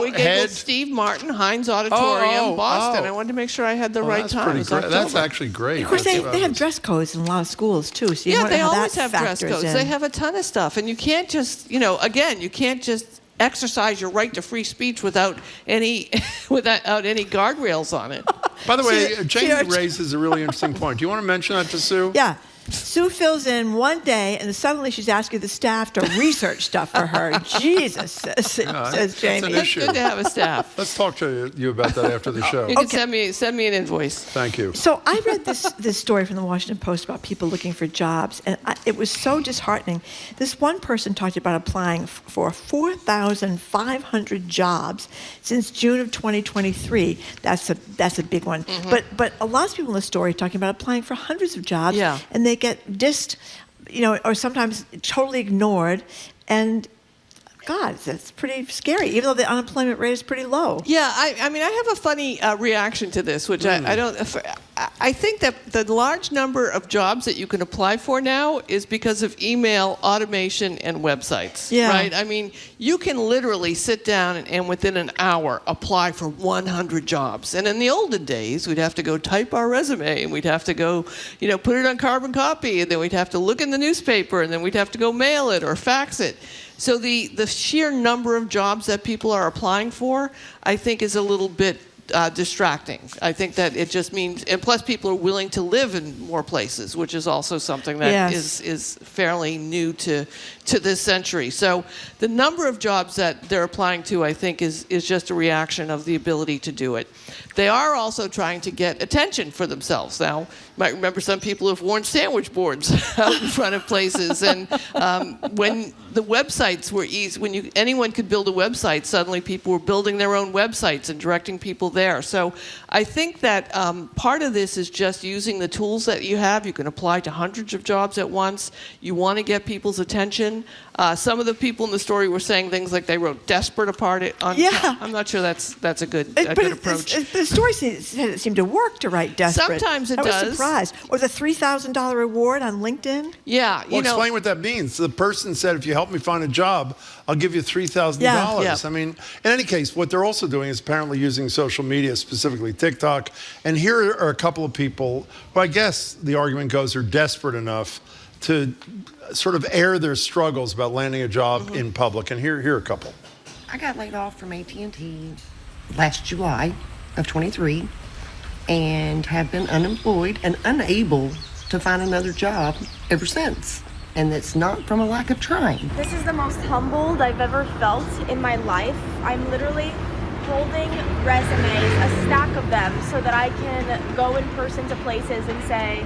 we Googled Steve Martin, Heinz Auditorium, Boston. I wanted to make sure I had the right time. That's actually great. Of course, they have dress codes in a lot of schools, too. So they always have dress codes. They have a ton of stuff. And you can't just, you can't just exercise your right to free speech without any guardrails on it. By the way, Jamie raises a really interesting point. Do you want to mention that to Sue? Yeah. Sue fills in one day, and suddenly she's asking the staff to research stuff for her. Jesus, says Jamie. It's good to have a staff. Let's talk to you about that after the show. You can send me an invoice. Thank you. So I read this story from the Washington Post about people looking for jobs, and it was so disheartening. This one person talked about applying for 4,500 jobs since June of 2023. That's a big one. Mm-hmm. But a lot of people in the story talking about applying for hundreds of jobs, and they get dissed, or sometimes totally ignored, and God, that's pretty scary, even though the unemployment rate is pretty low. Yeah, I mean, I have a funny reaction to this, which I think that the large number of jobs that you can apply for now is because of email, automation, and websites, right? I mean, you can literally sit down and within an hour apply for 100 jobs. And in the olden days, we'd have to go type our resume, and we'd have to go, put it on carbon copy, and then we'd have to look in the newspaper, and then we'd have to go mail it or fax it. So the sheer number of jobs that people are applying for, I think, is a little bit distracting. I think that it just means, and plus people are willing to live in more places, which is also something that is fairly new to this century. So the number of jobs that they're applying to, I think, is just a reaction of the ability to do it. They are also trying to get attention for themselves. Now, you might remember some people who have worn sandwich boards out in front of places, and when the websites were easy, when anyone could build a website, suddenly people were building their own websites and directing people there. So I think that part of this is just using the tools that you have. You can apply to hundreds of jobs at once. You want to get people's attention. Some of the people in the story were saying things like they wrote "desperate" apart. I'm not sure that's a good approach. The story seemed to work to write "desperate." Sometimes it does. I was surprised. Or the $3,000 reward on LinkedIn. Yeah, well, explain what that means. The person said, "If you help me find a job, I'll give you $3,000." Yeah. I mean, in any case, what they're also doing is apparently using social media, specifically TikTok. And here are a couple of people who I guess the argument goes are desperate enough to sort of air their struggles about landing a job in public. And here are a couple. I got laid off from AT&T last July of 23 and have been unemployed and unable to find another job ever since. And it's not from a lack of trying. This is the most humbled I've ever felt in my life. I'm literally holding resumes, a stack of them, so that I can go in person to places and say,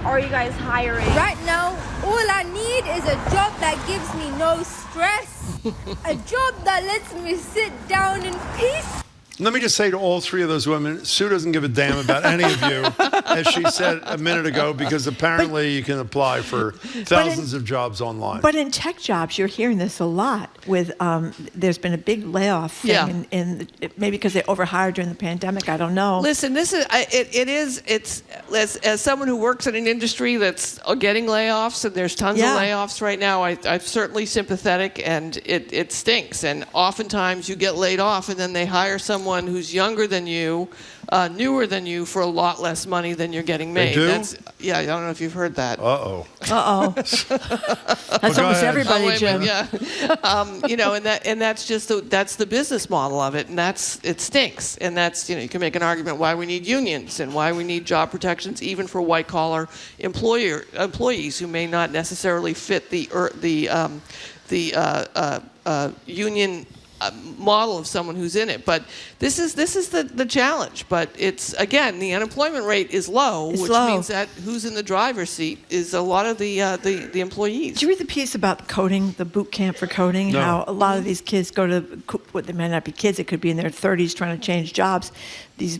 are you guys hiring? Right now, all I need is a job that gives me no stress. A job that lets me sit down in peace. Let me just say to all three of those women, Sue doesn't give a damn about any of you, as she said a minute ago, because apparently you can apply for thousands of jobs online. But in tech jobs, you're hearing this a lot. With there's been a big layoff thing, in maybe because they overhired during the pandemic. I don't know. Listen, this is it's as someone who works in an industry that's getting layoffs, and there's tons of layoffs right now. I'm certainly sympathetic, and it stinks. And oftentimes you get laid off, and then they hire someone who's younger than you, newer than you, for a lot less money than you're getting made. They do? I don't know if you've heard that. That's almost everybody, Jim. And that's just that's the business model of it, and it stinks. And that's you can make an argument why we need unions and why we need job protections, even for white collar employees who may not necessarily fit the union model of someone who's in it. But this is the challenge. But it's, again, the unemployment rate is low, which means that who's in the driver's seat is a lot of the employees. Did you read the piece about coding, the boot camp for coding? No. How a lot of these kids go to, what they might not be kids, it could be in their 30s trying to change jobs, these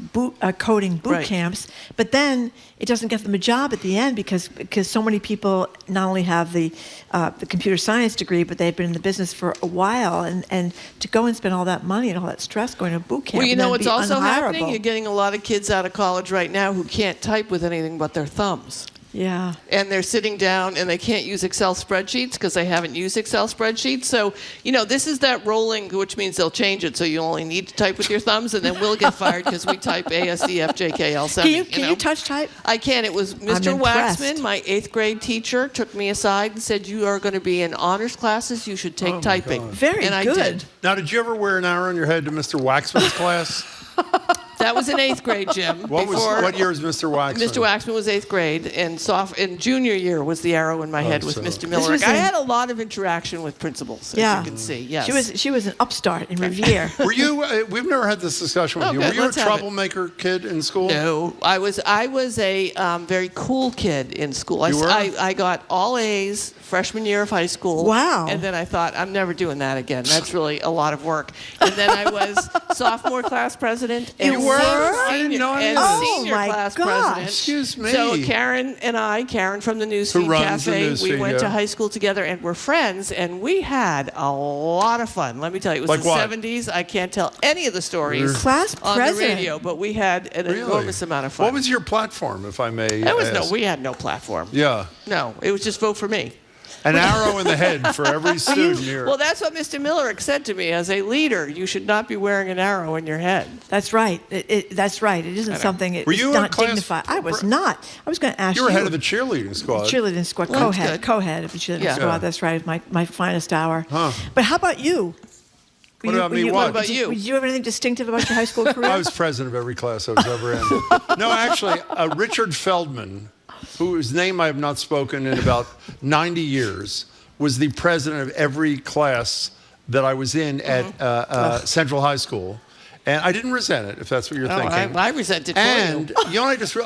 coding boot camps. But then it doesn't get them a job at the end because so many people not only have the computer science degree, but they've been in the business for a while, and to go and spend all that money and all that stress going to a boot camp. Well, you know what's also unhirable. happening? You're getting a lot of kids out of college right now who can't type with anything but their thumbs. Yeah. And they're sitting down and they can't use Excel spreadsheets because they haven't used Excel spreadsheets. So, this is that rolling, which means they'll change it. So you only need to type with your thumbs, and then we'll get fired because we type ASCFJKL7. Can you touch type? I can. It was Mr. Waxman, my 8th grade teacher, took me aside and said, "You are going to be in honors classes. You should take typing." Very and good. I did. Now, did you ever wear an arrow on your head to Mr. Waxman's class? That was in 8th grade, Jim. What year was Mr. Waxman? Mr. Waxman was 8th grade, and junior year was the arrow in my head with Mr. Miller. I had a lot of interaction with principals, as you can see. Yes. She was an upstart in Revere. Were you? We've never had this discussion with you. Were you a troublemaker kid in school? No, I was a very cool kid in school. You were? I got all A's freshman year of high school. Wow. And then I thought, I'm never doing that again. That's really a lot of work. And then I was sophomore class president. And You were? I didn't know any of this. senior class president. Excuse me. So Karen from the Newsfeed Cafe, we went to high school together and we're friends, and we had a lot of fun. Let me tell you, it was Like the what? 70s. I can't tell any of the stories Class on president. the radio, but we had an enormous amount of fun. What was your platform, if I may ask? We had no platform. Yeah. No, it was just vote for me. An arrow in the head for every student here. Well, that's what Mr. Miller said to me. As a leader, you should not be wearing an arrow in your head. That's right. That's right. It isn't something. Were you in not class? dignified. I was not. I was going to ask you. You were head of the cheerleading squad. Cheerleading squad. Well, Co-head of the cheerleading squad. That's right. My finest hour. Huh. But how about you? What about me? What about you? Did you have anything distinctive about your high school career? I was president of every class I was ever in. No, actually, Richard Feldman, whose name I have not spoken in about 90 years, was the president of every class that I was in at Central High School. And I didn't resent it, if that's what you're thinking. I resent it for and,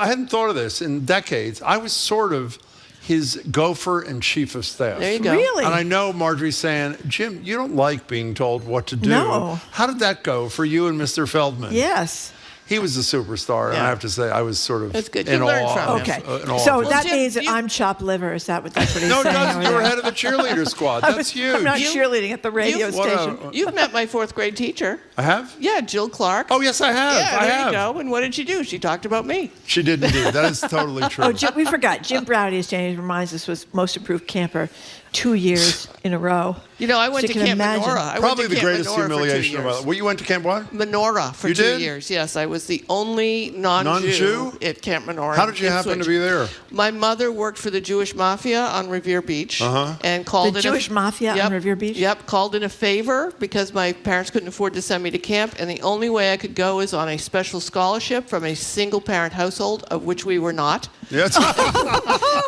I hadn't thought of this in decades. I was sort of his gopher and chief of staff. There you go. Really? And I know Marjorie's saying, Jim, you don't like being told what to do. No. How did that go for you and Mr. Feldman? Yes. He was a superstar, and I have to say, I was sort of That's good. in You learned awe. from of- Okay. in awe So of him. that Jim, means that I'm chopped liver. Is that what he's saying? No, it doesn't. over You were there? head of the cheerleader squad. That's huge. I'm not cheerleading at the radio station. You've met my 4th grade teacher. I have? Yeah, Jill Clark. Oh, yes, I have. Yeah, I there have. you go. And what did she do? She talked about me. She did indeed. That is totally true. Oh, we forgot. Jim Browdy, as Jane reminds us, was most improved camper 2 years in a row. I went So to you can Camp imagine. Menorah. Probably the greatest humiliation of my life. Well, you went to Camp what? Menorah for You 2 did? years. Yes, I was the only non-Jew at Camp Menorah. How did you happen to be there? My mother worked for the Jewish Mafia on Revere Beach and called The in Jewish Mafia on Revere Beach? Yep, called in a favor because my parents couldn't afford to send me to camp, and the only way I could go is on a special scholarship from a single-parent household, of which we were not. Yes.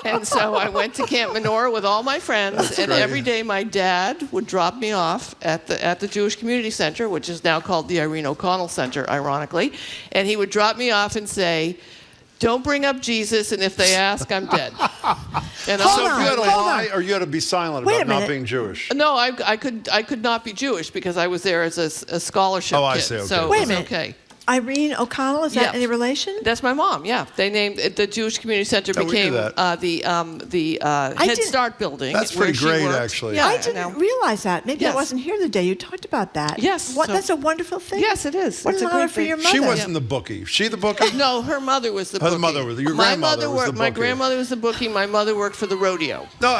And so I went to Camp Menorah with all my friends, and great. every day my dad would drop me off at the Jewish Community Center, which is now called the Irene O'Connell Center, ironically, and he would drop me off and say, "Don't bring up Jesus, and if they ask, I'm dead." And So I'll you had to hold lie, on. or you had to be silent Wait a about not minute. being Jewish? No, I could not be Jewish because I was there as a scholarship Oh, I kid. see, okay. So Wait a it was minute. okay. Irene O'Connell, is that Yeah. any relation? That's my mom. Yeah, they named the Jewish Community Center Oh, we knew became that. the Head didn't- Start building. That's where pretty she great, worked. actually. Yeah, I didn't realize that. Maybe Yes. I wasn't here the day you talked about that. Yes, What? so- That's a wonderful thing. Yes, it is. What It's an a honor great for thing. your mother. She wasn't the bookie. She the bookie? No, her mother was the Her bookie. mother was- your my grandmother mother was the worked. My bookie. grandmother was the bookie. My mother worked for the rodeo. No,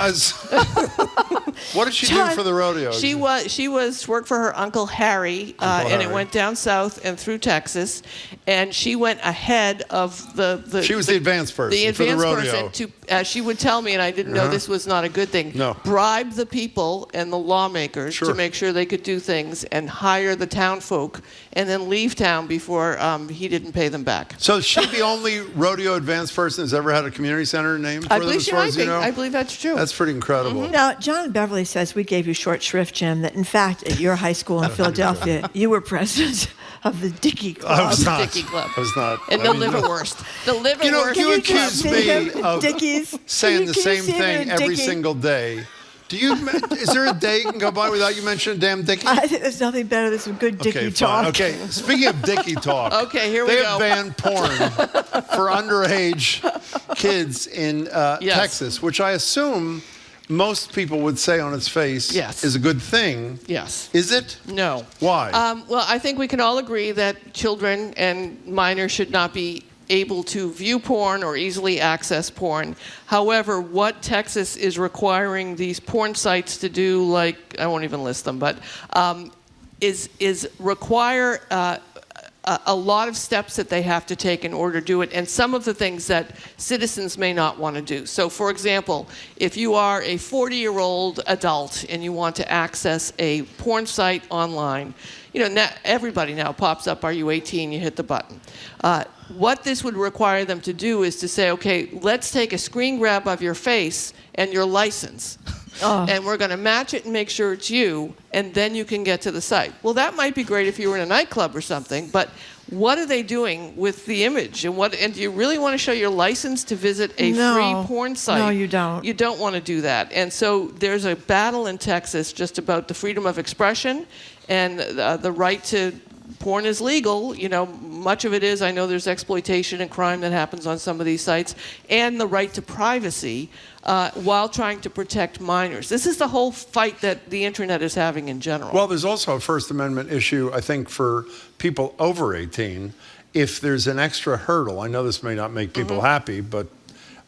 what did she do for the rodeo? She worked for her Uncle Harry, and it went down south and through Texas. Texas, and she went ahead of the She was the advanced person the for the advanced rodeo. person to, she would tell me, and I didn't know this was not a good thing, No. bribe the people and the lawmakers Sure. to make sure they could do things and hire the town folk and then leave town before he didn't pay them back. So is she the only rodeo advanced person who's ever had a community center named for I them, believe as she far might as you be. know? I believe that's true. That's pretty incredible. Now, John Beverly says we gave you short shrift, Jim, that in fact at your high school in Philadelphia, you were president of the Dickey Club. I was not. Dickey Club. I was not. And the liverwurst. The liverwurst. You accuse me of Dickies. saying You the keep same saying thing you're every Dickie. single day. Is there a day you can go by without you mentioning damn Dickie? I think there's nothing better than some good Dickie Okay, talk. fine. Okay, speaking of Dickie talk. Okay, here we they go. have banned porn for underage kids in Texas, which I assume most people would say on its face is a good thing. Yes. Is it? No. Why? Well, I think we can all agree that children and minors should not be able to view porn or easily access porn. However, what Texas is requiring these porn sites to do, like, I won't even list them, but is require a lot of steps that they have to take in order to do it, and some of the things that citizens may not want to do. So, for example, if you are a 40-year-old adult and you want to access a porn site online, you know, everybody now pops up, are you 18? You hit the button. What this would require them to do is to say, okay, let's take a screen grab of your face and your license. And we're going to match it and make sure it's you, and then you can get to the site. Well, that might be great if you were in a nightclub or something, but what are they doing with the image? And do you really want to show your license to visit a free porn site? No, you don't. You don't want to do that. And so there's a battle in Texas just about the freedom of expression and the right to porn is legal. You know, much of it is. I know there's exploitation and crime that happens on some of these sites, and the right to privacy while trying to protect minors. This is the whole fight that the internet is having in general. Well, there's also a First Amendment issue, I think, for people over 18. If there's an extra hurdle, I know this may not make people happy, but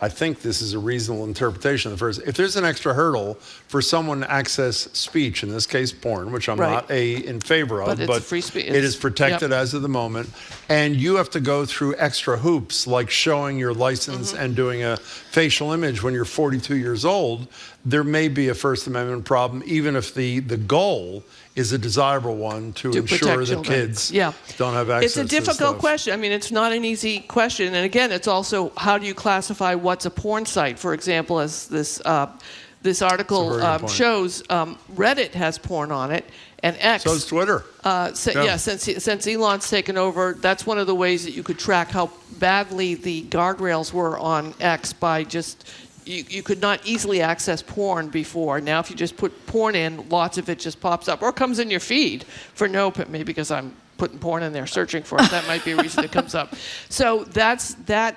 I think this is a reasonable interpretation of the first. If there's an extra hurdle for someone to access speech, in this case porn, which I'm not in favor of, but it's free speech. It is protected as of the moment, and you have to go through extra hoops like showing your license and doing a facial image when you're 42 years old, there may be a First Amendment problem, even if the goal is a desirable one to ensure that kids don't have access to It's a difficult stuff. question. I mean, it's not an easy question. And again, it's also how do you classify what's a porn site? For example, as this article shows, Reddit has porn on it, and X. So does Twitter. Since Elon's taken over, that's one of the ways that you could track how badly the guardrails were on X by just. You could not easily access porn before. Now, if you just put porn in, lots of it just pops up or comes in your feed for maybe because I'm putting porn in there, searching for it. That might be a reason it comes up. So that's that.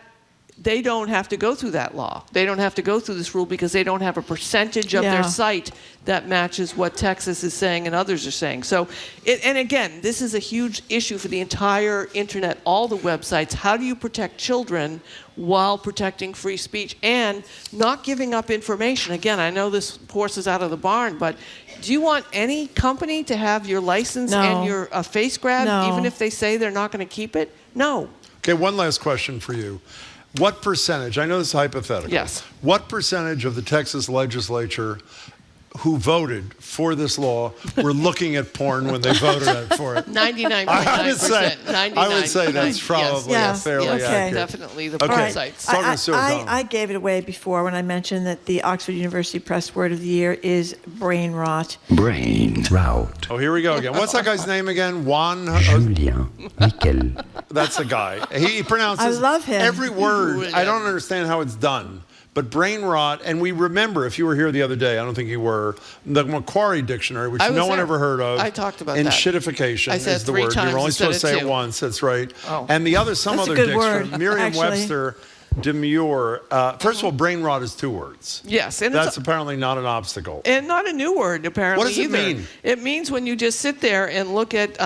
They don't have to go through that law. They don't have to go through this rule because they don't have a percentage of their site that matches what Texas is saying and others are saying. So, and again, this is a huge issue for the entire internet, all the websites. How do you protect children while protecting free speech and not giving up information? Again, I know this horse is out of the barn, but do you want any company to have your license and your face grab, even if they say they're not going to keep it? No. Okay, one last question for you. What percentage, I know this is hypothetical. Yes. What percentage of the Texas legislature who voted for this law were looking at porn when they voted for it? 99.9%. I would say that's probably fairly accurate. Definitely the porn sites. I gave it away before when I mentioned that the Oxford University Press Word of the Year is brain rot. Brain rot. Oh, here we go again. What's that guy's name again? Juan? Julien Michel. That's the guy. He pronounces I love him. every word. I don't understand how it's done. But brain rot, and we remember, if you were here the other day, I don't think you were, the Macquarie Dictionary, which no one ever heard of. I talked about and that. shitification I said is the 3 word. times You're only instead supposed to of say 2. it once, that's right. Oh. And the other, That's a good word, Merriam-Webster, demure. First of all, brain rot is 2 words. Yes. And that's apparently not an obstacle. And not a new word, apparently, What does it either. mean? It means when you just sit there and look at,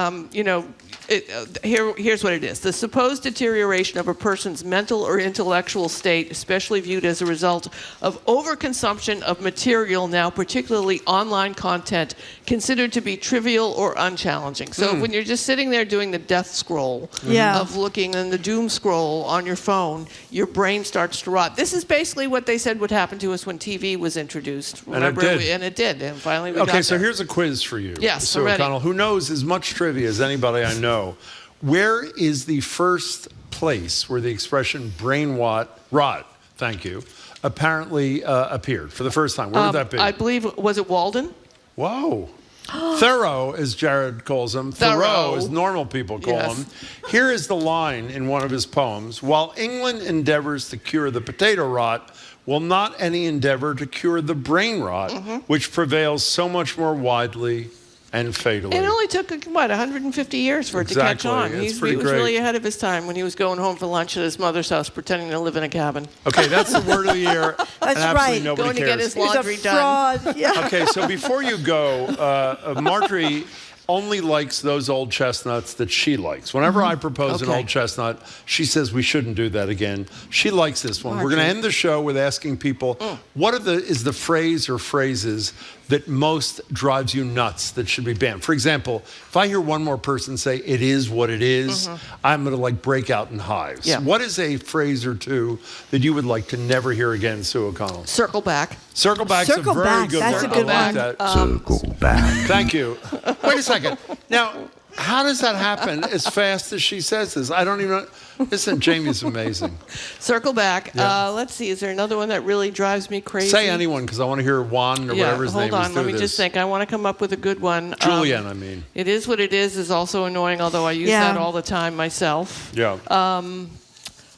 Here's what it is. The supposed deterioration of a person's mental or intellectual state, especially viewed as a result of overconsumption of material, now particularly online content, considered to be trivial or unchallenging. So when you're just sitting there doing the death scroll of looking and the doom scroll on your phone, your brain starts to rot. This is basically what they said would happen to us when TV was introduced. Remember? And it did. And finally we got Okay, so there. here's a quiz for you. Yes, Sue I'm ready. O'Connell, who knows as much trivia as anybody I know. Where is the first place where the expression brain rot, thank you, apparently appeared for the first time? Where would that be? I believe, was it Walden? Whoa. Thorough, as Jared calls him. Thoreau, as normal people call him. Here is the line in one of his poems. While England endeavors to cure the potato rot, will not any endeavor to cure the brain rot, which prevails so much more widely and fatally. It only took, 150 years for it to catch on. He was really ahead of his time when he was going home for lunch at his mother's house, pretending to live in a cabin. Okay, that's the word of the year. That's and right. Nobody Going cares. to get his laundry He's a fraud. done. Yeah. Okay, so before you go, Marjorie only likes those old chestnuts that she likes. Whenever I propose an old chestnut, she says we shouldn't do that again. She likes this one. We're going to end the show with asking people, what is the phrase or phrases that most drives you nuts that should be banned? For example, if I hear one more person say, it is what it is, I'm going to break out in hives. Yeah. What is a phrase or two that you would like to never hear again, Sue O'Connell? Circle back. Circle back's a very good That's word. a good I like one. that. Circle back. Thank you. Wait a second. Now, how does that happen as fast as she says this? I don't even know. Listen, Jamie's amazing. Circle back. Yeah. Let's see. Is there another one that really drives me crazy? Say anyone, because I want to hear Juan or whatever his name is. Hold on. Let me just think. I want to come up with a good one. Julian, I mean. It is what it is also annoying, although I use that all the time myself. Yeah.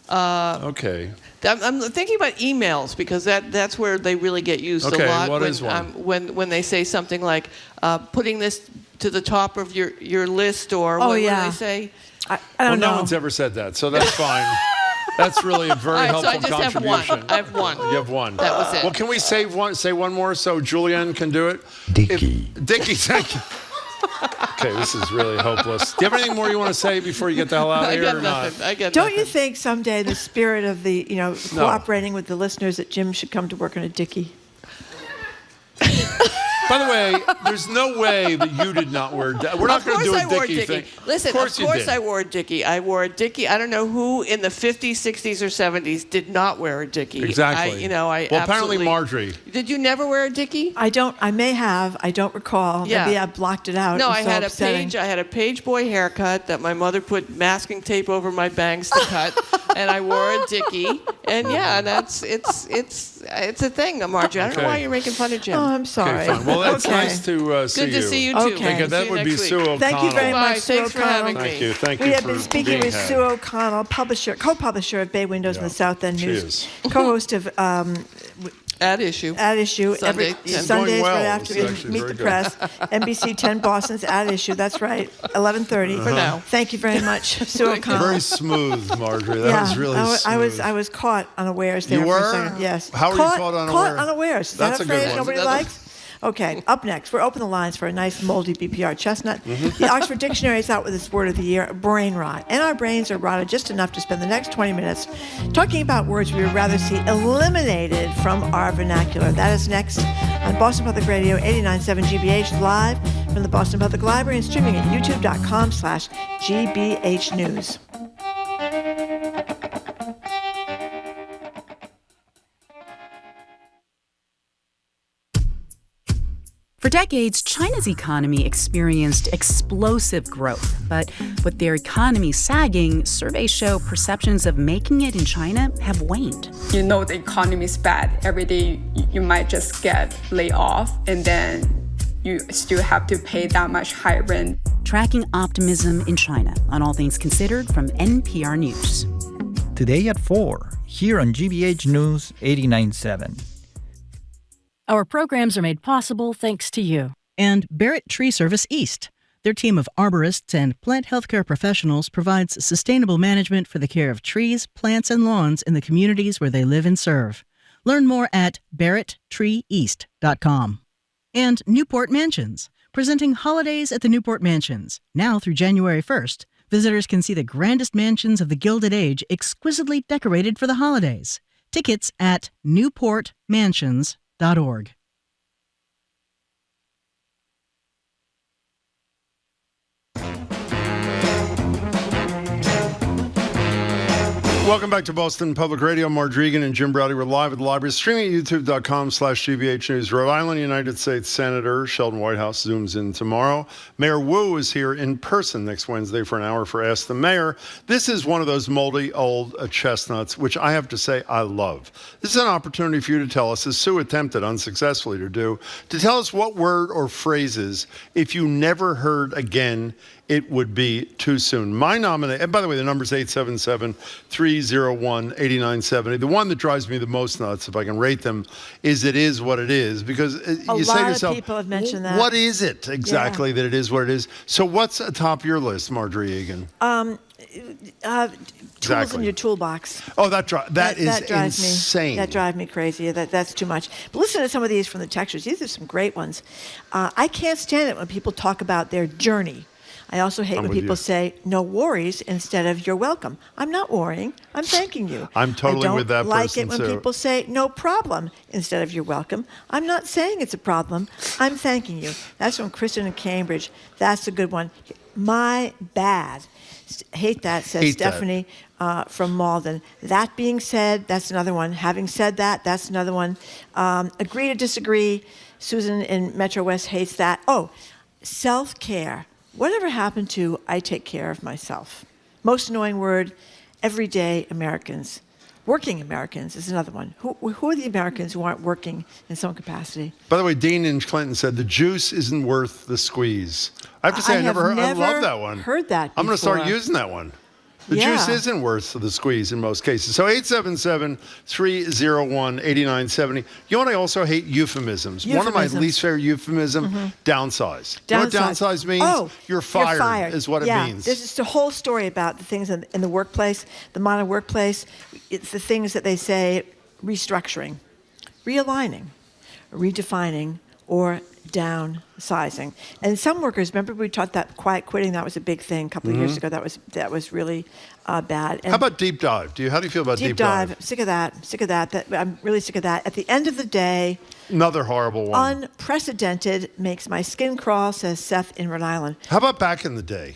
Okay. I'm thinking about emails because that's where they really get used a lot. What is one? When they say something like putting this to the top of your list, or what do they say? I don't know. No one's ever said that, so that's fine. That's really a very helpful so I just contribution. have one. I have one. You have one. That was it. Well, can we say one more so Julianne can do it? Dickie. Dickie, thank you. Okay, this is really hopeless. Do you have anything more you want to say before you get the hell out of here? I got nothing. Don't you think someday the spirit of the, cooperating with the listeners that Jim should come to work on a Dickie? By the way, there's no way that you did not wear. We're not going to do a Dickie thing. Listen, of course I wore a Dickie. I wore a Dickie. I don't know who in the 50s, 60s, or 70s did not wear a Dickie. Exactly. Well, apparently Marjorie. Did you never wear a Dickie? I may have. I don't recall. Yeah. Maybe I blocked it out. No, I had a page boy haircut that my mother put masking tape over my bangs to cut, and I wore a Dickie. And it's a thing, Marjorie. I don't know why you're making fun of Jim. Oh, I'm sorry. Okay, well, that's nice to see you. Good to see you too. Okay. That would be Sue O'Connell. Thank you very much, Sue Thanks for having O'Connell. me. Thank you. We have been for speaking being with had. Sue O'Connell, co-publisher of Bay Windows in the South End She News, is. co-host of At Issue. Every It's Sundays going well. right after It's we actually meet very the good. press. NBC 10 Boston's At Issue. That's right, 11:30 For now. Thank you very much, Sue O'Connell. Very smooth, Marjorie. That was really smooth. I was caught unawares there You for were? a second. Yes. How were you caught unawares? Caught unawares. Is That's that a good phrase one. nobody likes? Okay, up next, we're open the lines for a nice moldy BPR chestnut. The Oxford Dictionary is out with its word of the year, brain rot. And our brains are rotted just enough to spend the next 20 minutes talking about words we would rather see eliminated from our vernacular. That is next on Boston Public Radio 89.7 GBH, live from the Boston Public Library and streaming at youtube.com/GBH News. For decades, China's economy experienced explosive growth. But with their economy sagging, surveys show perceptions of making it in China have waned. You know the economy is bad. Every day you might just get laid off, and then you still have to pay that much high rent. Tracking optimism in China on All Things Considered from NPR News. Today at 4, here on GBH News 89.7. Our programs are made possible thanks to you. And Barrett Tree Service East. Their team of arborists and plant healthcare professionals provides sustainable management for the care of trees, plants, and lawns in the communities where they live and serve. Learn more at barretttreeeast.com. And Newport Mansions, presenting holidays at the Newport Mansions, now through January 1st. Visitors can see the grandest mansions of the Gilded Age exquisitely decorated for the holidays. Tickets at newportmansions.org. Welcome back to Boston Public Radio. Mark Regan and Jim Browdy. We're live at the library, streaming at youtube.com/GBH News. Rhode Island United States Senator Sheldon Whitehouse zooms in tomorrow. Mayor Wu is here in person next Wednesday for an hour for Ask the Mayor. This is one of those moldy old chestnuts, which I have to say I love. This is an opportunity for you to tell us, as Sue attempted unsuccessfully to do, to tell us what word or phrases, if you never heard again, it would be too soon. My nominee, and by the way, the number is 877-301-8970. The one that drives me the most nuts, if I can rate them, is it is what it is. Because you say to yourself, a lot of people have mentioned that. What is it exactly that it is what it is? So what's atop your list, Marjorie Egan? Tools in your toolbox. Oh, that is drives insane. That drives me crazy. That's too much. But listen to some of these from the textures. These are some great ones. I can't stand it when people talk about their journey. I also hate when people say no worries instead of you're welcome. I'm not worrying. I'm thanking you. I'm totally with that person, I don't like it when people say no problem instead of you're welcome. I'm not saying it's a problem. I'm thanking you. That's from Kristen in Cambridge. That's a good one. My bad. Hate that, says Stephanie from Malden. That being said, that's another one. Having said that, that's another one. Agree to disagree. Susan in Metro West hates that. Oh, self-care. Whatever happened to I take care of myself? Most annoying word, everyday Americans. Working Americans is another one. Who are the Americans who aren't working in some capacity? By the way, Dean in Clinton said the juice isn't worth the squeeze. I have to say I never heard. I love that one. Heard that before. I'm going to start using that one. The juice isn't worth the squeeze in most cases. So 877-301-8970. You know what I also hate? Euphemisms. One of my least favorite euphemisms, downsize. You know what downsize means? Oh, you're fired is what it means. There's just a whole story about the things in the workplace, the modern workplace. It's the things that they say, restructuring, realigning, redefining, or downsizing. And some workers, remember we taught that quiet quitting, that was a big thing a couple of years ago. That was really bad. And how about deep dive? How do you feel about deep dive? Sick of that. I'm really sick of that. At the end of the day, another horrible one. Unprecedented, makes my skin crawl, says Seth in Rhode Island. How about back in the day?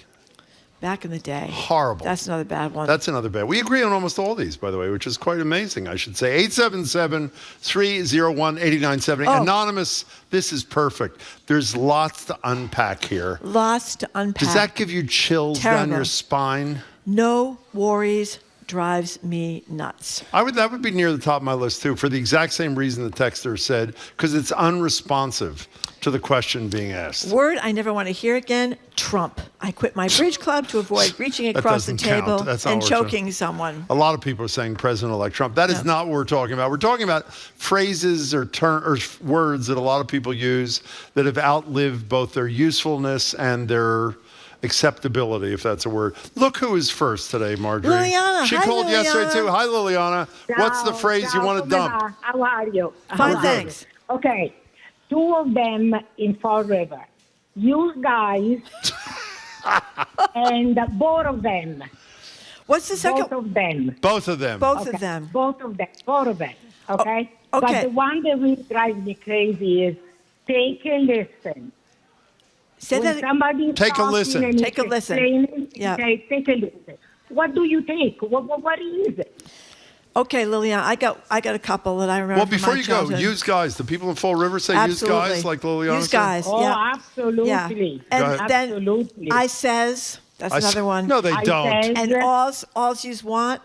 Back in the day. Horrible. That's another bad one. That's another bad. We agree on almost all these, by the way, which is quite amazing, I should say. 877-301-8970. Oh. Anonymous, this is perfect. There's lots to unpack here. Lots to unpack. Does that give you chills down your spine? No worries drives me nuts. That would be near the top of my list, too, for the exact same reason the texter said, because it's unresponsive to the question being asked. Word I never want to hear again, Trump. I quit my bridge club to avoid reaching across the table and choking someone. A lot of people are saying President-elect Trump. That is not what we're talking about. We're talking about phrases or words that a lot of people use that have outlived both their usefulness and their acceptability, if that's a word. Look who is first today, Marjorie. Liliana. She called yesterday, too. Hi, Liliana. What's the phrase you want to dump? How are you? Fine, thanks. Okay. Two of them in Fall River. You guys and both of them. What's the second? Both of them. Both of them. Both of them. Both of them. Both of them. Okay? Oh, okay. But the one that really drives me crazy is take a listen. Say when that. Somebody take a listen. Take a listen. Yeah. Take a listen. What do you take? What is it? Okay, Liliana, I got a couple that I remember. Well, before you go, use guys. The people in Fall River say absolutely. Use guys, like Liliana use guys. Oh, yeah. absolutely. Yeah. And then absolutely. I says. That's another one. No, they don't. Says, and all's you want.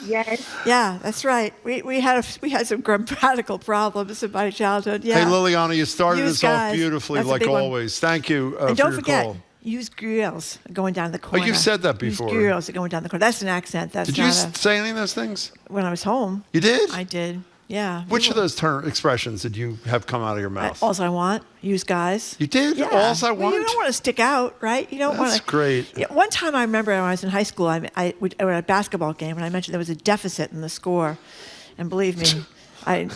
Yes. Yeah, that's right. We had some grammatical problems in my childhood. Yeah. Hey, Liliana, you started use us guys. off beautifully, that's like always. Thank you and don't for your forget, call. Use grills going down the corner. Oh, you've said that before. Use grills going down the corner. That's an accent. Did you say any of those things? When I was home. You did? I did. Yeah. Which of those expressions did you have come out of your mouth? All's I want. Use guys. You did? Yeah. All's I want? Well, you don't want to stick out, right? You don't want to. That's great. Yeah, one time I remember when I was in high school, I was at a basketball game, and I mentioned there was a deficit in the score. And believe me, I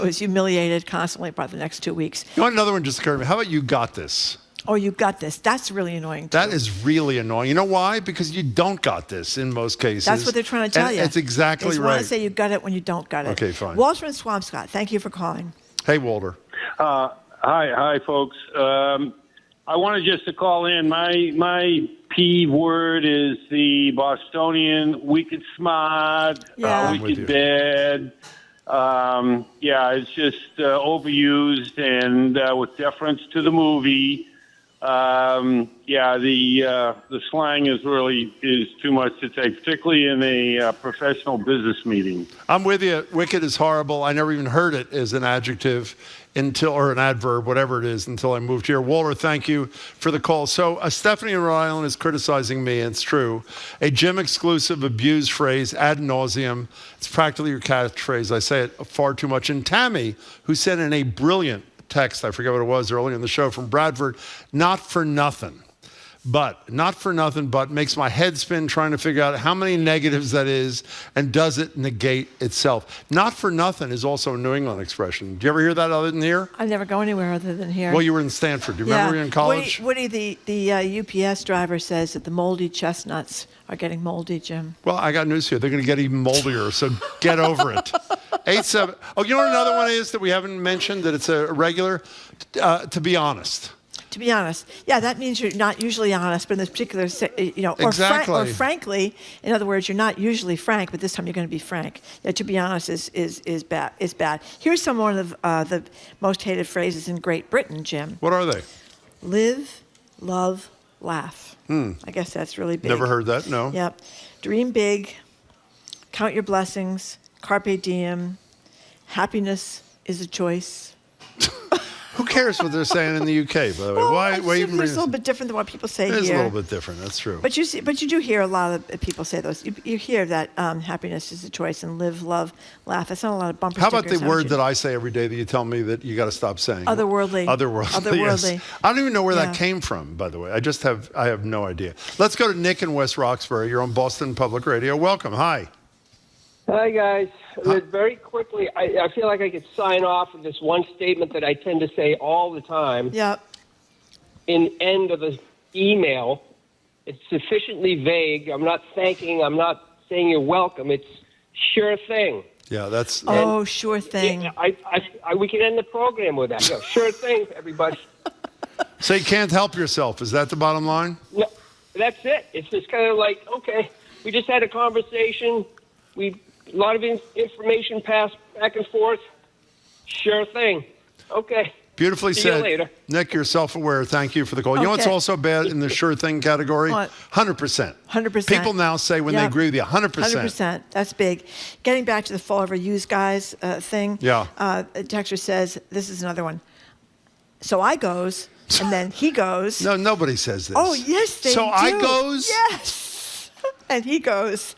was humiliated constantly for the next 2 weeks. You want another one just occurred to me. How about you got this? Oh, you got this. That's really annoying, too. That is really annoying. You know why? Because you don't got this in most cases. That's what they're trying to tell you. It's exactly they right. want to say you got it when you don't got it. Okay, fine. Walter and Swampscott, thank you for calling. Hey, Walter. Hi, folks. I wanted just to call in. My peeve word is the Bostonian wicked smart, wicked bad. It's just overused, and with deference to the movie, the slang is too much to take, particularly in a professional business meeting. I'm with you. Wicked is horrible. I never even heard it as an adjective or an adverb, whatever it is, until I moved here. Walter, thank you for the call. So Stephanie in Rhode Island is criticizing me, and it's true. A gym-exclusive abused phrase ad nauseum. It's practically your catchphrase. I say it far too much. And Tammy, who sent in a brilliant text, I forget what it was earlier in the show, from Bradford, not for nothing, but makes my head spin trying to figure out how many negatives that is, and does it negate itself. Not for nothing is also a New England expression. Do you ever hear that other than here? I never go anywhere other than here. Well, you were in Stanford. Do you remember you were in college? Woody, the UPS driver says that the moldy chestnuts are getting moldy, Jim. Well, I got news here. They're going to get even moldier, so get over it. 87. Oh, you know what another one is that we haven't mentioned, that it's a regular? To be honest. To be honest. Yeah, that means you're not usually honest, but in this particular, Exactly. or frankly, in other words, you're not usually frank, but this time you're going to be frank. Yeah, to be honest is bad. Here's some one of the most hated phrases in Great Britain, Jim. What are they? Live, love, laugh. I guess that's really big. Never heard that, no. Yep. Dream big, count your blessings, carpe diem, happiness is a choice. Who cares what they're saying in the UK, by the way? Why even bring it's a little bit different than what people say here? It is here. a little bit different, that's true. But you do hear a lot of people say those. You hear that happiness is a choice, and live, love, laugh. That's not a lot of bumper How stickers. about the word that I say every day that you tell me that you got to stop saying? Otherworldly. Otherworldly. Yes. I don't even know where that came from, by the way. I have no idea. Let's go to Nick in West Roxbury. You're on Boston Public Radio. Welcome. Hi. Hi, guys. Very quickly, I feel like I could sign off with this one statement that I tend to say all the time. Yep. In end of the email, it's sufficiently vague. I'm not thanking. I'm not saying you're welcome. It's sure thing. Yeah, that's... sure thing. Yeah, we can end the program with that. Sure thing, everybody. So you can't help yourself. Is that the bottom line? No, that's it. It's just kind of like, okay, we just had a conversation. A lot of information passed back and forth. Sure thing. Okay. Beautifully See said. you later. Nick, you're self-aware. Thank you for the call. You know what's also bad in the sure thing category? What? 100%. 100%. People now say when they agree with you, 100%. 100%. That's big. Getting back to the fall over used guys thing. Yeah. A texter says, this is another one. So I goes, and then he goes. No, nobody says this. Oh, yes, they do. So I goes? Yes. And he goes.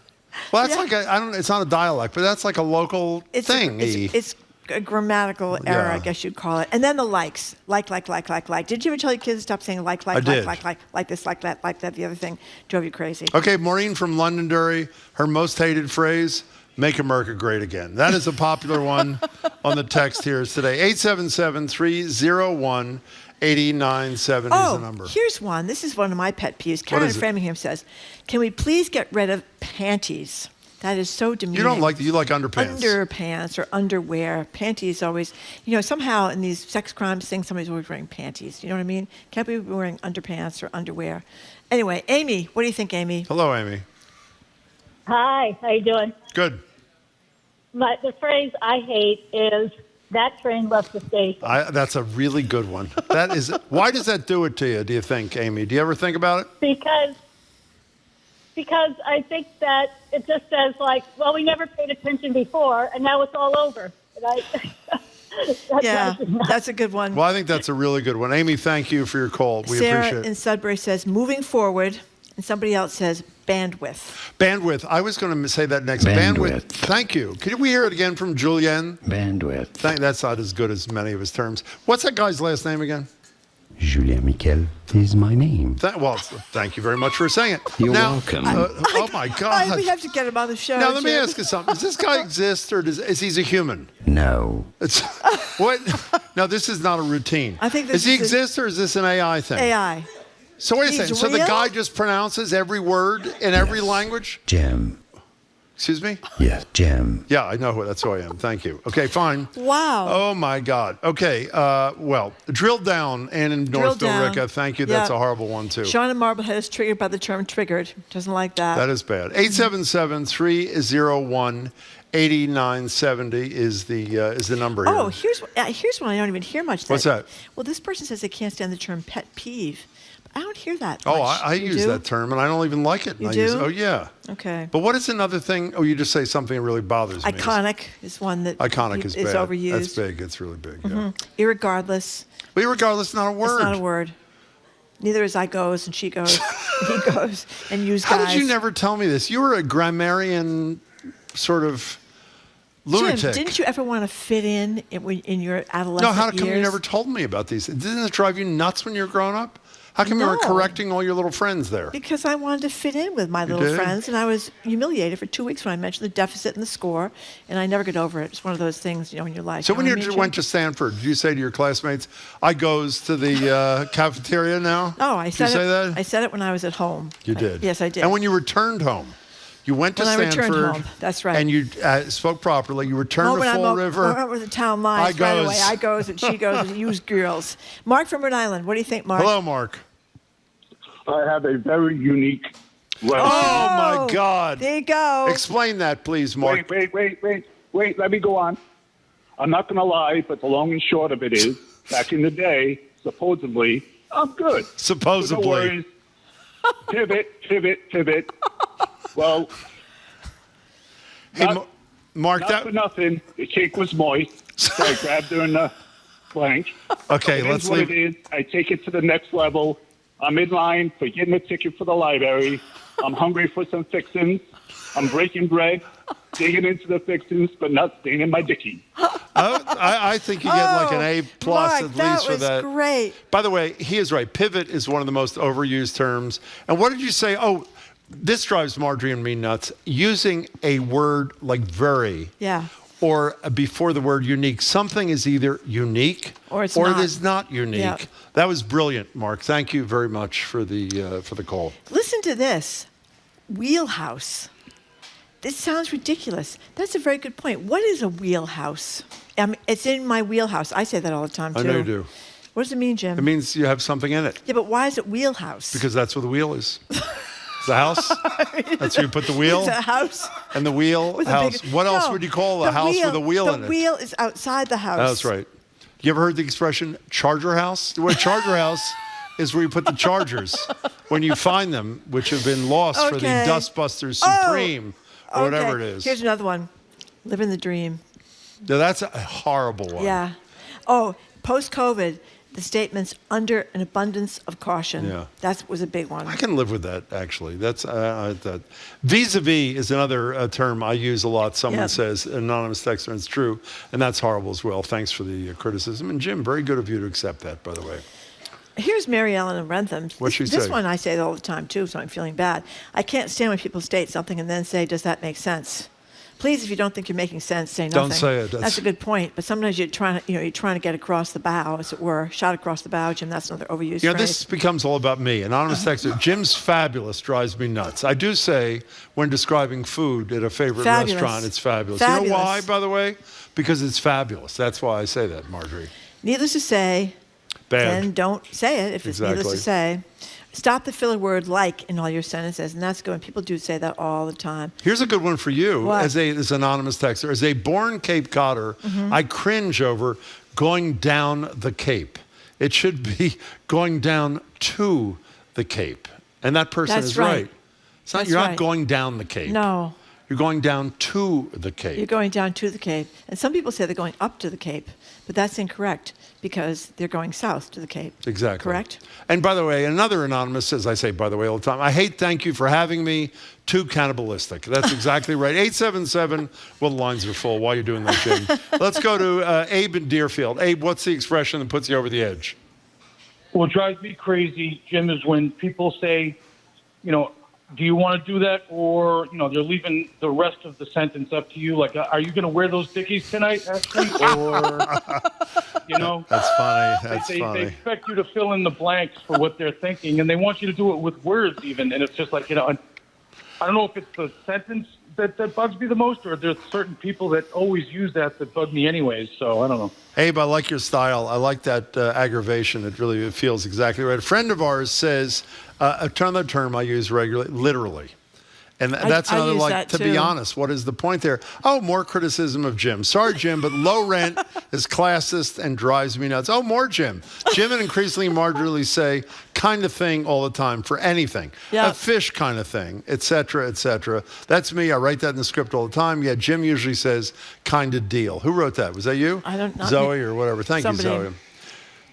Well, that's like it's not a dialect, but that's like a local thing. It's a grammatical error, I guess you'd call it. And then the likes. Like. Did you ever tell your kids to stop saying like this, like that, the other thing? Drove you crazy. Okay, Maureen from Londonderry, her most hated phrase, make America great again. That is a popular one on the text here today. 877-301-8970 is the number. Here's one. This is one of my pet peeves. Karen in Framingham says, can we please get rid of panties? That is so demeaning. You don't like that. You like underpants. Underpants or underwear. Panties always, somehow in these sex crimes things, somebody's always wearing panties. You know what I mean? Can't be wearing underpants or underwear. Anyway, Amy, what do you think, Amy? Hello, Amy. Hi, how you doing? Good. The phrase I hate is, that train left the station. That's a really good one. That is. Why does that do it to you, do you think, Amy? Do you ever think about it? Because I think that it just says, like, well, we never paid attention before, and now it's all over. That's a good one. Well, I think that's a really good one. Amy, thank you for your call. We Sarah appreciate it. in Sudbury says, moving forward, and somebody else says, bandwidth. Bandwidth. I was going to say that next. Bandwidth. Thank you. Could we hear it again from Julien? Bandwidth. That's not as good as many of his terms. What's that guy's last name again? Julien Michel is my name. Thank you very much for saying it. You're welcome. Oh my God! We have to get him on the show. Now let me Jim. ask you something. Does this guy exist, or is he a human? No. What? No, this is not a routine. I think does he exist, or is this an AI thing? AI. So wait a second. He's So the real? guy just pronounces every word in every language? Jim. Excuse me? Yes, Jim. Yeah, I know. That's who I am. Thank you. Okay, fine. Wow. Oh, my God. Okay, well, drill down, and in North Billerica. Thank you. That's a horrible one, too. Sean in Marblehead is triggered by the term triggered. Doesn't like that. That is bad. 877-301-8970 is the number here. Oh, here's one I don't even hear much. What's that? Well, this person says they can't stand the term pet peeve. I don't hear that Oh, much. I use that term, and I don't even like it. You I do? Use, oh, yeah. Okay. But what is another thing? Oh, you just say something that really bothers me. Iconic is one that Iconic is bad. overused. That's big. It's really big, yeah. Irregardless. But irregardless, not a word. It's not a word. Neither is I goes and she goes, he goes, and use How guys. did you never tell me this? You were a grammarian sort of lunatic. Jim, didn't you ever want to fit in your adolescent No, how come years? you never told me about these? Didn't it drive you nuts when you were growing up? How come you were No. correcting all your little friends there? Because I wanted to fit in with my little did? friends, and I was humiliated for 2 weeks when I mentioned the deficit in the score, and I never get over it. It's one of those things, in your life. So when you know what I mean, went Jim? to Stanford, did you say to your classmates, I goes to the cafeteria now? Oh, I said Did you say that? I said it when I was at home. You did? Yes, I did. And when you returned home, you went to When I Stanford. returned home, that's right. And you spoke properly. You returned when to Fall I'm River. over the town lines I right goes. away. I goes and she goes and use girls. Mark from Rhode Island. What do you think, Mark? Hello, Mark. I have a very unique Oh, my God. There you go. Explain that, please, Mark. Wait. Let me go on. I'm not going to lie, but the long and short of it is, back in the day, supposedly, I'm good. Supposedly. No worries. Pivot. Well, Hey, not, Mark, not for nothing. The cake was moist, so I grabbed her in the blank. Okay, It let's is what leave. it is. I take it to the next level. I'm in line for getting a ticket for the library. I'm hungry for some fixins. I'm breaking bread, digging into the fixins, but not staining my dickie. I think you get like an A plus Mark, at least for that. That was great. By the way, he is right. Pivot is one of the most overused terms. And what did you say? Oh, this drives Marjorie and me nuts. Using a word like very. Yeah. Or before the word unique. Something is either unique or it's or not. it is not unique. Yeah. That was brilliant, Mark. Thank you very much for the call. Listen to this. Wheelhouse. This sounds ridiculous. That's a very good point. What is a wheelhouse? It's in my wheelhouse. I say that all the time, too. I know you do. What does it mean, Jim? It means you have something in it. Yeah, but why is it wheelhouse? Because that's where the wheel is. It's the house. That's where you put the wheel. It's a house. And the wheel With a house. big- What else No, would you call a house with a wheel in it? The wheel is outside the house. That's right. You ever heard the expression charger house? Well, charger house is where you put the chargers when you find them, which have been lost for the Okay. Dustbusters Oh, Supreme or whatever it okay. is. Here's another one. Living the dream. Now, that's a horrible one. Yeah. Oh, post-COVID, the statements under an abundance of caution. Yeah. That was a big one. I can live with that, actually. That's that. Vis-a-vis is another term I use a lot. Someone Yep. says, anonymous texter, and it's true. And that's horrible as well. Thanks for the criticism. And Jim, very good of you to accept that, by the way. Here's Mary Ellen in Rentham. What'd she This say? one I say all the time, too, so I'm feeling bad. I can't stand when people state something and then say, does that make sense? Please, if you don't think you're making sense, say nothing. Don't say it. That's a good point. But sometimes you're trying to get across the bow, as it were. Shot across the bow, Jim. That's another overused You know, phrase. this becomes all about me. Anonymous texter, Jim's fabulous drives me nuts. I do say when describing food at a favorite Fabulous. restaurant, it's fabulous. You Fabulous. know why, by the way? Because it's fabulous. That's why I say that, Marjorie. Needless to say, Bad. then don't say it if it's needless to say. Stop the filler word like in all your sentences, and that's good. And people do say that all the time. Here's a good one for you What? as this anonymous texter. As a born Cape Codder, Mm-hmm. I cringe over going down the Cape. It should be going down to the Cape. And that person That's is right. It's not, That's you're right. not going down the Cape. No. You're going down to the Cape. You're going down to the Cape. And some people say they're going up to the Cape, but that's incorrect because they're going south to the Cape. Exactly. Correct? And by the way, another anonymous says, I say by the way all the time, I hate thank you for having me, too cannibalistic. That's exactly right. 877, well, the lines are full while you're doing that, Jim. Let's go to Abe in Deerfield. Abe, what's the expression that puts you over the edge? what drives me crazy, Jim, is when people say, do you want to do that? Or, they're leaving the rest of the sentence up to you. Like, are you going to wear those Dickies tonight, Ashley? Or, That's funny. That's they funny. expect you to fill in the blanks for what they're thinking, and they want you to do it with words even. And it's just like, I don't know if it's the sentence that bugs me the most, or there's certain people that always use that bug me anyways. So I don't know. Abe, I like your style. I like that aggravation. It feels exactly right. A friend of ours says, another term I use regularly, literally. And that's I another, use like, that to too. be honest, what is the point there? Oh, more criticism of Jim. Sorry, Jim, but low rent is classist and drives me nuts. Oh, more Jim. Jim and increasingly marginally say kind of thing all the time for anything. Yeah. A fish kind of thing, et cetera, et cetera. That's me. I write that in the script all the time. Yeah, Jim usually says kind of deal. Who wrote that? Was that you? I don't know. Zoe or whatever. Thank Somebody. you, Zoe.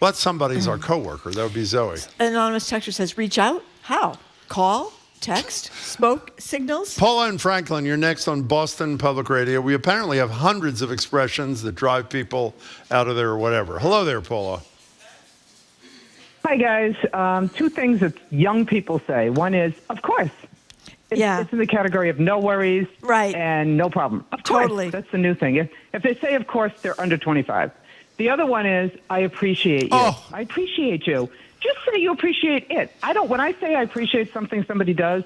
Well, somebody's our coworker. That would be Zoe. An anonymous texter says, reach out? How? Call? Text? Smoke signals? Paula and Franklin, you're next on Boston Public Radio. We apparently have hundreds of expressions that drive people out of there or whatever. Hello there, Paula. Hi, guys. Two things that young people say. One is, of course. It's in the category of no worries and no problem. Of course. Totally. That's the new thing. If they say, of course, they're under 25. The other one is, I appreciate you. Oh. I appreciate you. Just say you appreciate it. When I say I appreciate something somebody does,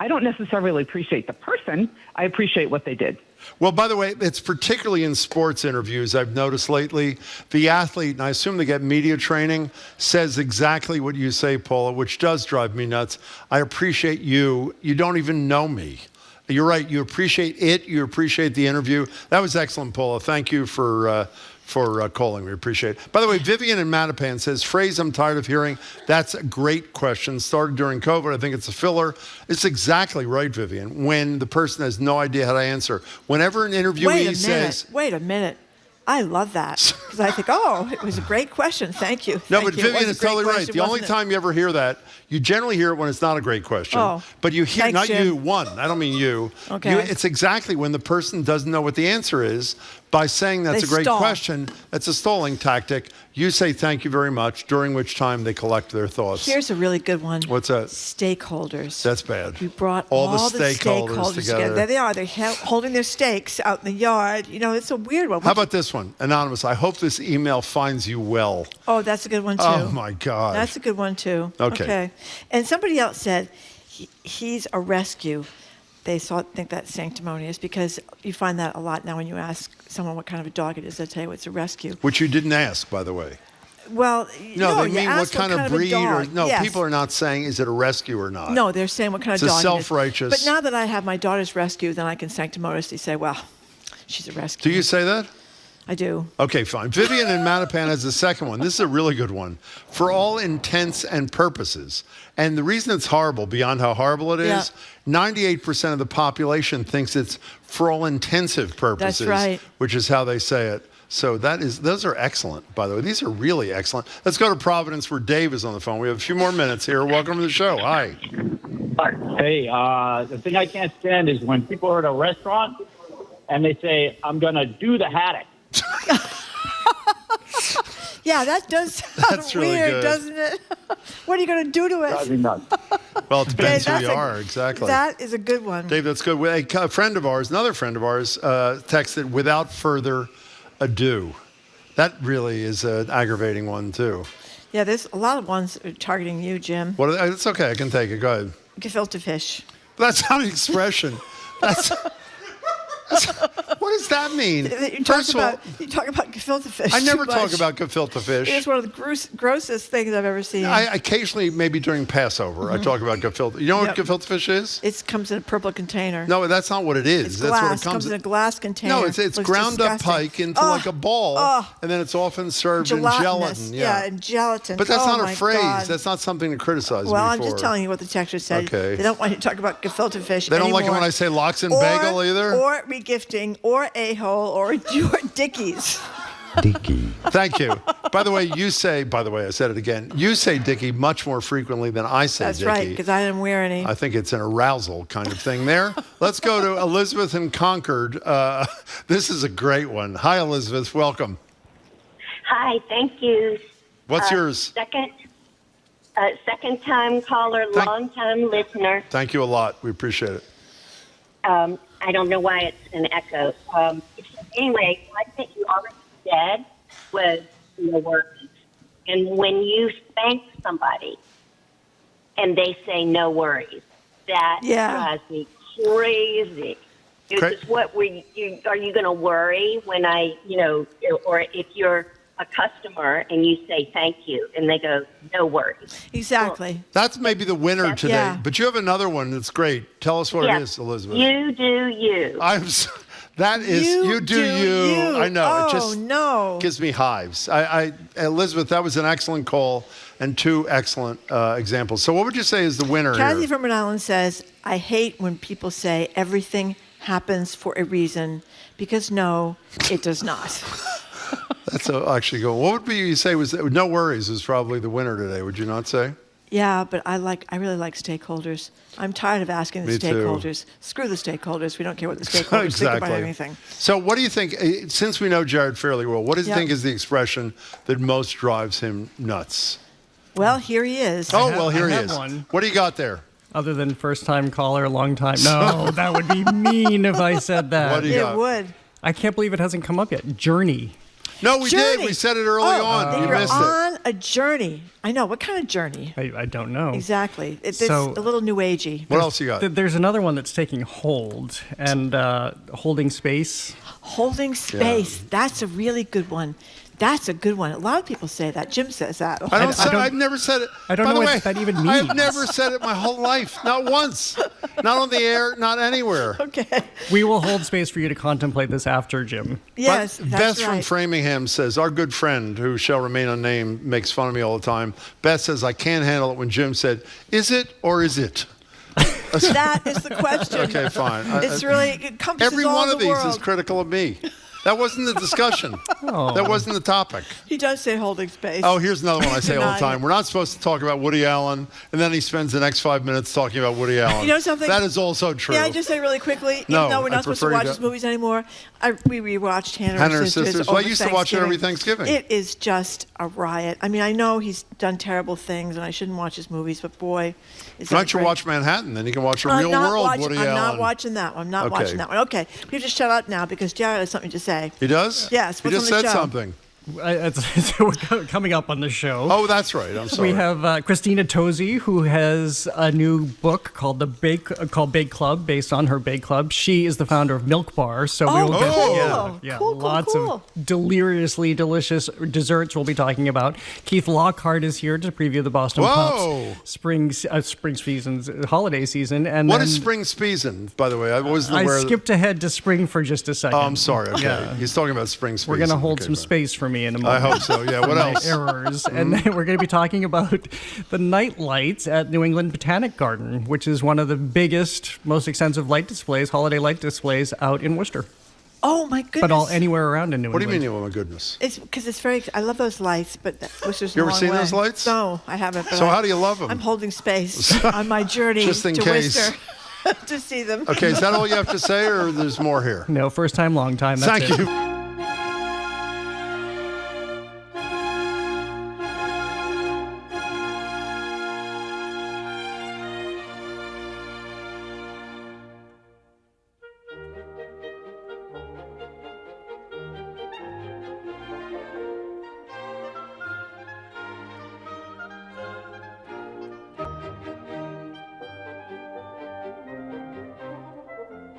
I don't necessarily appreciate the person. I appreciate what they did. Well, by the way, it's particularly in sports interviews I've noticed lately. The athlete, and I assume they get media training, says exactly what you say, Paula, which does drive me nuts. I appreciate you. You don't even know me. You're right. You appreciate it. You appreciate the interview. That was excellent, Paula. Thank you for calling. We appreciate it. By the way, Vivian in Mattapan says, phrase I'm tired of hearing. That's a great question. Started during COVID. I think it's a filler. It's exactly right, Vivian, when the person has no idea how to answer. Whenever an interviewee says... Wait a minute. I love that. Because I think, it was a great question. Thank you. No, Thank but you. Vivian is totally right. The only time you ever hear that, you generally hear it when it's not a great question. Oh, but you hear, thanks, not Jim. you, one. I don't mean you. Okay. It's exactly when the person doesn't know what the answer is. By saying that's They a great stall. question, that's a stalling tactic. You say thank you very much, during which time they collect their thoughts. Here's a really good one. What's that? Stakeholders. That's bad. You brought all the stakeholders stakeholders together. There they are. They're holding their stakes out in the yard. It's a weird one. How about this one? Anonymous, I hope this email finds you well. Oh, that's a good one, too. Oh, my God. That's a good one, too. Okay. And somebody else said he's a rescue. They think that's sanctimonious because you find that a lot now when you ask someone what kind of a dog it is. They'll tell you it's a rescue. Which you didn't ask, by the way. Well, no, they you mean what ask kind of breed or yes. people are not saying is it a rescue or not. No, they're saying what kind of It's dog a self-righteous. it is. But now that I have my daughter's rescue, then I can sanctimoniously say, well, she's a rescue. Do you say that? I do. Okay, fine. Vivian in Mattapan has the second one. This is a really good one. For all intents and purposes. And the reason it's horrible, beyond how horrible it is, 98% of the population thinks it's for all intensive purposes. That's right. Which is how they say it. So those are excellent, by the way. These are really excellent. Let's go to Providence where Dave is on the phone. We have a few more minutes here. Welcome to the show. Hi. Hey, the thing I can't stand is when people are at a restaurant and they say, I'm going to do the haddock. Yeah, that does sound really weird, good. doesn't it? What are you going to do to it? Well, it depends Okay, who you are, exactly. That is a good one. Dave, that's good. A friend of ours, another friend of ours, texted, without further ado. That really is an aggravating one, too. Yeah, there's a lot of ones targeting you, Jim. It's okay. I can take it. Go ahead. Gefilte fish. That's not an expression. What does that mean? You talk about gefilte fish. I never too talk much. about gefilte fish. It's one of the grossest things I've ever seen. I occasionally, maybe during Passover, I talk about gefilte. You know what gefilte fish is? It comes in a purple container. No, that's not what it is. It's That's glass. what it comes in a glass container. No, it's ground up pike into like a ball, and then it's often served in gelatin. Yeah, in gelatin. But that's not my a phrase. God. That's not something to criticize me Well, for. I'm just telling you what the texter said. Okay. They don't want you to talk about gefilte fish They don't anymore. like it when I say lox and bagel either? Or regifting, or a-hole, or Dickies. Dickie. Thank you. By the way, I said it again. You say Dickie much more frequently than I say That's Dickie. right, because I didn't wear any. I think it's an arousal kind of thing there. Let's go to Elizabeth in Concord. This is a great one. Hi, Elizabeth. Welcome. Hi, thank you. What's yours? Second, Second-time caller, long-time listener. Thank you a lot. We appreciate it. I don't know why it's an echo. Anyway, one thing you already said was no worries. And when you thank somebody and they say no worries, that drives me crazy. What are you going to worry when or if you're a customer and you say thank you and they go no worries. Exactly. Well, that's maybe the winner today. Yeah. But you have another one that's great. Tell us what it is, Elizabeth. You do you. That is you do you. I know. Oh, it just gives me hives. Elizabeth, that was an excellent call and 2 excellent examples. So what would you say is the winner Kathy here? from Rhode Island says, I hate when people say everything happens for a reason, because no, it does not. That's actually good. What would you say was no worries is probably the winner today? Would you not say? Yeah, but I really like stakeholders. I'm tired of asking the stakeholders. Screw the stakeholders. We don't care what the stakeholders think about anything. So what do you think, since we know Jared fairly well, what do you think is the expression that most drives him nuts? Well, here he is. Here he is. One. What do you got there? Other than first-time caller, long time. No, that would be mean if I said that. What do you got? It would. I can't believe it hasn't come up yet. Journey. No, we did. We said it early on. You missed it. You're on a journey. I know. What kind of journey? I don't know. Exactly. It's a little new agey. What else you got? There's another one that's taking hold and holding space. Holding space. Yeah. That's a really good one. That's a good one. A lot of people say that. Jim says that. I've never said it. I don't know what that even means. I've never said it my whole life. Not once. Not on the air. Not anywhere. Okay. We will hold space for you to contemplate this after, Jim. Yes, that's Beth right. from Framingham says, our good friend, who shall remain unnamed, makes fun of me all the time. Beth says, I can't handle it when Jim said, is it or is it? That is the question. Okay, fine. It encompasses every all one of the these world. is critical of me. That wasn't the discussion. That wasn't the topic. He does say holding space. Oh, here's another one I say all the time. We're not supposed to talk about Woody Allen, and then he spends the next 5 minutes talking about Woody Allen. You know something? That is also true. Yeah, I just say really quickly, even though we're not supposed to watch his movies anymore, we rewatched Hannah and her Sisters. Well, I used to watch it every Thanksgiving. It is just a riot. I mean, I know he's done terrible things, and I shouldn't watch his movies, but boy, is that Why don't you great. watch Manhattan? Then you can watch a real world Woody Allen. I'm not watching that one. I'm not watching that one. Okay, you just shut up now because Jared has something to say. He does? Yes. He just said something. We're coming up on the show. Oh, that's right. I'm sorry. We have Christina Tosi, who has a new book called Bake Club, based on her Bake Club. She is the founder of Milk Bar, so we will get lots of deliriously delicious desserts we'll be talking about. Keith Lockhart is here to preview the Boston Pops spring season's holiday season. And what is spring season, by the way? I wasn't aware. I skipped ahead to spring for just a second. Oh, I'm sorry. Okay, yeah. He's talking about spring season. We're going to hold some space for me in a moment. I hope so. Yeah. What else? Errors. And then we're going to be talking about the night lights at New England Botanic Garden, which is one of the biggest, most extensive light displays, holiday light displays out in Worcester. Oh my goodness! But anywhere around in New England. What do you mean? Oh my goodness! It's because it's very. I love those lights, but Worcester's you a ever long seen way. those lights? No, I haven't. So how do you love them? I'm holding space on my journey just in to case. Worcester to see them. Okay, is that all you have to say, or there's more here? No, first time, long time. That's Thank it. you.